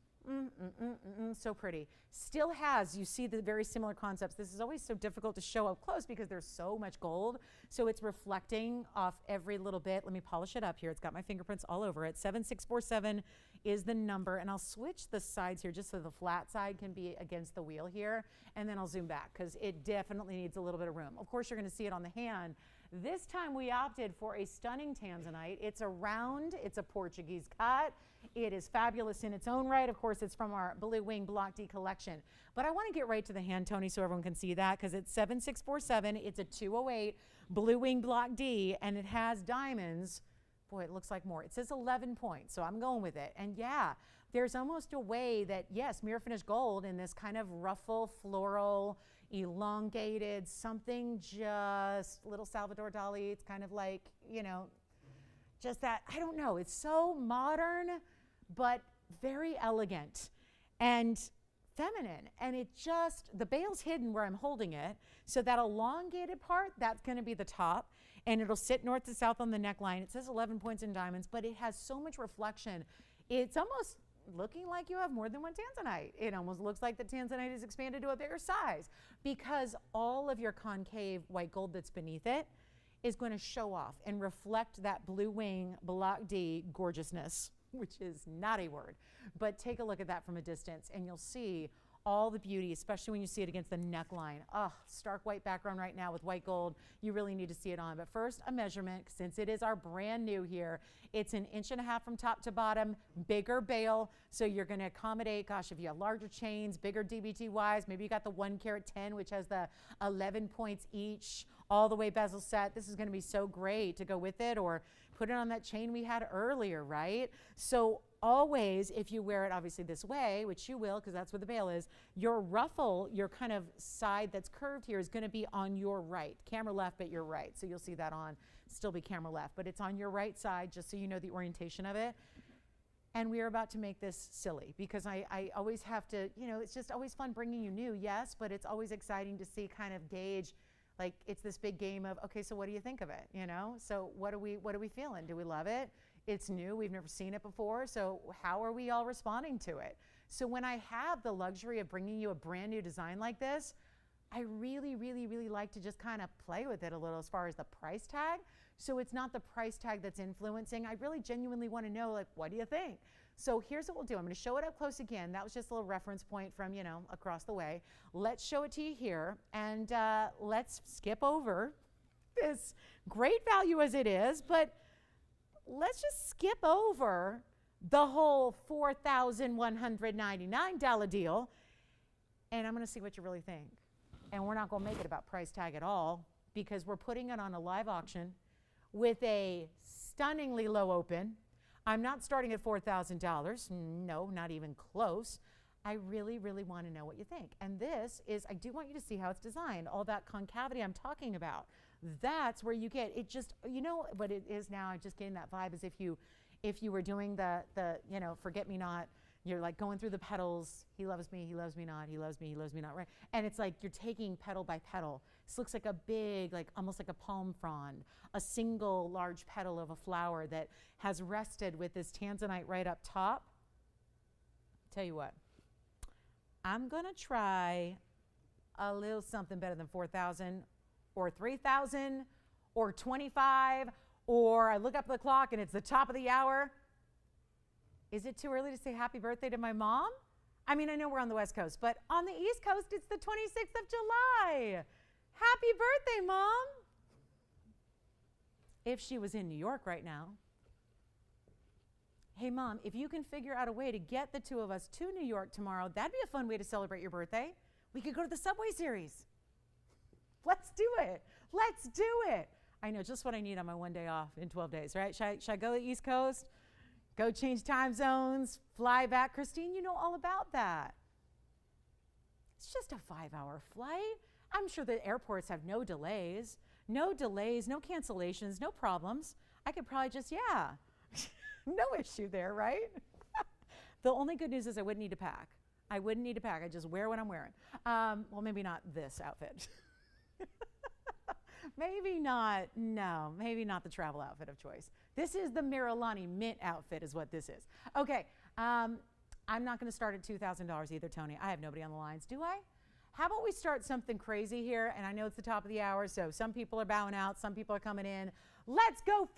A: so pretty. Still has, you see the very similar concepts. This is always so difficult to show up close because there's so much gold. So it's reflecting off every little bit. Let me polish it up here. It's got my fingerprints all over it. 7647 is the number. And I'll switch the sides here just so the flat side can be against the wheel here. And then I'll zoom back because it definitely needs a little bit of room. Of course, you're going to see it on the hand. This time we opted for a stunning tanzanite. It's a round, it's a Portuguese cut. It is fabulous in its own right. Of course, it's from our Blue Wing Block D collection. But I want to get right to the hand, Tony, so everyone can see that, because it's 7647. It's a 208 Blue Wing Block D, and it has diamonds. Boy, it looks like more. It says 11 points, so I'm going with it. And yeah, there's almost a way that, yes, mirror finished gold in this kind of ruffle, floral, elongated, something just little Salvador Dali. It's kind of like, you know, just that, I don't know, it's so modern, but very elegant and feminine. And it just, the bail's hidden where I'm holding it. So that elongated part, that's gonna be the top, and it'll sit north to south on the neckline. It says 11 points in diamonds, but it has so much reflection. It's almost looking like you have more than one tanzanite. It almost looks like the tanzanite is expanded to a bigger size because all of your concave white gold that's beneath it is going to show off and reflect that Blue Wing Block D gorgeousness, which is not a word. But take a look at that from a distance and you'll see all the beauty, especially when you see it against the neckline. Oh, stark white background right now with white gold. You really need to see it on. But first, a measurement, since it is our brand new here. It's 1.5 inches from top to bottom, bigger bail. So you're going to accommodate, gosh, if you have larger chains, bigger DBT wise, maybe you got the 1 carat 10, which has the 11 points each, all the way bezel set. This is going to be so great to go with it, or put it on that chain we had earlier, right? So always, if you wear it obviously this way, which you will because that's where the bail is, your ruffle, your kind of side that's curved here is going to be on your right. Camera left, but your right. So you'll see that on, still be camera left, but it's on your right side, just so you know the orientation of it. And we are about to make this silly because I always have to, you know, it's just always fun bringing you new, yes, but it's always exciting to see, kind of gauge, like it's this big game of, okay, so what do you think of it, you know? So what are we feeling? Do we love it? It's new, we've never seen it before, so how are we all responding to it? So when I have the luxury of bringing you a brand new design like this, I really, really, really like to just kind of play with it a little as far as the price tag. So it's not the price tag that's influencing. I really genuinely want to know, like, what do you think? So here's what we'll do. I'm going to show it up close again. That was just a little reference point from, you know, across the way. Let's show it to you here, and let's skip over this great value as it is, but let's just skip over the whole $4,199 deal, and I'm going to see what you really think. And we're not going to make it about price tag at all, because we're putting it on a live auction with a stunningly low open. I'm not starting at $4,000. No, not even close. I really, really want to know what you think. And this is, I do want you to see how it's designed. All that concavity I'm talking about. That's where you get, it just, you know what it is now, I'm just getting that vibe as if you were doing the you know, forget me not, you're like going through the petals, he loves me not, he loves me not, right? And it's like you're taking petal by petal. This looks like a big, like almost like a palm frond, a single large petal of a flower that has rested with this tanzanite right up top. Tell you what, I'm gonna try a little something better than 4,000 or 3,000 or 25, or I look up the clock and it's the top of the hour. Is it too early to say happy birthday to my mom? I mean, I know we're on the West Coast, but on the East Coast, it's the 26th of July. Happy birthday, Mom. If she was in New York right now. Hey, Mom, if you can figure out a way to get the two of us to New York tomorrow, that'd be a fun way to celebrate your birthday. We could go to the Subway Series. Let's do it. Let's do it. I know, just what I need on my one day off in 12 days, right? Should I go to the East Coast? Go change time zones, fly back. Christine, you know all about that. It's just a 5-hour flight. I'm sure the airports have no delays, no cancellations, no problems. I could probably just, yeah, no issue there, right? The only good news is I wouldn't need to pack. I wouldn't need to pack. I just wear what I'm wearing. Well, maybe not this outfit. Maybe not, no, maybe not the travel outfit of choice. This is the Marillani mint outfit is what this is. Okay, I'm not gonna start at $2,000 either, Tony. I have nobody on the lines, do I? How about we start something crazy here? And I know it's the top of the hour, so some people are bowing out, some people are coming in. Let's go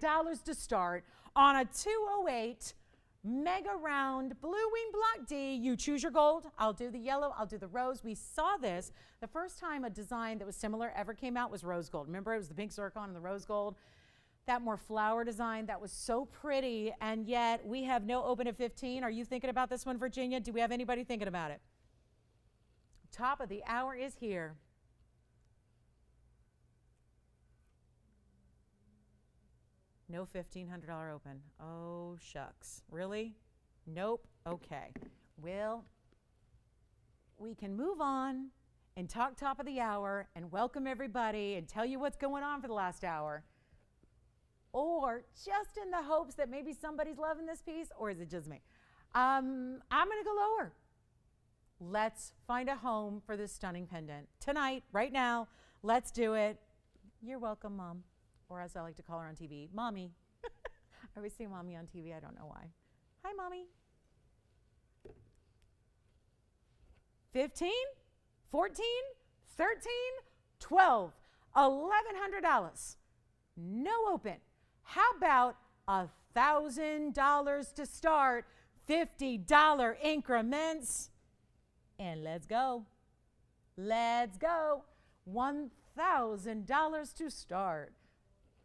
A: $1,500 to start on a 208 mega round blue wing block D. You choose your gold. I'll do the yellow, I'll do the rose. We saw this the first time a design that was similar ever came out was rose gold. Remember, it was the pink zircon and the rose gold. That more flower design that was so pretty, and yet we have no open at 15. Are you thinking about this one, Virginia? Do we have anybody thinking about it? Top of the hour is here. No $1,500 open. Oh, shucks. Really? Nope. Okay. Well, we can move on and talk top of the hour and welcome everybody and tell you what's going on for the last hour. Or just in the hopes that maybe somebody's loving this piece, or is it just me? I'm going to go lower. Let's find a home for this stunning pendant. Tonight, right now, let's do it. You're welcome, Mom. Or as I like to call her on TV, Mommy. I always say Mommy on TV, I don't know why. Hi, Mommy. 15, 14, 13, 12, $1,100. No open. How about $1,000 to start? $50 increments. and let's go. Let's go. $1,000 to start.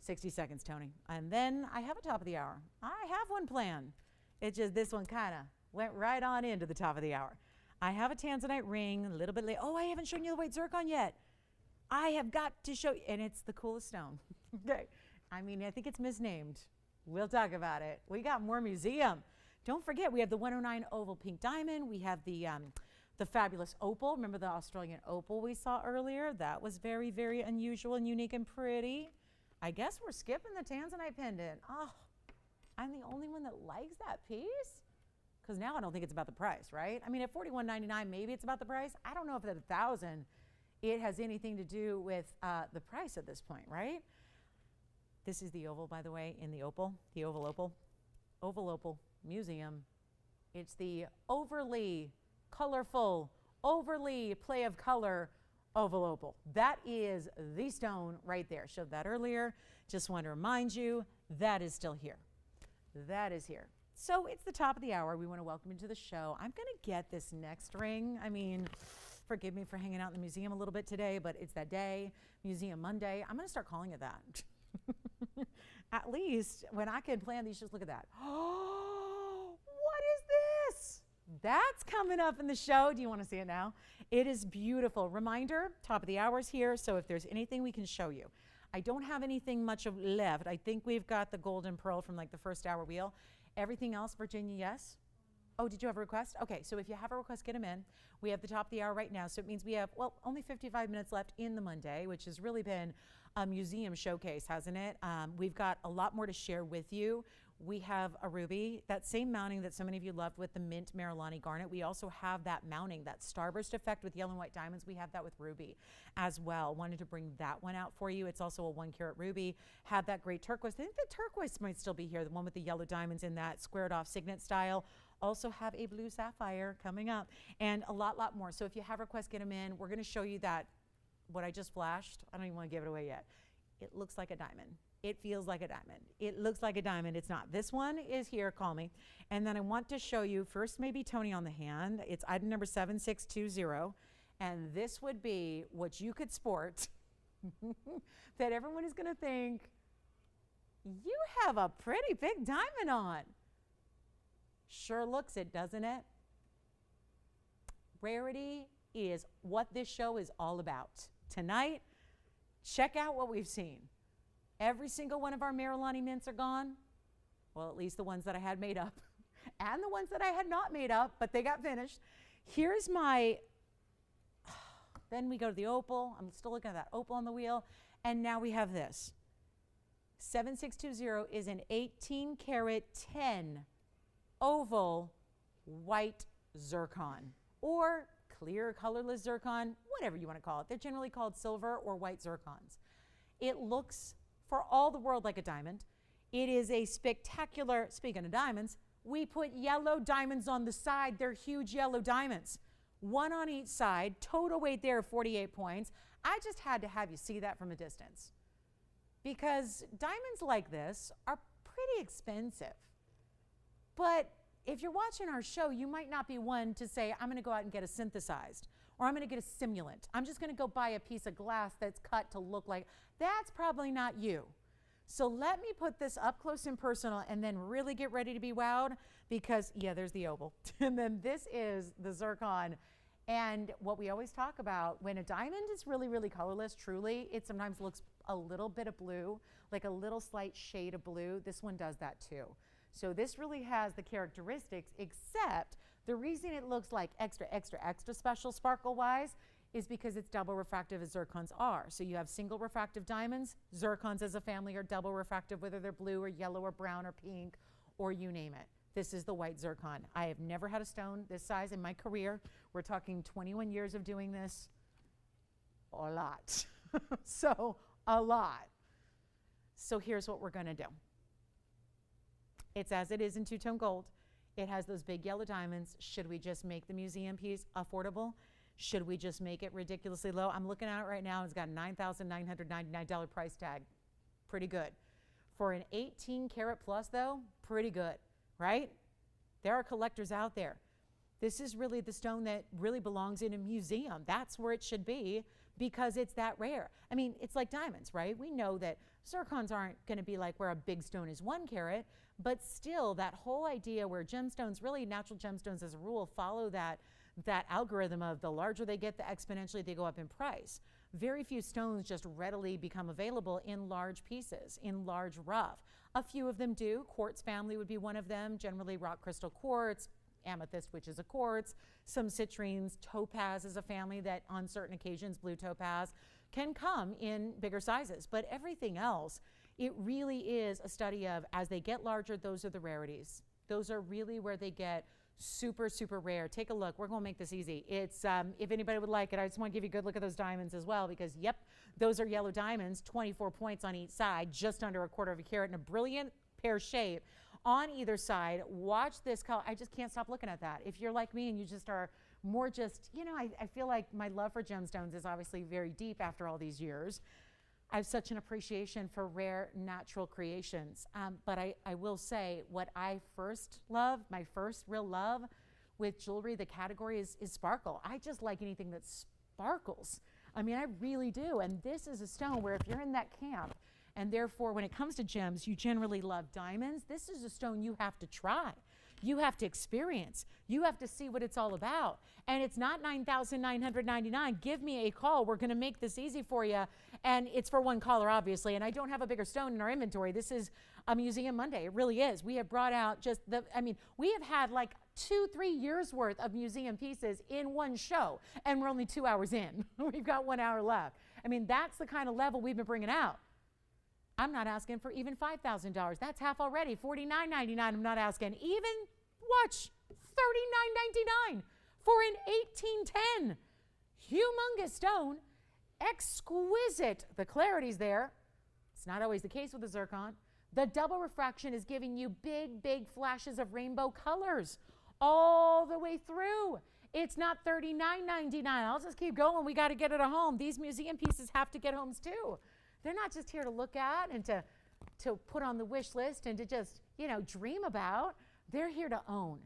A: 60 seconds, Tony. And then I have a top of the hour. I have one planned. It's just this one kind of went right on into the top of the hour. I have a tanzanite ring, a little bit late. Oh, I haven't shown you the white zircon yet. I have got to show you, and it's the coolest stone. Okay. I mean, I think it's misnamed. We'll talk about it. We got more museum. Don't forget, we have the 109 oval pink diamond. We have the fabulous opal. Remember the Australian opal we saw earlier? That was very, very unusual and unique and pretty. I guess we're skipping the tanzanite pendant. Oh, I'm the only one that likes that piece? Because now I don't think it's about the price, right? I mean, at $41.99, maybe it's about the price. I don't know if at $1,000 it has anything to do with the price at this point, right? This is the oval, by the way, in the opal, the oval opal. Oval opal museum. It's the overly colorful, overly play of color oval opal. That is the stone right there. Showed that earlier. Just want to remind you, that is still here. That is here. So it's the top of the hour. We want to welcome you to the show. I'm going to get this next ring. I mean, forgive me for hanging out in the museum a little bit today, but it's that day, Museum Monday. I'm going to start calling it that. At least when I can plan these, just look at that. Oh, what is this? That's coming up in the show. Do you want to see it now? It is beautiful. Reminder, top of the hour is here, so if there's anything we can show you. I don't have anything much of left. I think we've got the golden pearl from like the first hour wheel. Everything else, Virginia, yes? Oh, did you have a request? Okay, so if you have a request, get them in. We have the top of the hour right now, so it means we have, well, only 55 minutes left in the Monday, which has really been a museum showcase, hasn't it? We've got a lot more to share with you. We have a ruby, that same mounting that so many of you loved with the mint Marillani Garnet. We also have that mounting, that starburst effect with yellow and white diamonds. We have that with ruby as well. Wanted to bring that one out for you. It's also a 1 carat ruby. Have that great turquoise. I think the turquoise might still be here, the one with the yellow diamonds in that squared off signet style. Also have a blue sapphire coming up and a lot more. So if you have requests, get them in. We're going to show you that, what I just flashed. I don't even want to give it away yet. It looks like a diamond. It feels like a diamond. It looks like a diamond. It's not. This one is here. Call me. And then I want to show you first maybe Tony on the hand. It's item number 7620. And this would be what you could sport that everyone is going to think, you have a pretty big diamond on. Sure looks it, doesn't it? Rarity is what this show is all about. Tonight, check out what we've seen. Every single one of our Marillani mints are gone. Well, at least the ones that I had made up. And the ones that I had not made up, but they got finished. Here's my, then we go to the opal. I'm still looking at that opal on the wheel. And now we have this. 7620 is an 18 karat 10 oval white zircon, or clear colorless zircon, whatever you want to call it. They're generally called silver or white zircons. It looks for all the world like a diamond. It is a spectacular, speaking of diamonds, we put yellow diamonds on the side. They're huge yellow diamonds. One on each side, total weight there of 48 points. I just had to have you see that from a distance because diamonds like this are pretty expensive. But if you're watching our show, you might not be one to say, I'm going to go out and get a synthesized, or I'm going to get a simulant. I'm just going to go buy a piece of glass that's cut to look like. That's probably not you. So let me put this up close and personal and then really get ready to be wowed because, yeah, there's the oval. And then this is the zircon. And what we always talk about, when a diamond is really, really colorless, truly, it sometimes looks a little bit of blue, like a little slight shade of blue. This one does that too. So this really has the characteristics, except the reason it looks like extra special sparkle-wise is because it's double refractive as zircons are. So you have single refractive diamonds. Zircons as a family are double refractive, whether they're blue or yellow or brown or pink or you name it. This is the white zircon. I have never had a stone this size in my career. We're talking 21 years of doing this. A lot. So a lot. So here's what we're going to do. It's as it is in two-tone gold. It has those big yellow diamonds. Should we just make the museum piece affordable? Should we just make it ridiculously low? I'm looking at it right now. It's got a $9,999 price tag. Pretty good. For an 18 karat plus though, pretty good, right? There are collectors out there. This is really the stone that really belongs in a museum. That's where it should be because it's that rare. I mean, it's like diamonds, right? We know that zircons aren't going to be like where a big stone is 1 carat, but still that whole idea where gemstones, really natural gemstones as a rule, follow that algorithm of the larger they get, the exponentially they go up in price. Very few stones just readily become available in large pieces, in large rough. A few of them do. Quartz family would be one of them, generally rock crystal quartz, amethyst, which is a quartz, some citrines, topaz is a family that on certain occasions, blue topaz, can come in bigger sizes. But everything else, it really is a study of, as they get larger, those are the rarities. Those are really where they get super, super rare. Take a look. We're going to make this easy. It's, if anybody would like it, I just want to give you a good look at those diamonds as well, because, yep, those are yellow diamonds, 24 points on each side, just under 1/4 carat in a brilliant pear shape on either side. Watch this color. I just can't stop looking at that. If you're like me and you just are more just, you know, I feel like my love for gemstones is obviously very deep after all these years. I have such an appreciation for rare natural creations. But I will say what I first love, my first real love with jewelry, the category is sparkle. I just like anything that sparkles. I mean, I really do. And this is a stone where if you're in that camp, and therefore when it comes to gems, you generally love diamonds, this is a stone you have to try. You have to experience. You have to see what it's all about. And it's not $9,999. Give me a call. We're going to make this easy for you. And it's for one caller, obviously. And I don't have a bigger stone in our inventory. This is a Museum Monday. It really is. We have brought out just the, I mean, we have had like 2-3 years worth of museum pieces in one show. And we're only 2 hours in. We've got 1 hour left. I mean, that's the kind of level we've been bringing out. I'm not asking for even $5,000. That's half already. $49.99. I'm not asking. Even, watch, $39.99 for an 1810. Humongous stone. Exquisite. The clarity's there. It's not always the case with the zircon. The double refraction is giving you big, big flashes of rainbow colors all the way through. It's not $39.99. I'll just keep going. We got to get it at home. These museum pieces have to get homes too. They're not just here to look at and to put on the wish list and to just, you know, dream about. They're here to own.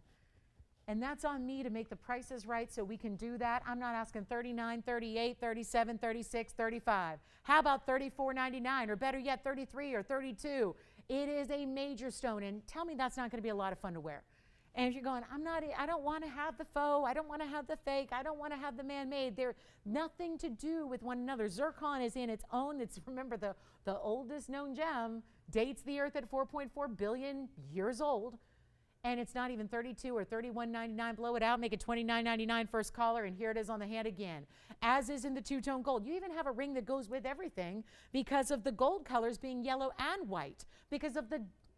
A: And that's on me to make the prices right so we can do that. I'm not asking $39, $38, $37, $36, $35. How about $34.99 or better yet, $33 or $32? It is a major stone, and tell me that's not going to be a lot of fun to wear. And if you're going, I don't want to have the faux, I don't want to have the fake, I don't want to have the man-made. They're nothing to do with one another. Zircon is in its own. It's, remember, the oldest known gem, dates the earth at 4.4 billion years old. And it's not even $32 or $31.99. Blow it out, make it $29.99 first caller, and here it is on the hand again. As is in the two-tone gold. You even have a ring that goes with everything because of the gold colors being yellow and white, because of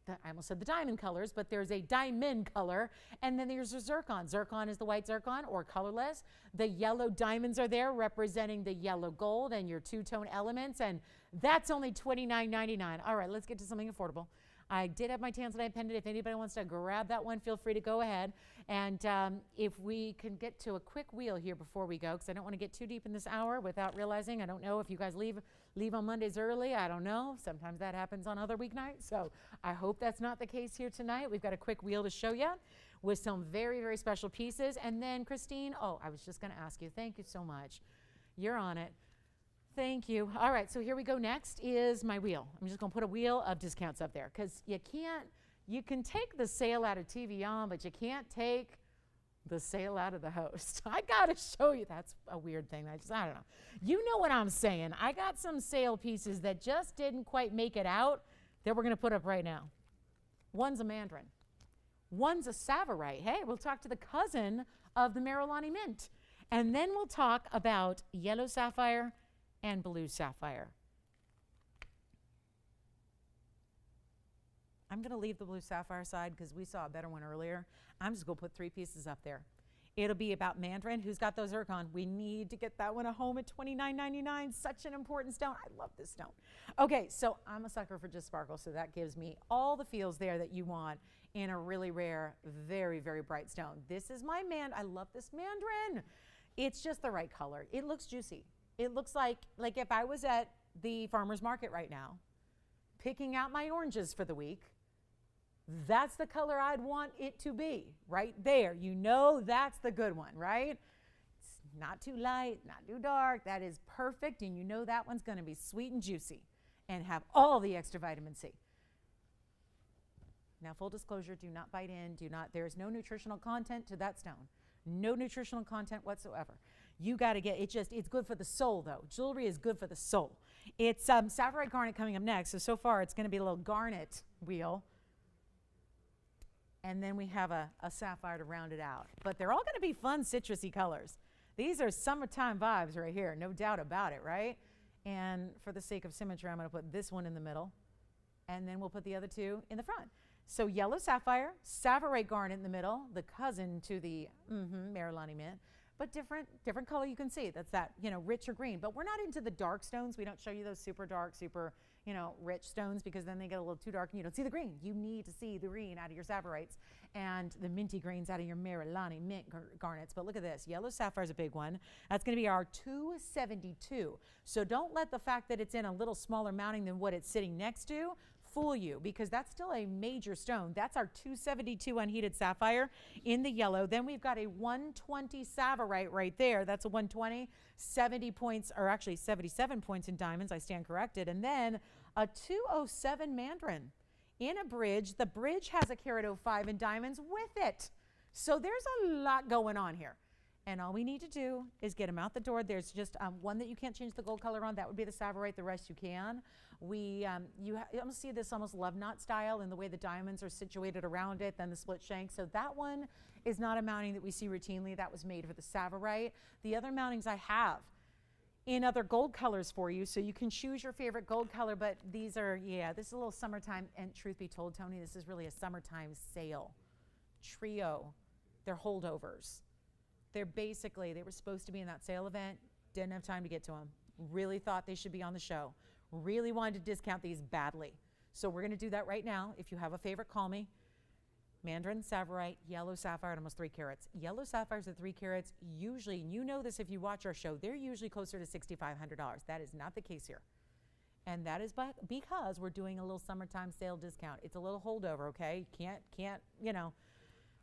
A: I almost said the diamond colors, but there's a diamond color, and then there's a zircon. Zircon is the white zircon or colorless. The yellow diamonds are there representing the yellow gold and your two-tone elements, and that's only $29.99. All right, let's get to something affordable. I did have my tanzanite pendant. If anybody wants to grab that one, feel free to go ahead. And if we can get to a quick wheel here before we go, because I don't want to get too deep in this hour without realizing, I don't know if you guys leave on Mondays early. I don't know. Sometimes that happens on other weeknights. So I hope that's not the case here tonight. We've got a quick wheel to show you with some very, very special pieces. And then Christine, oh, I was just going to ask you. Thank you so much. You're on it. Thank you. All right, so here we go. Next is my wheel. I'm just going to put a wheel of discounts up there because you can take the sale out of TVON, but you can't take the sale out of the host. I got to show you. That's a weird thing. I don't know. You know what I'm saying. I got some sale pieces that just didn't quite make it out that we're going to put up right now. One's a mandarin. One's a savarite. Hey, we'll talk to the cousin of the Marillani mint. And then we'll talk about yellow sapphire and blue sapphire. I'm going to leave the blue sapphire side because we saw a better one earlier. I'm just going to put 3 pieces up there. It'll be about mandarin. Who's got those zircon? We need to get that one at home at $29.99. Such an important stone. I love this stone. Okay, so I'm a sucker for just sparkle, so that gives me all the feels there that you want in a really rare, very, very bright stone. This is my I love this mandarin. It's just the right color. It looks juicy. It looks like if I was at the farmer's market right now, picking out my oranges for the week, That's the color I'd want it to be right there. You know that's the good one, right? It's not too light, not too dark. That is perfect, and you know that one's going to be sweet and juicy and have all the extra vitamin C. Now, full disclosure, do not bite in. There's no nutritional content to that stone. No nutritional content whatsoever. You got to get, it's good for the soul, though. Jewelry is good for the soul. It's Sapphire Garnet coming up next. So far, it's going to be a little garnet wheel. And then we have a sapphire to round it out. But they're all going to be fun, citrusy colors. These are summertime vibes right here, no doubt about it, right? And for the sake of symmetry, I'm going to put this one in the middle. And then we'll put the other two in the front. So yellow sapphire, Sapphire Garnet in the middle, the cousin to the Marillani mint, but different color you can see. That's that, rich or green. But we're not into the dark stones. We don't show you those super dark, super, rich stones because then they get a little too dark and you don't see the green. You need to see the green out of your sapphireites and the minty greens out of your Marillani mint garnets. But look at this. Yellow sapphire is a big one. That's going to be our 272. So don't let the fact that it's in a little smaller mounting than what it's sitting next to fool you, because that's still a major stone. That's our 272 unheated sapphire in the yellow. Then we've got a 120 Savorite right there. That's a 120, 70 points, or actually 77 points in diamonds. I stand corrected. And then a 207 Mandarin in a bridge. The bridge has a carat 05 in diamonds with it. So there's a lot going on here. And all we need to do is get them out the door. There's just one that you can't change the gold color on. That would be the Savorite. The rest you can. You almost see this almost love knot style in the way the diamonds are situated around it, then the split shank. So that one is not a mounting that we see routinely. That was made for the Savorite. The other mountings I have in other gold colors for you, so you can choose your favorite gold color. But these are, this is a little summertime. And truth be told, Tony, this is really a summertime sale. Trio. They're holdovers. They were supposed to be in that sale event, didn't have time to get to them. Really thought they should be on the show. Really wanted to discount these badly. So we're going to do that right now. If you have a favorite, call me. Mandarin, Savorite, yellow sapphire at almost 3 carats. Yellow sapphires at 3 carats, usually, and you know this if you watch our show, they're usually closer to $6,500. That is not the case here. And that is because we're doing a little summertime sale discount. It's a little holdover, okay? Can't,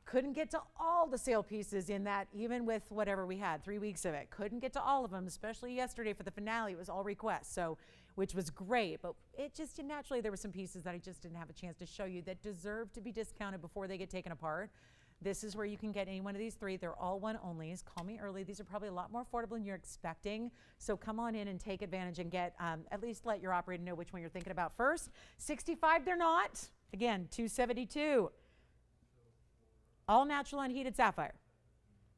A: couldn't get to all the sale pieces in that, even with whatever we had, 3 weeks of it. Couldn't get to all of them, especially yesterday for the finale. It was all requests, which was great. But it just, naturally, there were some pieces that I just didn't have a chance to show you that deserve to be discounted before they get taken apart. This is where you can get any one of these 3. They're all one-onlys. Call me early. These are probably a lot more affordable than you're expecting. So come on in and take advantage and get, at least let your operator know which one you're thinking about first. 65, they're not. Again, 272. All natural unheated sapphire.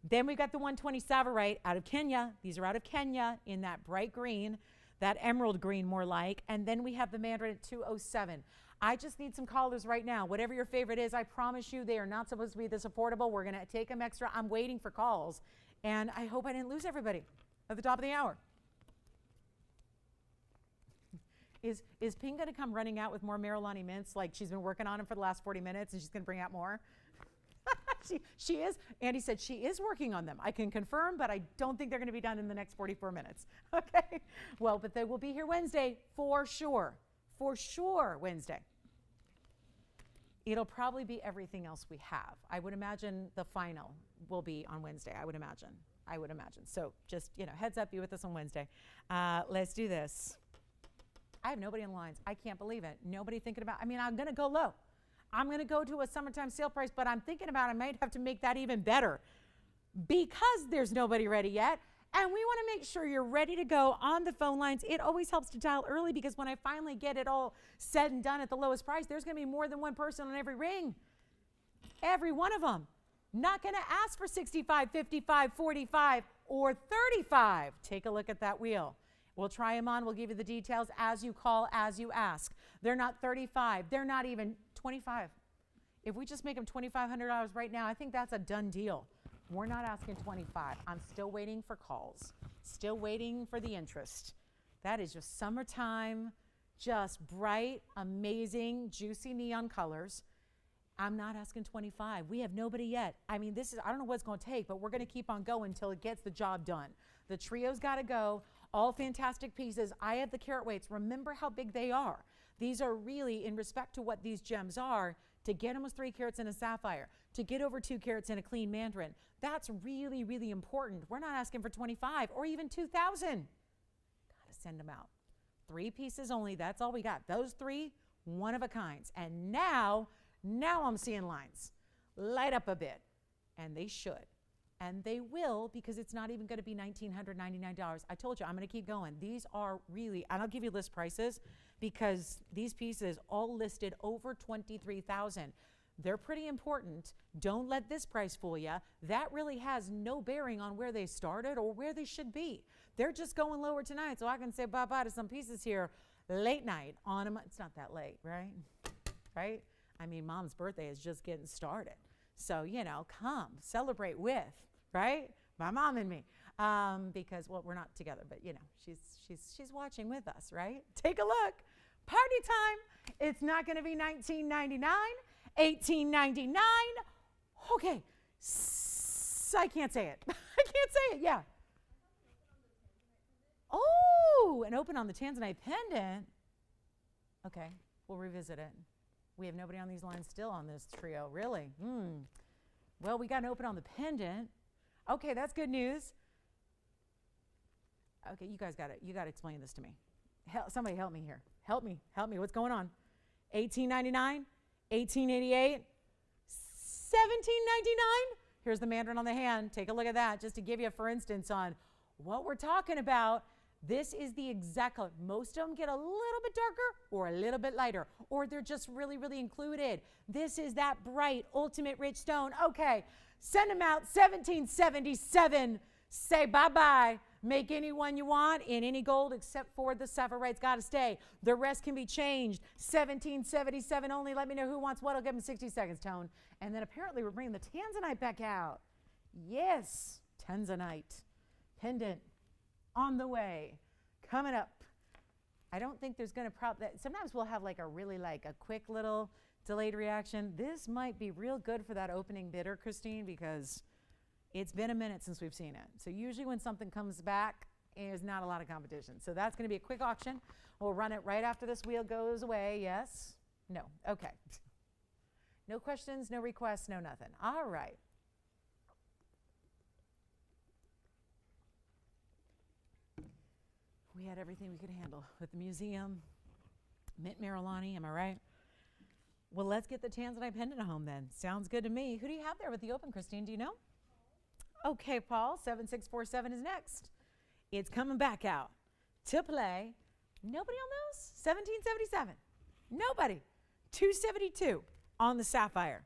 A: Then we've got the 120 Savorite out of Kenya. These are out of Kenya in that bright green, that emerald green more like. And then we have the Mandarin at 207. I just need some callers right now. Whatever your favorite is, I promise you they are not supposed to be this affordable. We're going to take them extra. I'm waiting for calls. And I hope I didn't lose everybody at the top of the hour. Is Ping going to come running out with more Marillani mints like she's been working on them for the last 40 minutes and she's going to bring out more? She is. Andy said she is working on them. I can confirm, but I don't think they're going to be done in the next 44 minutes. Okay. Well, but they will be here Wednesday for sure. For sure, Wednesday. It'll probably be everything else we have. I would imagine the final will be on Wednesday. I would imagine. So just, heads up, be with us on Wednesday. Let's do this. I have nobody in lines. I can't believe it. Nobody thinking about, I'm going to go low. I'm going to go to a summertime sale price, but I'm thinking about I might have to make that even better because there's nobody ready yet. And we want to make sure you're ready to go on the phone lines. It always helps to dial early because when I finally get it all said and done at the lowest price, there's going to be more than one person on every ring. Every one of them. Not going to ask for 65, 55, 45, or 35. Take a look at that wheel. We'll try them on. We'll give you the details as you call, as you ask. They're not 35. They're not even 25. If we just make them $2,500 right now, I think that's a done deal. We're not asking 25. I'm still waiting for calls. Still waiting for the interest. That is just summertime, just bright, amazing, juicy neon colors. I'm not asking 25. We have nobody yet. I don't know what it's going to take, but we're going to keep on going until it gets the job done. The trio's got to go. All fantastic pieces. I have the carat weights. Remember how big they are. These are really, in respect to what these gems are, to get almost 3 carats in a sapphire, to get over 2 carats in a clean mandarin. That's really, really important. We're not asking for 25 or even 2,000. Gotta send them out. 3 pieces only. That's all we got. Those 3, one of a kinds. And now I'm seeing lines light up a bit, and they should. And they will, because it's not even going to be $1,999. I told you, I'm going to keep going. These are really, and I'll give you list prices because these pieces all listed over $23,000. They're pretty important. Don't let this price fool you. That really has no bearing on where they started or where they should be. They're just going lower tonight, so I can say bye-bye to some pieces here late night on a, it's not that late, right? Right? I mean, Mom's birthday is just getting started. So, you know, come celebrate with, right? My mom and me. Because, well, we're not together, but, you know, she's watching with us, right? Take a look. Party time. It's not going to be $19.99, $18.99. Okay. I can't say it. I can't say it. Yeah. Oh, and open on the Tanzanite pendant. Okay. We'll revisit it. We have nobody on these lines still on this trio, really. Well, we got an open on the pendant. Okay, that's good news. Okay, you guys got it. You got to explain this to me. Somebody help me here. Help me. What's going on? $18.99, $18.88, $17.99. Here's the mandarin on the hand. Take a look at that, just to give you, for instance, on what we're talking about. This is the exact color. Most of them get a little bit darker or a little bit lighter, or they're just really, really included. This is that bright, ultimate rich stone. Okay, send them out, $17.77. Say bye-bye. Make any one you want in any gold except for the sapphire. It's got to stay. The rest can be changed. $17.77 only. Let me know who wants what. I'll give them 60 seconds, Tone. And then apparently we're bringing the Tanzanite back out. Yes, Tanzanite pendant. On the way, coming up. I don't think there's going to sometimes we'll have like a quick little delayed reaction. This might be real good for that opening bidder, Christine, because it's been a minute since we've seen it. So usually when something comes back, there's not a lot of competition. So that's going to be a quick auction. We'll run it right after this wheel goes away. Yes? No. Okay. No questions, no requests, no nothing. All right. We had everything we could handle with the museum, Mint Marillani, am I right? Well, let's get the Tanzanite pendant home then. Sounds good to me. Who do you have there with the open, Christine? Do you know? Okay, Paul, 7647 is next. It's coming back out to play. Nobody on those? 1777. Nobody. 272 on the sapphire.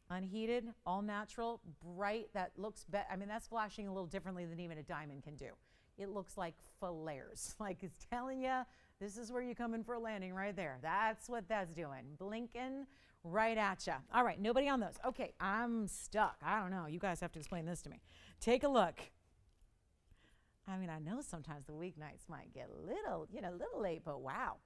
A: Unheated, all natural, bright. That looks better. I mean, that's flashing a little differently than even a diamond can do. It looks like flares. Like it's telling you, this is where you're coming for a landing right there. That's what that's doing. Blinking right at you. All right, nobody on those. Okay, I'm stuck. I don't know. You guys have to explain this to me. Take a look. I mean, I know sometimes the weeknights might get a little late, but wow.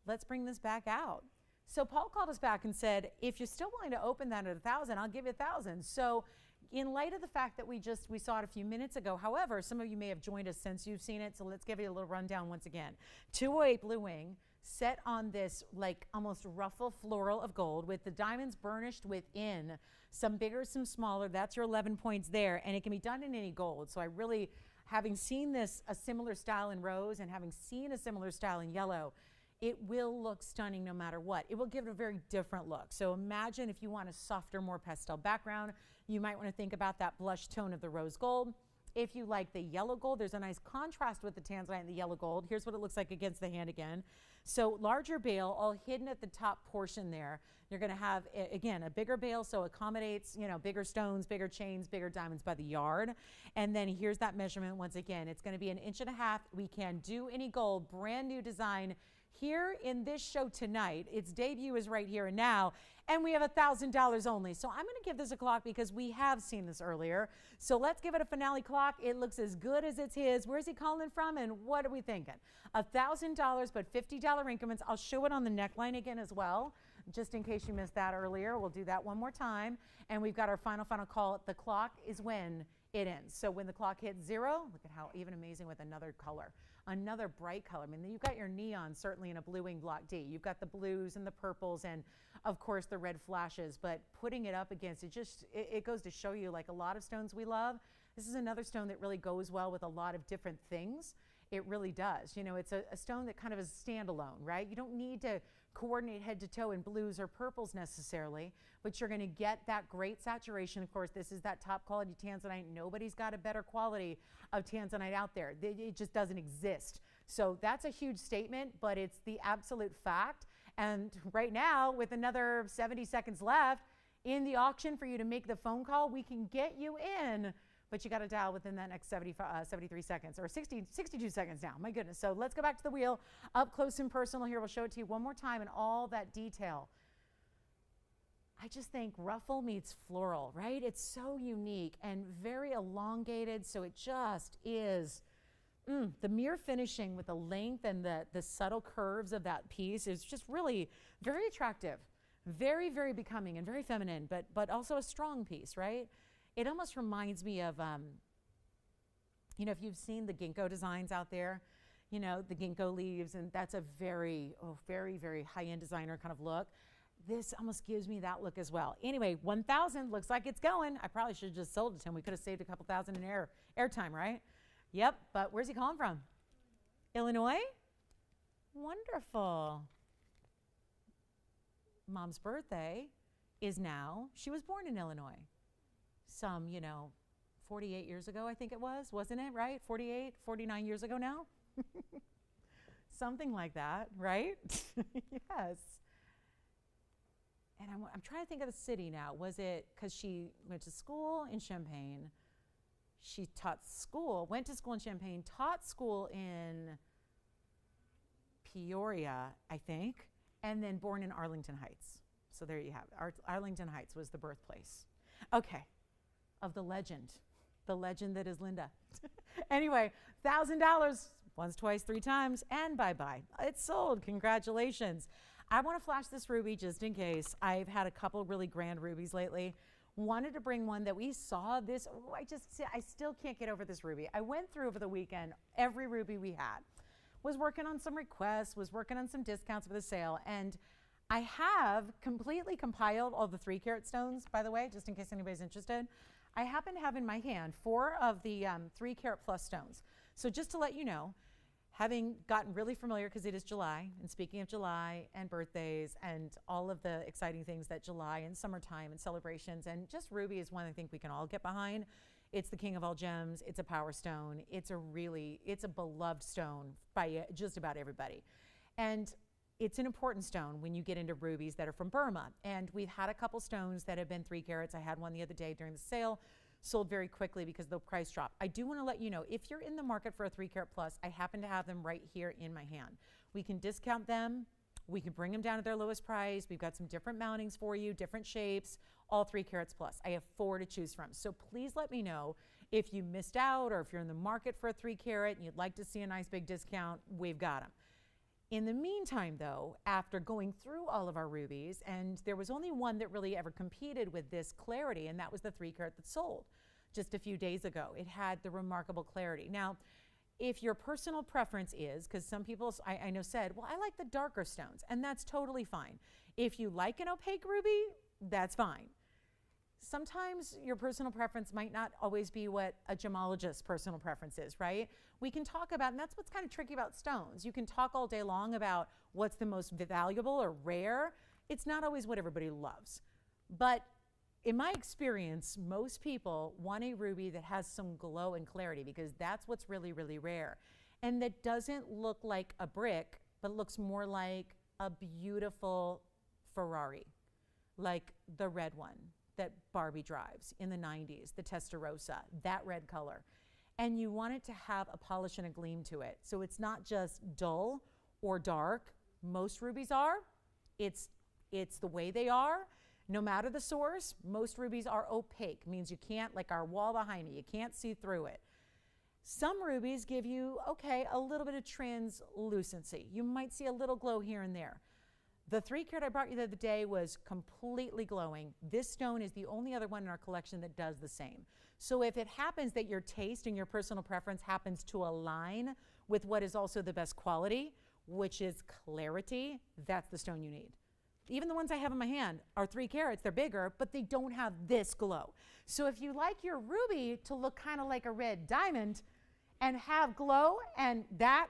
A: Let's bring this back out. So Paul called us back and said, if you're still willing to open that at 1,000, I'll give you 1,000. So in light of the fact that we saw it a few minutes ago, however, some of you may have joined us since you've seen it, so let's give you a little rundown once again. 208 blue wing, set on this like almost ruffle floral of gold with the diamonds burnished within, some bigger, some smaller. That's your 11 points there, and it can be done in any gold. So I really, having seen this, a similar style in rose and having seen a similar style in yellow, it will look stunning no matter what. It will give it a very different look. So imagine if you want a softer, more pastel background, you might want to think about that blush tone of the rose gold. If you like the yellow gold, there's a nice contrast with the tanzanite and the yellow gold. Here's what it looks like against the hand again. So larger bail, all hidden at the top portion there. You're going to have, again, a bigger bail, so accommodates, bigger stones, bigger chains, bigger diamonds by the yard. And then here's that measurement once again. It's going to be 1.5 inches. We can do any gold, brand new design here in this show tonight. Its debut is right here and now, and we have $1,000 only. So I'm going to give this a clock because we have seen this earlier. So let's give it a finale clock. It looks as good as it's his. Where's he calling from, and what are we thinking? $1,000, but $50 increments. I'll show it on the neckline again as well, just in case you missed that earlier. We'll do that one more time. And we've got our final call. The clock is when it ends. So when the clock hits 0, look at how even amazing with another color, another bright color. I mean, you've got your neon certainly in a blue wing block D. You've got the blues and the purples and of course the red flashes, but putting it up against it goes to show you, like a lot of stones we love, this is another stone that really goes well with a lot of different things. It really does. You know, it's a stone that kind of is standalone, right? You don't need to coordinate head to toe in blues or purples necessarily, but you're going to get that great saturation. Of course, this is that top quality tanzanite. Nobody's got a better quality of tanzanite out there. It just doesn't exist. So that's a huge statement, but it's the absolute fact. And right now, with another 70 seconds left in the auction for you to make the phone call, we can get you in. But you got to dial within that next 73 seconds, or 62 seconds now. My goodness. So let's go back to the wheel, up close and personal here. We'll show it to you one more time in all that detail. I just think ruffle meets floral, right? It's so unique and very elongated, so it just is. The mirror finishing with the length and the subtle curves of that piece is just really very attractive, very, very becoming and very feminine, but also a strong piece, right? It almost reminds me of, you know, if you've seen the ginkgo designs out there, you know, the ginkgo leaves, and that's a very, very, very high-end designer kind of look. This almost gives me that look as well. Anyway, 1,000 looks like it's going. I probably should have just sold it to him. We could have saved a couple thousand in airtime, right? Yep, but where's he calling from? Illinois? Wonderful. Mom's birthday is now, she was born in Illinois. Some, you know, 48 years ago, I think it was, wasn't it, right? 48, 49 years ago now? Something like that, right? Yes. And I'm trying to think of the city now. Was it because she went to school in Champaign? She went to school in Champaign, taught school in Peoria, I think, and then born in Arlington Heights. So there you have it. Arlington Heights was the birthplace. Okay. Of the legend that is Linda. Anyway, $1,000, once, twice, 3 times, and bye-bye. It's sold. Congratulations. I want to flash this ruby just in case. I've had a couple really grand rubies lately. Wanted to bring one that we saw this. Oh, I still can't get over this ruby. I went through over the weekend every ruby we had. Was working on some requests, was working on some discounts for the sale, and I have completely compiled all the 3-carat stones, by the way, just in case anybody's interested. I happen to have in my hand 4 of the 3-carat plus stones. So just to let you know, having gotten really familiar, because it is July, and speaking of July and birthdays and all of the exciting things that July and summertime and celebrations, and just ruby is one I think we can all get behind. It's the king of all gems. It's a power stone. It's a beloved stone by just about everybody. And it's an important stone when you get into rubies that are from Burma. And we've had a couple stones that have been 3 carats. I had one the other day during the sale, sold very quickly because the price dropped. I do want to let you know, if you're in the market for a 3-carat plus, I happen to have them right here in my hand. We can discount them. We can bring them down to their lowest price. We've got some different mountings for you, different shapes, all 3 carats plus. I have 4 to choose from. So please let me know if you missed out or if you're in the market for a 3-carat and you'd like to see a nice big discount, we've got them. In the meantime, though, after going through all of our rubies, and there was only one that really ever competed with this clarity, and that was the 3-carat that sold just a few days ago. It had the remarkable clarity. Now, if your personal preference is, because some people I know said, well, I like the darker stones, and that's totally fine. If you like an opaque ruby, that's fine. Sometimes your personal preference might not always be what a gemologist's personal preference is, right? We can talk about, and that's what's kind of tricky about stones. You can talk all day long about what's the most valuable or rare. It's not always what everybody loves. But in my experience, most people want a ruby that has some glow and clarity because that's what's really, really rare. And that doesn't look like a brick, but looks more like a beautiful Ferrari, like the red one that Barbie drives in the 90s, the Testarossa, that red color. And you want it to have a polish and a gleam to it. So it's not just dull or dark. Most rubies are. It's the way they are. No matter the source, most rubies are opaque, means you can't, like our wall behind me, you can't see through it. Some rubies give you, okay, a little bit of translucency. You might see a little glow here and there. The 3-carat I brought you the other day was completely glowing. This stone is the only other one in our collection that does the same. So if it happens that your taste and your personal preference happens to align with what is also the best quality, which is clarity, that's the stone you need. Even the ones I have in my hand are 3 carats, they're bigger, but they don't have this glow. So if you like your ruby to look kind of like a red diamond and have glow and that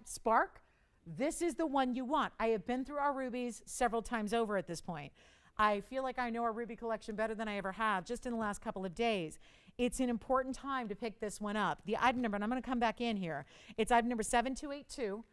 A: spark, this is the one you want. I have been through our rubies several times over at this point. I feel like I know our ruby collection better than I ever have just in the last couple of days. It's an important time to pick this one up. The item number, and I'm going to come back in here, it's item number 7282.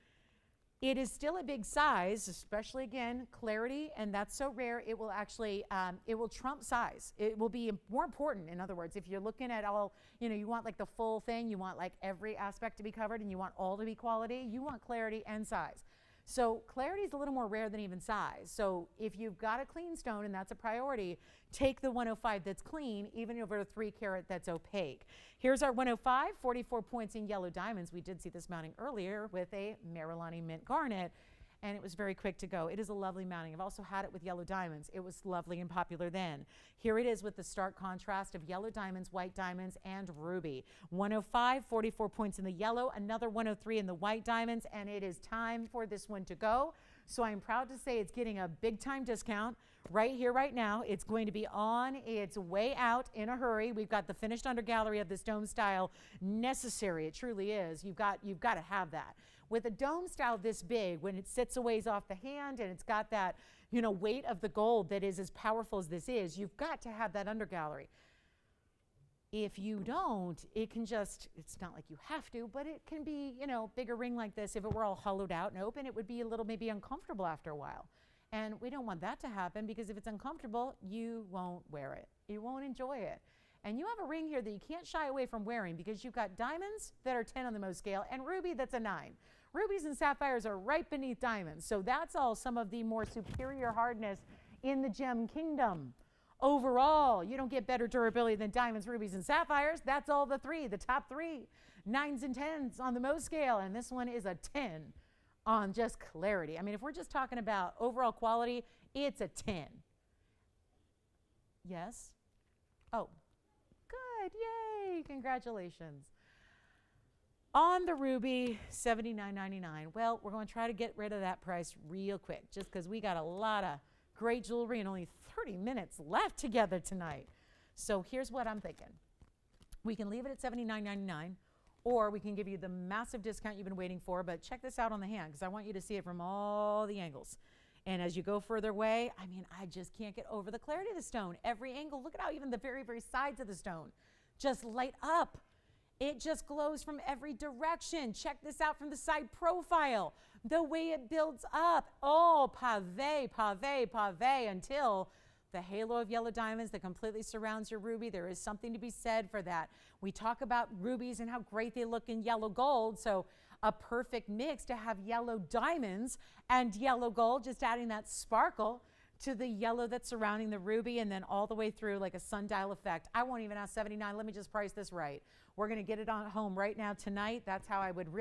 A: It is still a big size, especially again, clarity, and that's so rare, it will actually, it will trump size. It will be more important, in other words, if you're looking at all, you want like the full thing, you want like every aspect to be covered, and you want all to be quality, you want clarity and size. So clarity is a little more rare than even size. So if you've got a clean stone, and that's a priority, take the 105 that's clean, even over a 3 carat that's opaque. Here's our 105, 44 points in yellow diamonds. We did see this mounting earlier with a Marillani mint garnet, and it was very quick to go. It is a lovely mounting. I've also had it with yellow diamonds. It was lovely and popular then. Here it is with the stark contrast of yellow diamonds, white diamonds, and ruby. 105, 44 points in the yellow, another 103 in the white diamonds, and it is time for this one to go. So I'm proud to say it's getting a big time discount right here, right now. It's going to be on its way out in a hurry. We've got the finished under gallery of this dome style necessary. It truly is. You've got to have that. With a dome style this big, when it sits a ways off the hand and it's got that, weight of the gold that is as powerful as this is, you've got to have that under gallery. If you don't, it can just, it's not like you have to, but it can be, bigger ring like this. If it were all hollowed out and open, it would be a little maybe uncomfortable after a while. And we don't want that to happen, because if it's uncomfortable, you won't wear it. You won't enjoy it. And you have a ring here that you can't shy away from wearing, because you've got diamonds that are 10 on the Mohs scale and ruby that's a 9. Rubies and sapphires are right beneath diamonds. So that's all some of the more superior hardness in the gem kingdom. Overall, you don't get better durability than diamonds, rubies, and sapphires. That's all the top 3, 9s and 10s on the Mohs scale. And this one is a 10 on just clarity. I mean, if we're just talking about overall quality, it's a 10. Yes? Oh, good. Yay. Congratulations. On the ruby, $79.99. Well, we're going to try to get rid of that price real quick, just because we got a lot of great jewelry and only 30 minutes left together tonight. So here's what I'm thinking. We can leave it at $79.99, or we can give you the massive discount you've been waiting for, but check this out on the hand, because I want you to see it from all the angles. And as you go further away, I mean, I just can't get over the clarity of the stone. Every angle, look at how even the very, very sides of the stone just light up. It just glows from every direction. Check this out from the side profile. The way it builds up. Oh, pave, pave, pave, until the halo of yellow diamonds that completely surrounds your ruby. There is something to be said for that. We talk about rubies and how great they look in yellow gold. So a perfect mix to have yellow diamonds and yellow gold, just adding that sparkle to the yellow that's surrounding the ruby, and then all the way through like a sundial effect. I won't even ask 79. Let me just price this right. We're going to get it on home right now tonight. That's how I would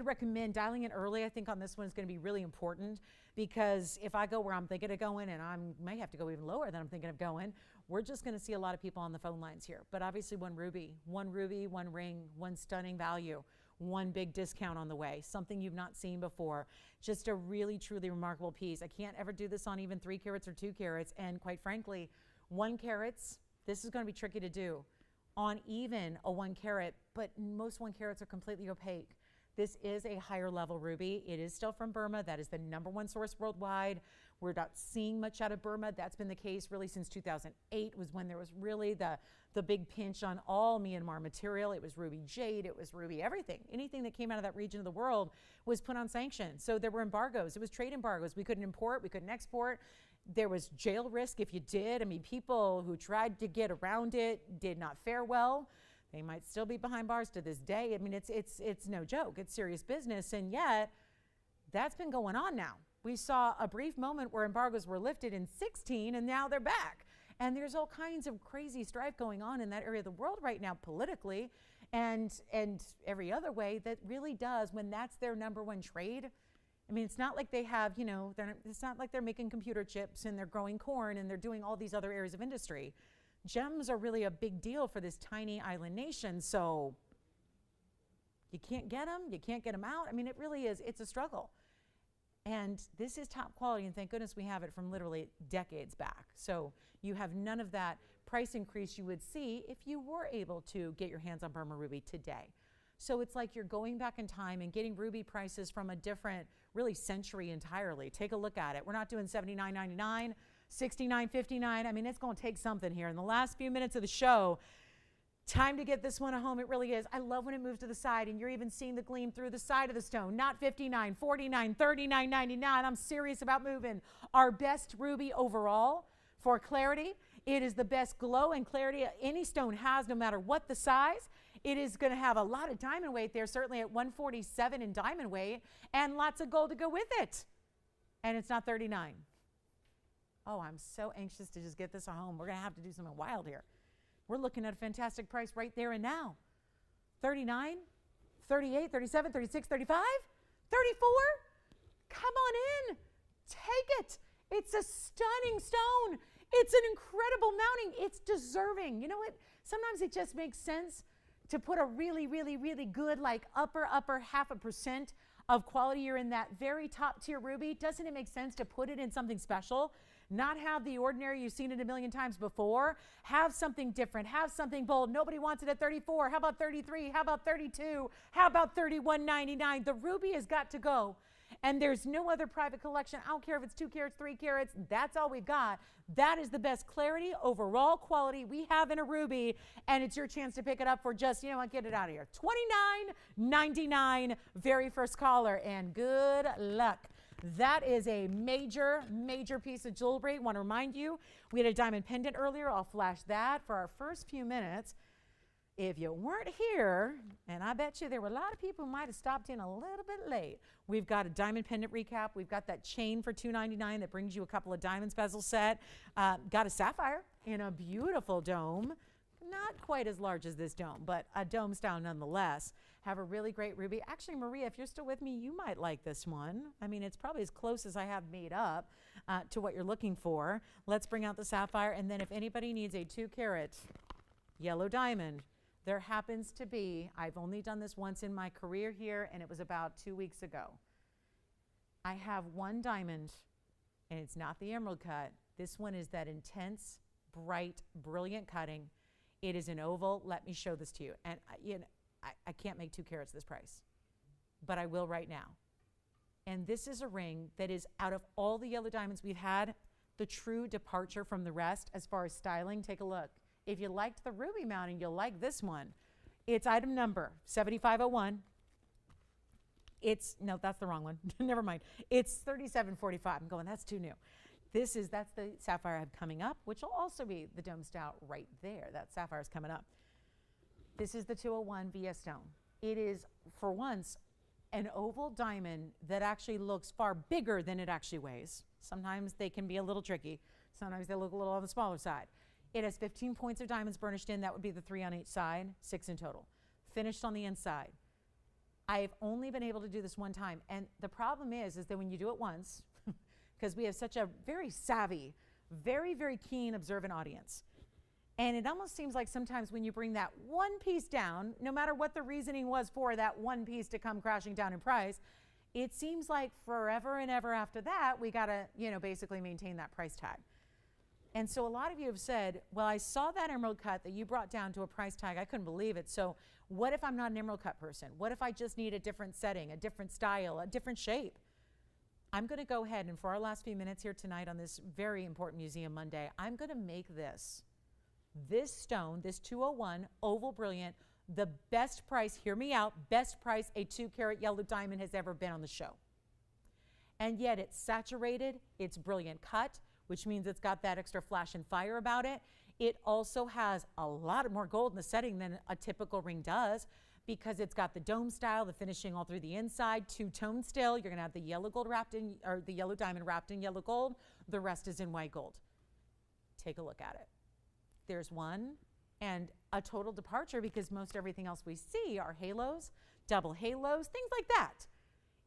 A: recommend dialing in early. I think on this one is going to be really important, because if I go where I'm thinking of going, and I may have to go even lower than I'm thinking of going, we're just going to see a lot of people on the phone lines here. But obviously one ruby, one ring, one stunning value, one big discount on the way, something you've not seen before. Just a really, truly remarkable piece. I can't ever do this on even 3 carats or 2 carats. And quite frankly, 1 carats, this is going to be tricky to do on even a 1 carat, but most 1 carats are completely opaque. This is a higher level ruby. It is still from Burma. That is the #1 source worldwide. We're not seeing much out of Burma. That's been the case really since 2008 was when there was really the big pinch on all Myanmar material. It was ruby jade, it was ruby everything. Anything that came out of that region of the world was put on sanctions. So there were embargoes. It was trade embargoes. We couldn't import, we couldn't export. There was jail risk if you did. I mean, people who tried to get around it did not fare well. They might still be behind bars to this day. I mean, it's no joke. It's serious business. And yet, that's been going on now. We saw a brief moment where embargoes were lifted in 2016, and now they're back. And there's all kinds of crazy strife going on in that area of the world right now politically and every other way that really does, when that's their #1 trade. I mean, it's not like they have, it's not like they're making computer chips and they're growing corn and they're doing all these other areas of industry. gems are really a big deal for this tiny island nation. So you can't get them out. I mean, it really is, it's a struggle. And this is top quality, and thank goodness we have it from literally decades back. So you have none of that price increase you would see if you were able to get your hands on Burma Ruby today. So it's like you're going back in time and getting ruby prices from a different, really, century entirely. Take a look at it. We're not doing $79.99, $69.59. I mean, it's going to take something here. In the last few minutes of the show, time to get this one home. It really is. I love when it moves to the side and you're even seeing the gleam through the side of the stone. Not $59, $49, $39.99. I'm serious about moving. Our best ruby overall for clarity. It is the best glow and clarity any stone has, no matter what the size. It is going to have a lot of diamond weight there, certainly at 147 in diamond weight, and lots of gold to go with it. And it's not $39. Oh, I'm so anxious to just get this home. We're going to have to do something wild here. We're looking at a fantastic price right there and now. 39, 38, 37, 36, 35, 34. Come on in. Take it. It's a stunning stone. It's an incredible mounting. It's deserving. You know what? Sometimes it just makes sense to put a really, really, really good, like upper 0.5% of quality. You're in that very top tier ruby. Doesn't it make sense to put it in something special? Not have the ordinary, you've seen it a million times before. Have something different. Have something bold. Nobody wants it at 34. How about 33? How about 32? How about 31.99? The ruby has got to go. And there's no other private collection. I don't care if it's 2 carats, 3 carats. That's all we've got. That is the best clarity, overall quality we have in a ruby. And it's your chance to pick it up for just, you know what, get it out of here. $29.99, very first caller. And good luck. That is a major, major piece of jewelry. I want to remind you, we had a diamond pendant earlier. I'll flash that for our first few minutes. If you weren't here, and I bet you there were a lot of people who might have stopped in a little bit late, we've got a diamond pendant recap. We've got that chain for $2.99 that brings you a couple of diamonds bezel set. Got a sapphire in a beautiful dome. Not quite as large as this dome, but a dome style nonetheless. Have a really great ruby. Actually, Maria, if you're still with me, you might like this one. I mean, it's probably as close as I have made up to what you're looking for. Let's bring out the sapphire, and then if anybody needs a 2 carat yellow diamond, there happens to be, I've only done this once in my career here, and it was about 2 weeks ago. I have one diamond, and it's not the emerald cut. This one is that intense, bright, brilliant cutting. It is an oval. Let me show this to you. And I can't make 2 carats this price, but I will right now. And this is a ring that is, out of all the yellow diamonds we've had, the true departure from the rest as far as styling. Take a look. If you liked the ruby mounting, you'll like this one. It's item number 7501. No, that's the wrong one. Never mind. It's 3745. I'm going, that's too new. That's the sapphire I have coming up, which will also be the dome style right there. That sapphire is coming up. This is the 201 VS stone. It is, for once, an oval diamond that actually looks far bigger than it actually weighs. Sometimes they can be a little tricky. Sometimes they look a little on the smaller side. It has 15 points of diamonds burnished in. That would be the 3 on each side, 6 in total. Finished on the inside. I've only been able to do this one time. And the problem is that when you do it once, because we have such a very savvy, very, very keen, observant audience. And it almost seems like sometimes when you bring that one piece down, no matter what the reasoning was for that one piece to come crashing down in price, it seems like forever and ever after that, we got to, basically maintain that price tag. And so a lot of you have said, well, I saw that emerald cut that you brought down to a price tag. I couldn't believe it. So what if I'm not an emerald cut person? What if I just need a different setting, a different style, a different shape? I'm going to go ahead, and for our last few minutes here tonight on this very important Museum Monday, I'm going to make this stone, this 201 oval brilliant, the best price, hear me out, best price a 2 carat yellow diamond has ever been on the show. And yet it's saturated, it's brilliant cut, which means it's got that extra flash and fire about it. It also has a lot more gold in the setting than a typical ring does, because it's got the dome style, the finishing all through the inside, 2-tone still. You're gonna have the yellow gold wrapped in, or the yellow diamond wrapped in yellow gold. The rest is in white gold. Take a look at it. There's one, and a total departure, because most everything else we see are halos, double halos, things like that.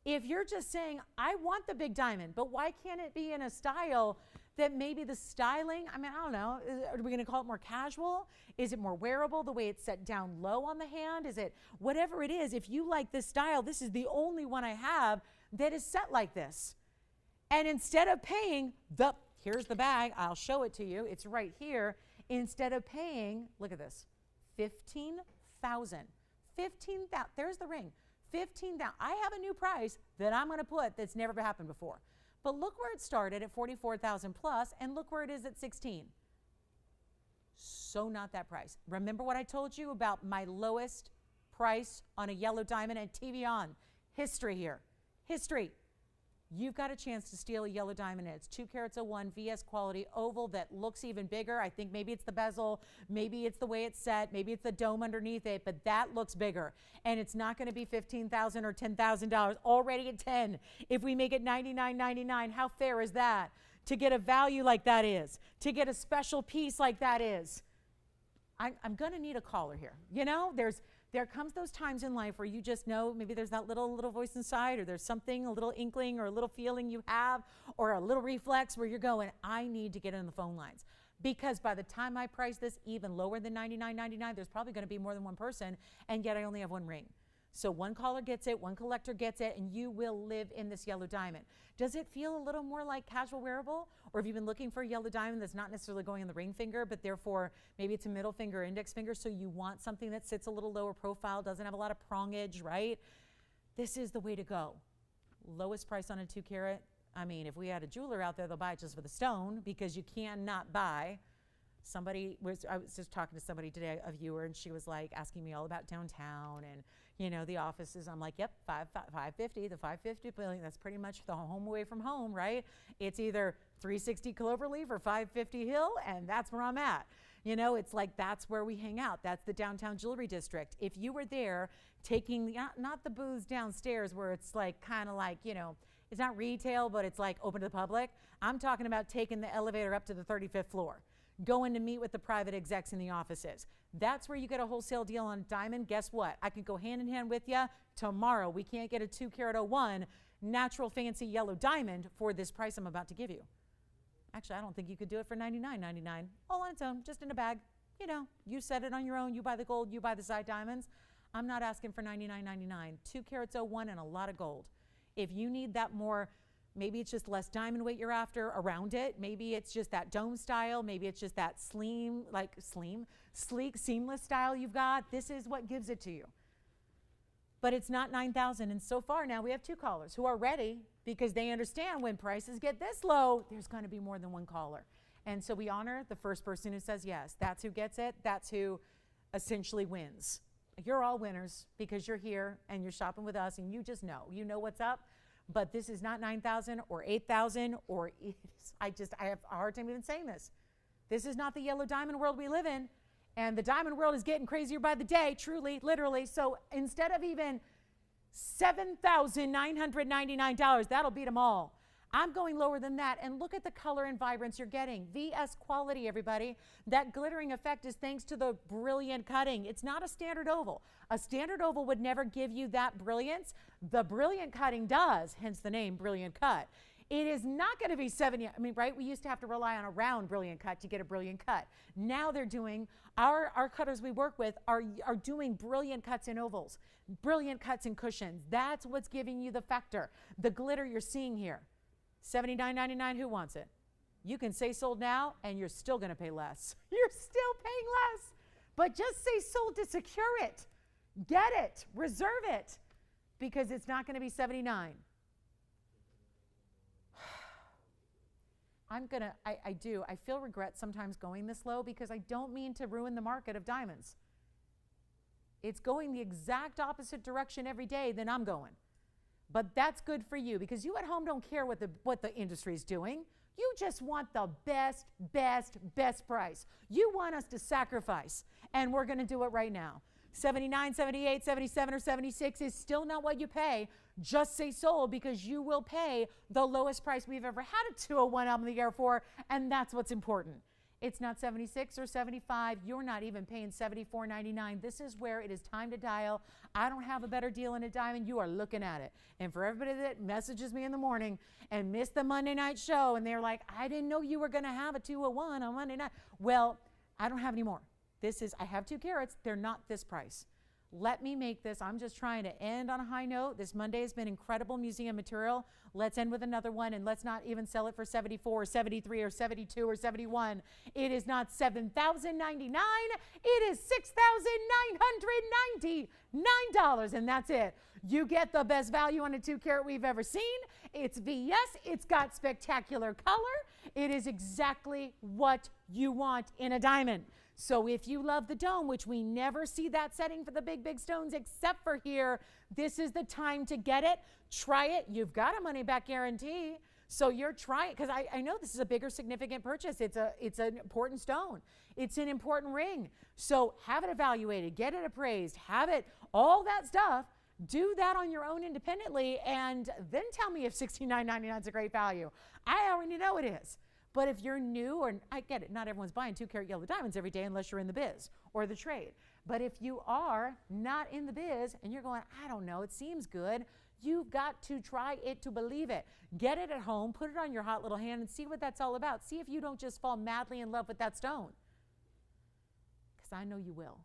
A: If you're just saying, I want the big diamond, but why can't it be in a style that maybe the styling, I mean, I don't know, are we going to call it more casual? Is it more wearable, the way it's set down low on the hand? Is it whatever it is? If you like this style, this is the only one I have that is set like this. And instead of paying here's the bag, I'll show it to you, it's right here. Instead of paying, look at this, $15,000. There's the ring, $15,000. I have a new price that I'm going to put that's never happened before. But look where it started at $44,000 plus, and look where it is at $16,000. So not that price. Remember what I told you about my lowest price on a yellow diamond at TVON? History here. History. You've got a chance to steal a yellow diamond. It's 2 carats 01 VS quality oval that looks even bigger. I think maybe it's the bezel, maybe it's the way it's set, maybe it's the dome underneath it, but that looks bigger. And it's not going to be $15,000 or $10,000. Already at $10,000. If we make it $99.99, how fair is that? To get a value like that is, to get a special piece like that is. I'm going to need a caller here. You know, there comes those times in life where you just know maybe there's that little voice inside, or there's something, a little inkling or a little feeling you have, or a little reflex where you're going, I need to get in the phone lines. Because by the time I price this even lower than $99.99, there's probably going to be more than one person, and yet I only have one ring. So one caller gets it, one collector gets it, and you will live in this yellow diamond. Does it feel a little more like casual wearable? Or have you been looking for a yellow diamond that's not necessarily going in the ring finger, but therefore maybe it's a middle finger, index finger, so you want something that sits a little lower profile, doesn't have a lot of prongage, right? This is the way to go. Lowest price on a 2 carat. I mean, if we had a jeweler out there, they'll buy it just for the stone, because you cannot buy. I was just talking to somebody today, a viewer, and she was like asking me all about downtown and, you know, the offices. I'm like, yep, 550, the 550 building, that's pretty much the home away from home, right? It's either 360 Cloverleaf or 550 Hill, and that's where I'm at. You know, it's like that's where we hang out. That's the downtown jewelry district. If you were there taking, not the booths downstairs where it's like kind of like, you know, it's not retail, but it's like open to the public. I'm talking about taking the elevator up to the 35th floor. Going to meet with the private execs in the offices. That's where you get a wholesale deal on diamond. Guess what? I can go hand in hand with you tomorrow. We can't get a 2 carat 01 natural fancy yellow diamond for this price I'm about to give you. Actually, I don't think you could do it for $99.99 all on its own, just in a bag. You know, you set it on your own. You buy the gold, you buy the side diamonds. I'm not asking for $99.99. 2 carats 01 and a lot of gold. If you need that more, maybe it's just less diamond weight you're after around it. Maybe it's just that dome style. Maybe it's just that sleek, seamless style you've got. This is what gives it to you. But it's not $9,000. And so far now we have 2 callers who are ready, because they understand when prices get this low, there's going to be more than one caller. And so we honor the first person who says yes. That's who gets it. That's who essentially wins. You're all winners because you're here and you're shopping with us, and you just know. You know what's up. But this is not $9,000 or $8,000 or I have a hard time even saying this. This is not the yellow diamond world we live in. And the diamond world is getting crazier by the day, truly, literally. So instead of even $7,999, that'll beat them all. I'm going lower than that. And look at the color and vibrance you're getting. VS quality, everybody. That glittering effect is thanks to the brilliant cutting. It's not a standard oval. A standard oval would never give you that brilliance. The brilliant cutting does, hence the name Brilliant Cut. It is not going to be 70. I mean, right? We used to have to rely on a round brilliant cut to get a brilliant cut. Now they're doing, our cutters we work with are doing brilliant cuts in ovals, brilliant cuts in cushions. That's what's giving you the factor, the glitter you're seeing here. $79.99, who wants it? You can say sold now, and you're still going to pay less. You're still paying less. But just say sold to secure it. Get it. Reserve it. Because it's not going to be $79. I feel regret sometimes going this low, because I don't mean to ruin the market of diamonds. It's going the exact opposite direction every day than I'm going. But that's good for you, because you at home don't care what the industry is doing. You just want the best price. You want us to sacrifice, and we're going to do it right now. 79, 78, 77, or 76 is still not what you pay. Just say sold, because you will pay the lowest price we've ever had a 201 album of the year for, and that's what's important. It's not 76 or 75. You're not even paying $74.99. This is where it is time to dial. I don't have a better deal in a diamond. You are looking at it. And for everybody that messages me in the morning and missed the Monday night show, and they're like, I didn't know you were going to have a 201 on Monday night. Well, I don't have any more. I have 2 carats. They're not this price. Let me make this. I'm just trying to end on a high note. This Monday has been incredible museum material. Let's end with another one, and let's not even sell it for 74 or 73 or 72 or 71. It is not $7,099. It is $6,999, and that's it. You get the best value on a 2 carat we've ever seen. It's VS. It's got spectacular color. It is exactly what you want in a diamond. So if you love the dome, which we never see that setting for the big, big stones except for here, this is the time to get it. Try it. You've got a money back guarantee. So you're trying, because I know this is a bigger significant purchase. It's an important stone. It's an important ring. So have it evaluated, get it appraised, have it, all that stuff. Do that on your own independently, and then tell me if $69.99 is a great value. I already know it is. But if you're new, or I get it, not everyone's buying 2 carat yellow diamonds every day unless you're in the biz or the trade. But if you are not in the biz and you're going, I don't know, it seems good, you've got to try it to believe it. Get it at home, put it on your hot little hand, and see what that's all about. See if you don't just fall madly in love with that stone. Because I know you will.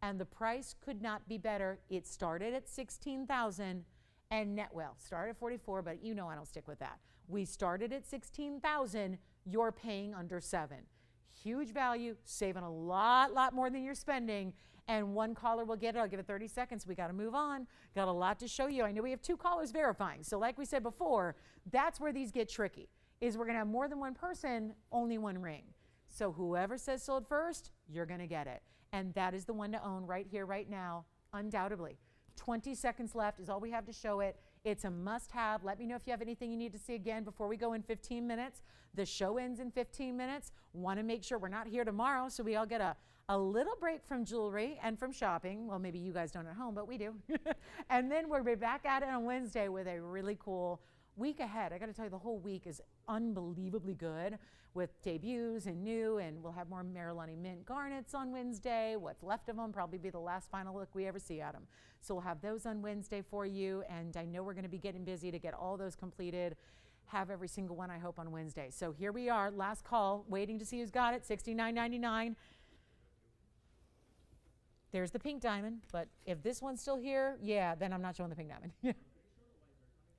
A: And the price could not be better. It started at $16,000 and started at 44, but you know I don't stick with that. We started at $16,000. You're paying under $7,000. Huge value, saving a lot more than you're spending. And one caller will get it. I'll give it 30 seconds. We got to move on. Got a lot to show you. I know we have 2 callers verifying. So like we said before, that's where these get tricky, is we're going to have more than one person, only one ring. So whoever says sold first, you're going to get it. And that is the one to own right here, right now, undoubtedly. 20 seconds left is all we have to show it. It's a must-have. Let me know if you have anything you need to see again before we go in 15 minutes. The show ends in 15 minutes. Want to make sure we're not here tomorrow, so we all get a little break from jewelry and from shopping. Well, maybe you guys don't at home, but we do. And then we'll be back at it on Wednesday with a really cool week ahead. I got to tell you, the whole week is unbelievably good with debuts and new, and we'll have more Marillani Mint Garnets on Wednesday. What's left of them probably be the last final look we ever see at them. So we'll have those on Wednesday for you, and I know we're going to be getting busy to get all those completed. Have every single one, I hope, on Wednesday. So here we are, last call, waiting to see who's got it, $69.99. There's the pink diamond, but if this one's still here, yeah, then I'm not showing the pink diamond.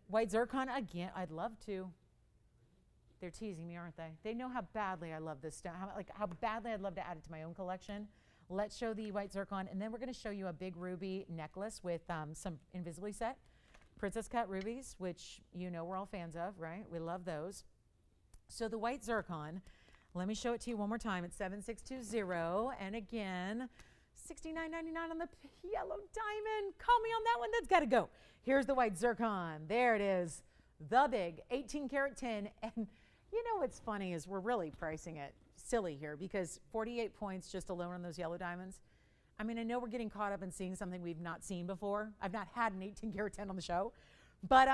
A: White zircon, again, I'd love to. They're teasing me, aren't they? They know how badly I love this stuff, how badly I'd love to add it to my own collection. Let's show the white zircon, and then we're going to show you a big ruby necklace with some invisibly set princess cut rubies, which you know we're all fans of, right? We love those. So the white zircon, let me show it to you one more time. It's 7620, and again, $69.99 on the yellow diamond. Call me on that one. That's got to go. Here's the white zircon. There it is. The big 18 karat tin. And you know what's funny is we're really pricing it silly here because 48 points just alone on those yellow diamonds. I mean, I know we're getting caught up in seeing something we've not seen before. I've not had an 18 karat tin on the show, but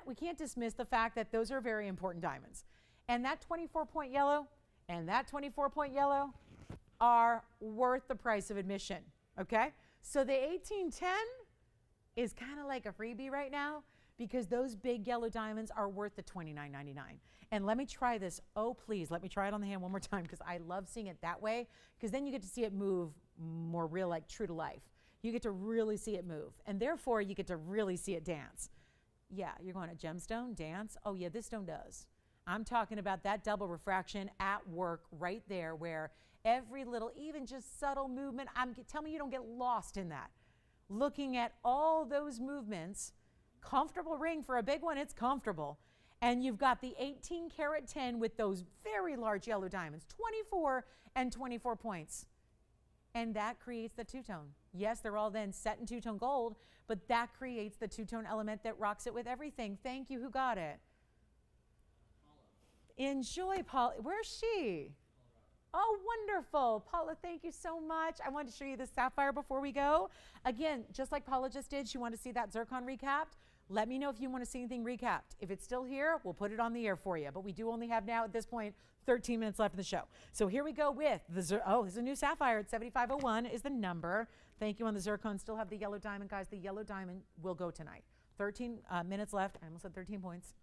A: we can't dismiss the fact that those are very important diamonds. And that 24 point yellow and that 24 point yellow are worth the price of admission, okay? So the 1810 is kind of like a freebie right now because those big yellow diamonds are worth the $29.99. And let me try this. Oh, please, let me try it on the hand one more time because I love seeing it that way because then you get to see it move more real, like true to life. You get to really see it move, and therefore you get to really see it dance. Yeah, you're going to gemstone, dance. Oh, yeah, this stone does. I'm talking about that double refraction at work right there where every little, even just subtle movement, tell me you don't get lost in that. Looking at all those movements, comfortable ring for a big one, it's comfortable. And you've got the 18 karat 10 with those very large yellow diamonds, 24 and 24 points. And that creates the two-tone. Yes, they're all then set in two-tone gold, but that creates the two-tone element that rocks it with everything. Thank you, who got it? Paula. Enjoy, Paula. Where's she? Oh, wonderful. Paula, thank you so much. I wanted to show you the sapphire before we go. Again, just like Paula just did, she wanted to see that zircon recapped. Let me know if you want to see anything recapped. If it's still here, we'll put it on the air for you. But we do only have now at this point 13 minutes left in the show. So here we go with the there's a new Sapphire at 7501 is the number. Thank you on the zircon. Still have the yellow diamond, guys. The yellow diamond will go tonight. 13 minutes left. I almost said 13 points.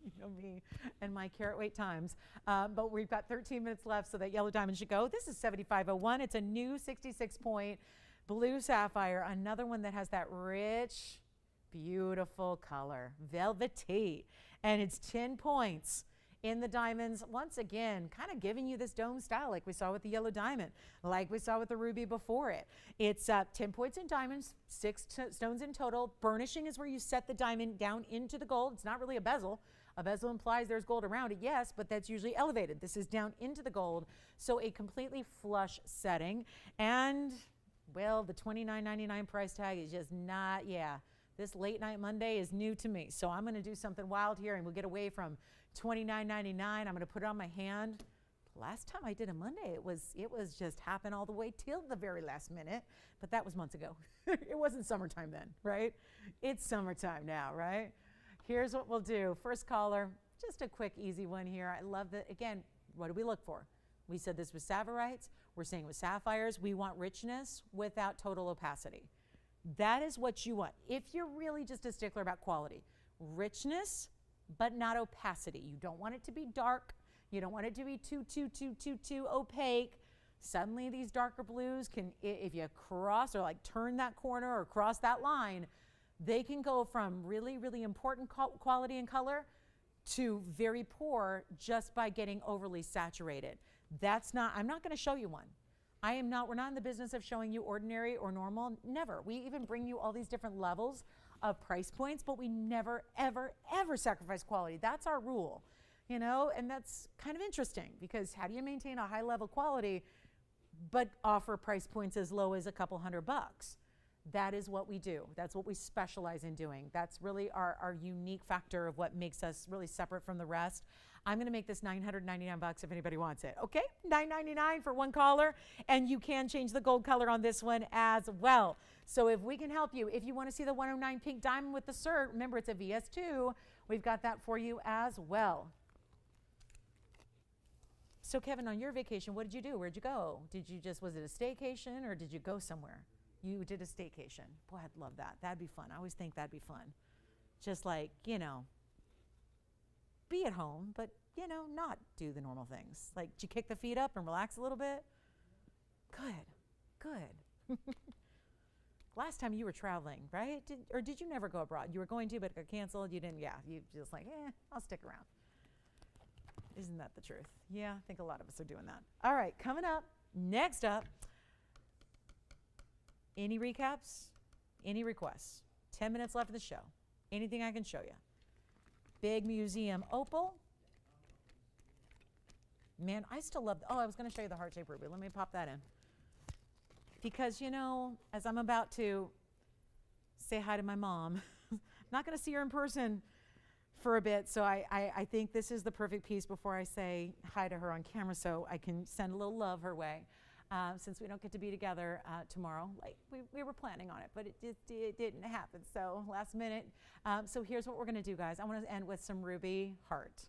A: You know me and my carat weight times. But we've got 13 minutes left, so that yellow diamond should go. This is 7501. It's a new 66-point blue sapphire. Another one that has that rich, beautiful color, velvety. And it's 10 points in the diamonds. Once again, kind of giving you this dome style like we saw with the yellow diamond, like we saw with the ruby before it. It's 10 points in diamonds, 6 stones in total. Burnishing is where you set the diamond down into the gold. It's not really a bezel. A bezel implies there's gold around it, yes, but that's usually elevated. This is down into the gold, so a completely flush setting. And, well, the $29.99 price tag is just not, this late night Monday is new to me. So I'm going to do something wild here, and we'll get away from $29.99. I'm going to put it on my hand. Last time I did a Monday, it was just happened all the way till the very last minute, but that was months ago. It wasn't summertime then, right? It's summertime now, right? Here's what we'll do. First caller, just a quick, easy one here. I love that. Again, what do we look for? We said this was Savarites. We're saying with sapphires, we want richness without total opacity. That is what you want. If you're really just a stickler about quality, richness, but not opacity. You don't want it to be dark. You don't want it to be too opaque. Suddenly these darker blues can, if you cross or like turn that corner or cross that line, they can go from really, really important quality and color to very poor just by getting overly saturated. That's not, I'm not going to show you one. We're not in the business of showing you ordinary or normal, never. We even bring you all these different levels of price points, but we never, ever, ever sacrifice quality. That's our rule, you know, and that's kind of interesting because how do you maintain a high level quality but offer price points as low as a couple $100? That is what we do. That's what we specialize in doing. That's really our unique factor of what makes us really separate from the rest. I'm going to make this $999 if anybody wants it. Okay, $999 for one caller, and you can change the gold color on this one as well. So if we can help you, if you want to see the 109 pink diamond with the cert, remember it's a VS2, we've got that for you as well. So Kevin, on your vacation, what did you do? Where'd you go? Was it a staycation or did you go somewhere? You did a staycation. Boy, I'd love that. That'd be fun. I always think that'd be fun. Just like, you know, be at home, but, you know, not do the normal things. Like, did you kick the feet up and relax a little bit? Good. Last time you were traveling, right? Did you never go abroad? You were going to, but it got canceled. You didn't, you just like, I'll stick around. Isn't that the truth? Yeah, I think a lot of us are doing that. All right, coming up, next up, any recaps, any requests? 10 minutes left of the show. Anything I can show you? Big museum opal. Man, I still love, I was going to show you the heart-shaped ruby. Let me pop that in. Because, you know, as I'm about to say hi to my mom, not going to see her in person for a bit, so I think this is the perfect piece before I say hi to her on camera so I can send a little love her way. Since we don't get to be together tomorrow, like we were planning on it, but it didn't happen, so last minute. So here's what we're gonna do, guys. I wanna end with some ruby heart.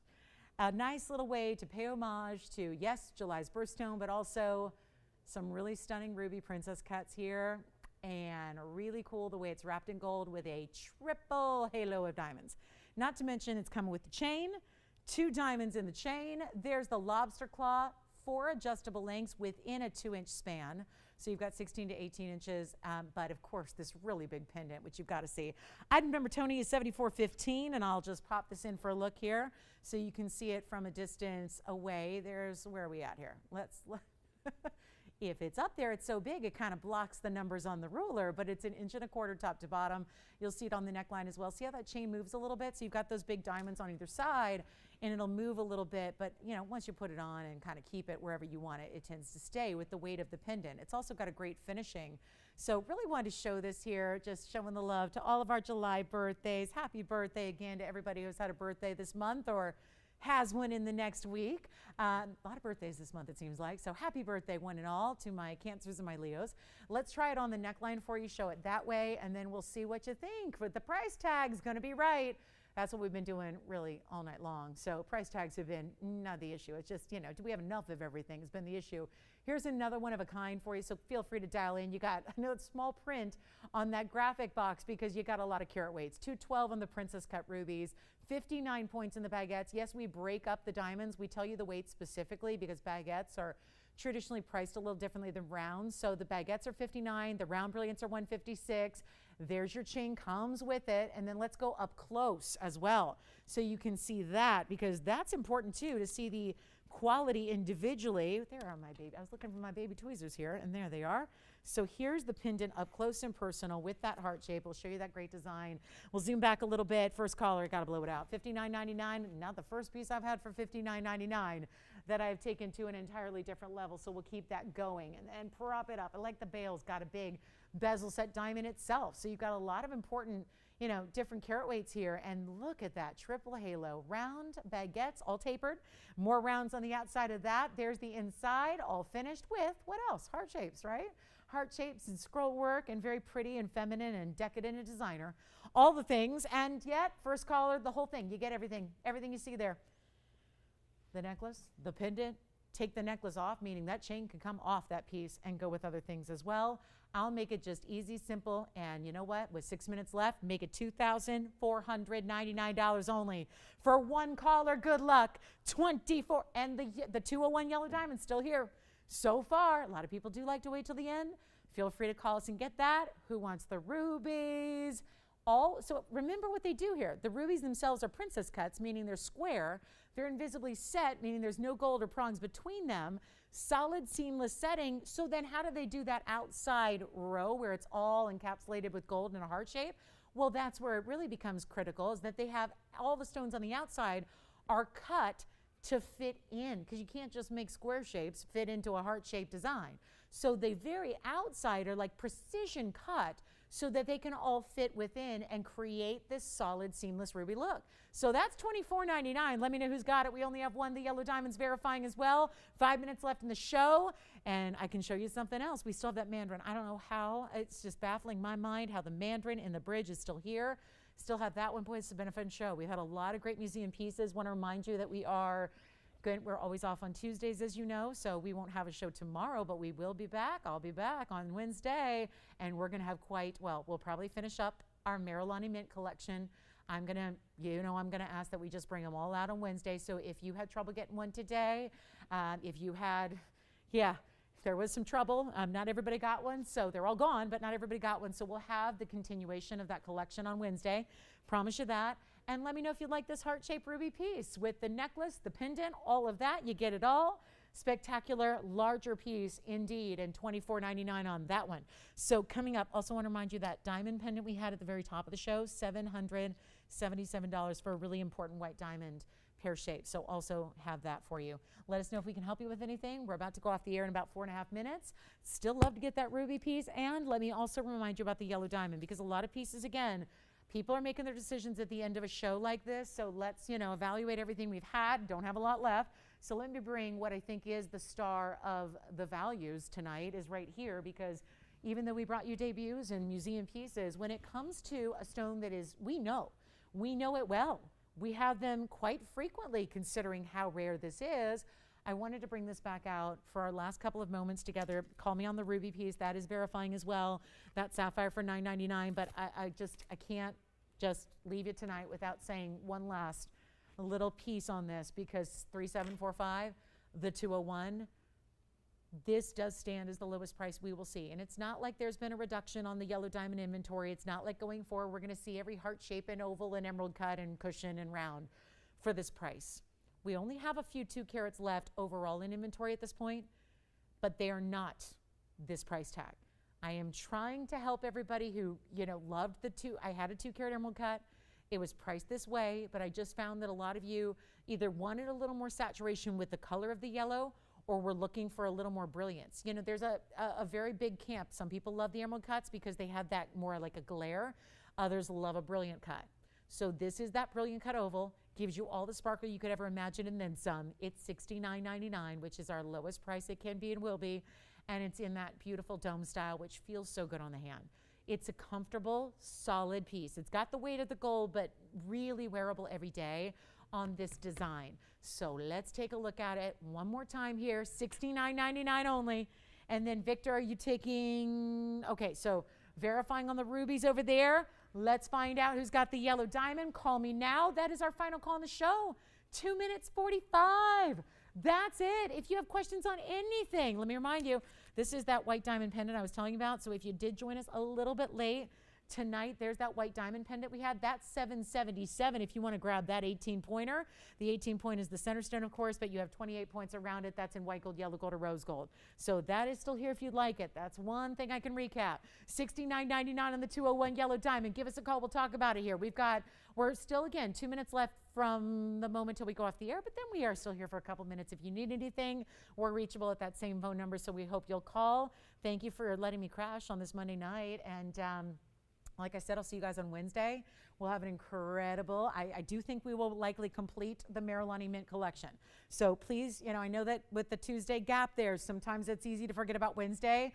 A: A nice little way to pay homage to, yes, July's birthstone, but also some really stunning ruby princess cuts here, and really cool the way it's wrapped in gold with a triple halo of diamonds. Not to mention it's coming with the chain, 2 diamonds in the chain. There's the lobster claw, 4 adjustable lengths within a 2-inch span. So you've got 16 to 18 inches, but of course this really big pendant, which you've got to see. Item number, Tony, is 7415, and I'll just pop this in for a look here so you can see it from a distance away. Where are we at here? If it's up there, it's so big, it kind of blocks the numbers on the ruler, but it's 1.25 inches top to bottom. You'll see it on the neckline as well. See how that chain moves a little bit? So you've got those big diamonds on either side, and it'll move a little bit, but you know, once you put it on and kind of keep it wherever you want it, it tends to stay with the weight of the pendant. It's also got a great finishing. So really wanted to show this here, just showing the love to all of our July birthdays. Happy birthday again to everybody who's had a birthday this month or has one in the next week. A lot of birthdays this month, it seems like. So happy birthday, one and all, to my Cancers and my Leos. Let's try it on the neckline for you, show it that way, and then we'll see what you think. But the price tag's going to be right. That's what we've been doing really all night long. So price tags have been not the issue. It's just, do we have enough of everything has been the issue. Here's another one of a kind for you, so feel free to dial in. You got, I know it's small print on that graphic box because you got a lot of carat weights. 212 on the princess cut rubies, 59 points in the baguettes. Yes, we break up the diamonds. We tell you the weight specifically because baguettes are traditionally priced a little differently than rounds. So the baguettes are 59, the round brilliants are 156. There's your chain, comes with it. And then let's go up close as well. So you can see that, because that's important too, to see the quality individually. There are my baby. I was looking for my baby tweezers here, and there they are. So here's the pendant up close and personal with that heart shape. We'll show you that great design. We'll zoom back a little bit. First caller, got to blow it out. $59.99. Not the first piece I've had for $59.99 that I've taken to an entirely different level. So we'll keep that going and prop it up. I like the bale's got a big bezel set diamond itself. So you've got a lot of important, different carat weights here. And look at that triple halo, round baguettes, all tapered. More rounds on the outside of that. There's the inside, all finished with, what else? Heart shapes, right? Heart shapes and scroll work, and very pretty and feminine and decadent and designer. All the things, and yet, first caller, the whole thing. You get everything you see there. The necklace, the pendant, take the necklace off, meaning that chain can come off that piece and go with other things as well. I'll make it just easy, simple, and you know what? With 6 minutes left, make it $2,499 only. For one caller, good luck. 24, and the 201 yellow diamond's still here. So far, a lot of people do like to wait till the end. Feel free to call us and get that. Who wants the rubies? So remember what they do here. The rubies themselves are princess cuts, meaning they're square. They're invisibly set, meaning there's no gold or prongs between them. Solid seamless setting. So then how do they do that outside row where it's all encapsulated with gold in a heart shape? Well, that's where it really becomes critical, is that they have all the stones on the outside are cut to fit in, because you can't just make square shapes fit into a heart-shaped design. So the very outside are like precision cut so that they can all fit within and create this solid seamless ruby look. So that's $24.99. Let me know who's got it. We only have one. The yellow diamond's verifying as well. 5 minutes left in the show, and I can show you something else. We still have that mandarin. I don't know how. It's just baffling my mind how the mandarin in the bridge is still here. Still have that one. Boy, it's been a fun show. We had a lot of great museum pieces. Want to remind you that we are good. We're always off on Tuesdays, as you know, so we won't have a show tomorrow, but we will be back. I'll be back on Wednesday, and we're going to have we'll probably finish up our Marillani Mint collection. I'm going to ask that we just bring them all out on Wednesday. So if you had trouble getting one today, there was some trouble. Not everybody got one, so they're all gone, but not everybody got one. So we'll have the continuation of that collection on Wednesday. Promise you that. And let me know if you like this heart-shaped ruby piece with the necklace, the pendant, all of that. You get it all. Spectacular, larger piece indeed, and $24.99 on that one. So coming up, also want to remind you that diamond pendant we had at the very top of the show, $777 for a really important white diamond pear shape. So also have that for you. Let us know if we can help you with anything. We're about to go off the air in about 4.5 minutes. Still love to get that ruby piece. And let me also remind you about the yellow diamond, because a lot of pieces, again, people are making their decisions at the end of a show like this. So let's, evaluate everything we've had. Don't have a lot left. So let me bring what I think is the star of the values tonight is right here, because even though we brought you debuts and museum pieces, when it comes to a stone that is, we know it well. We have them quite frequently, considering how rare this is. I wanted to bring this back out for our last couple of moments together. Call me on the ruby piece. That is verifying as well. That sapphire for $9.99. But I can't just leave it tonight without saying one last little piece on this, because 3745, the 201, this does stand as the lowest price we will see. And it's not like there's been a reduction on the yellow diamond inventory. It's not like going forward we're going to see every heart shape and oval and emerald cut and cushion and round for this price. We only have a few 2 carats left overall in inventory at this point, but they are not this price tag. I am trying to help everybody who, loved I had a 2 carat emerald cut. It was priced this way, but I just found that a lot of you either wanted a little more saturation with the color of the yellow, or we're looking for a little more brilliance. There's a very big camp. Some people love the emerald cuts because they have that more like a glare. Others love a brilliant cut. So this is that brilliant cut oval, gives you all the sparkle you could ever imagine and then some. It's $69.99, which is our lowest price it can be and will be. And it's in that beautiful dome style, which feels so good on the hand. It's a comfortable, solid piece. It's got the weight of the gold, but really wearable every day on this design. So let's take a look at it one more time here. $69.99 only. And then Victor, are you taking, okay, so verifying on the rubies over there. Let's find out who's got the yellow diamond. Call me now. That is our final call on the show. 2 minutes 45. That's it. If you have questions on anything, let me remind you, this is that white diamond pendant I was telling you about. So if you did join us a little bit late tonight, there's that white diamond pendant we had. That's $777 if you want to grab that 18-pointer. The 18-point is the center stone, of course, but you have 28 points around it. That's in white gold, yellow gold, or rose gold. So that is still here if you'd like it. That's one thing I can recap. $69.99 on the 201 yellow diamond. Give us a call. We'll talk about it here. We're still, again, 2 minutes left from the moment till we go off the air, but then we are still here for a couple minutes. If you need anything, we're reachable at that same phone number, so we hope you'll call. Thank you for letting me crash on this Monday night, and like I said, I'll see you guys on Wednesday. We'll have an incredible, I do think we will likely complete the Marillani Mint collection. So please, I know that with the Tuesday gap there, sometimes it's easy to forget about Wednesday.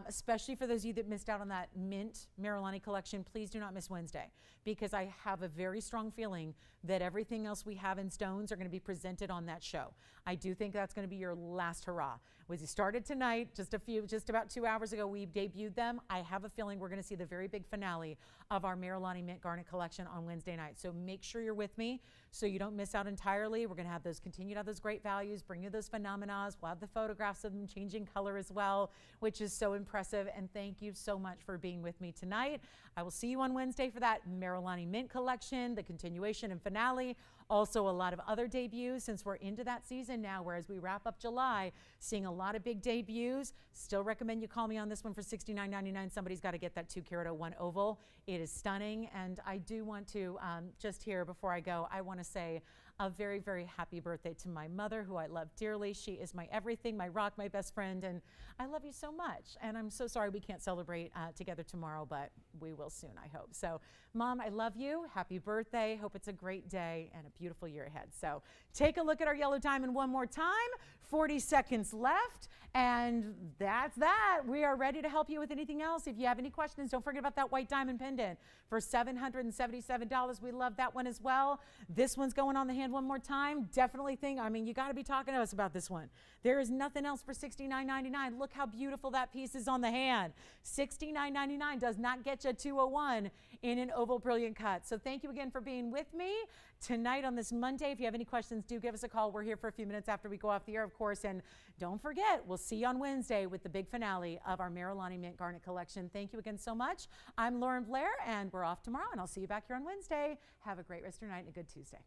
A: Especially for those of you that missed out on that Mint Marillani collection, please do not miss Wednesday, because I have a very strong feeling that everything else we have in stones are going to be presented on that show. I do think that's going to be your last hurrah. We started tonight, just about 2 hours ago, we debuted them. I have a feeling we're going to see the very big finale of our Marillani Mint Garnet collection on Wednesday night. So make sure you're with me so you don't miss out entirely. We're going to have continue to have those great values, bring you those phenomena. We'll have the photographs of them changing color as well, which is so impressive. And thank you so much for being with me tonight. I will see you on Wednesday for that Marillani Mint collection, the continuation and finale. Also a lot of other debuts since we're into that season now, whereas we wrap up July, seeing a lot of big debuts. Still recommend you call me on this one for $69.99. Somebody's got to get that 2-carat 01 oval. It is stunning. And I do want to, just here before I go, I want to say a very, very happy birthday to my mother, who I love dearly. She is my everything, my rock, my best friend, and I love you so much. And I'm so sorry we can't celebrate together tomorrow, but we will soon, I hope. So, Mom, I love you. Happy birthday. Hope it's a great day and a beautiful year ahead. So take a look at our yellow diamond one more time. 40 seconds left, and that's that. We are ready to help you with anything else. If you have any questions, don't forget about that white diamond pendant for $777. We love that one as well. This one's going on the hand one more time. Definitely think, you got to be talking to us about this one. There is nothing else for $69.99. Look how beautiful that piece is on the hand. $69.99 does not get you 201 in an oval brilliant cut. So thank you again for being with me tonight on this Monday. If you have any questions, do give us a call. We're here for a few minutes after we go off the air, of course. And don't forget, we'll see you on Wednesday with the big finale of our Marillani Mint Garnet collection. Thank you again so much. I'm Lauren Blair, and we're off tomorrow, and I'll see you back here on Wednesday. Have a great rest of your night and a good Tuesday.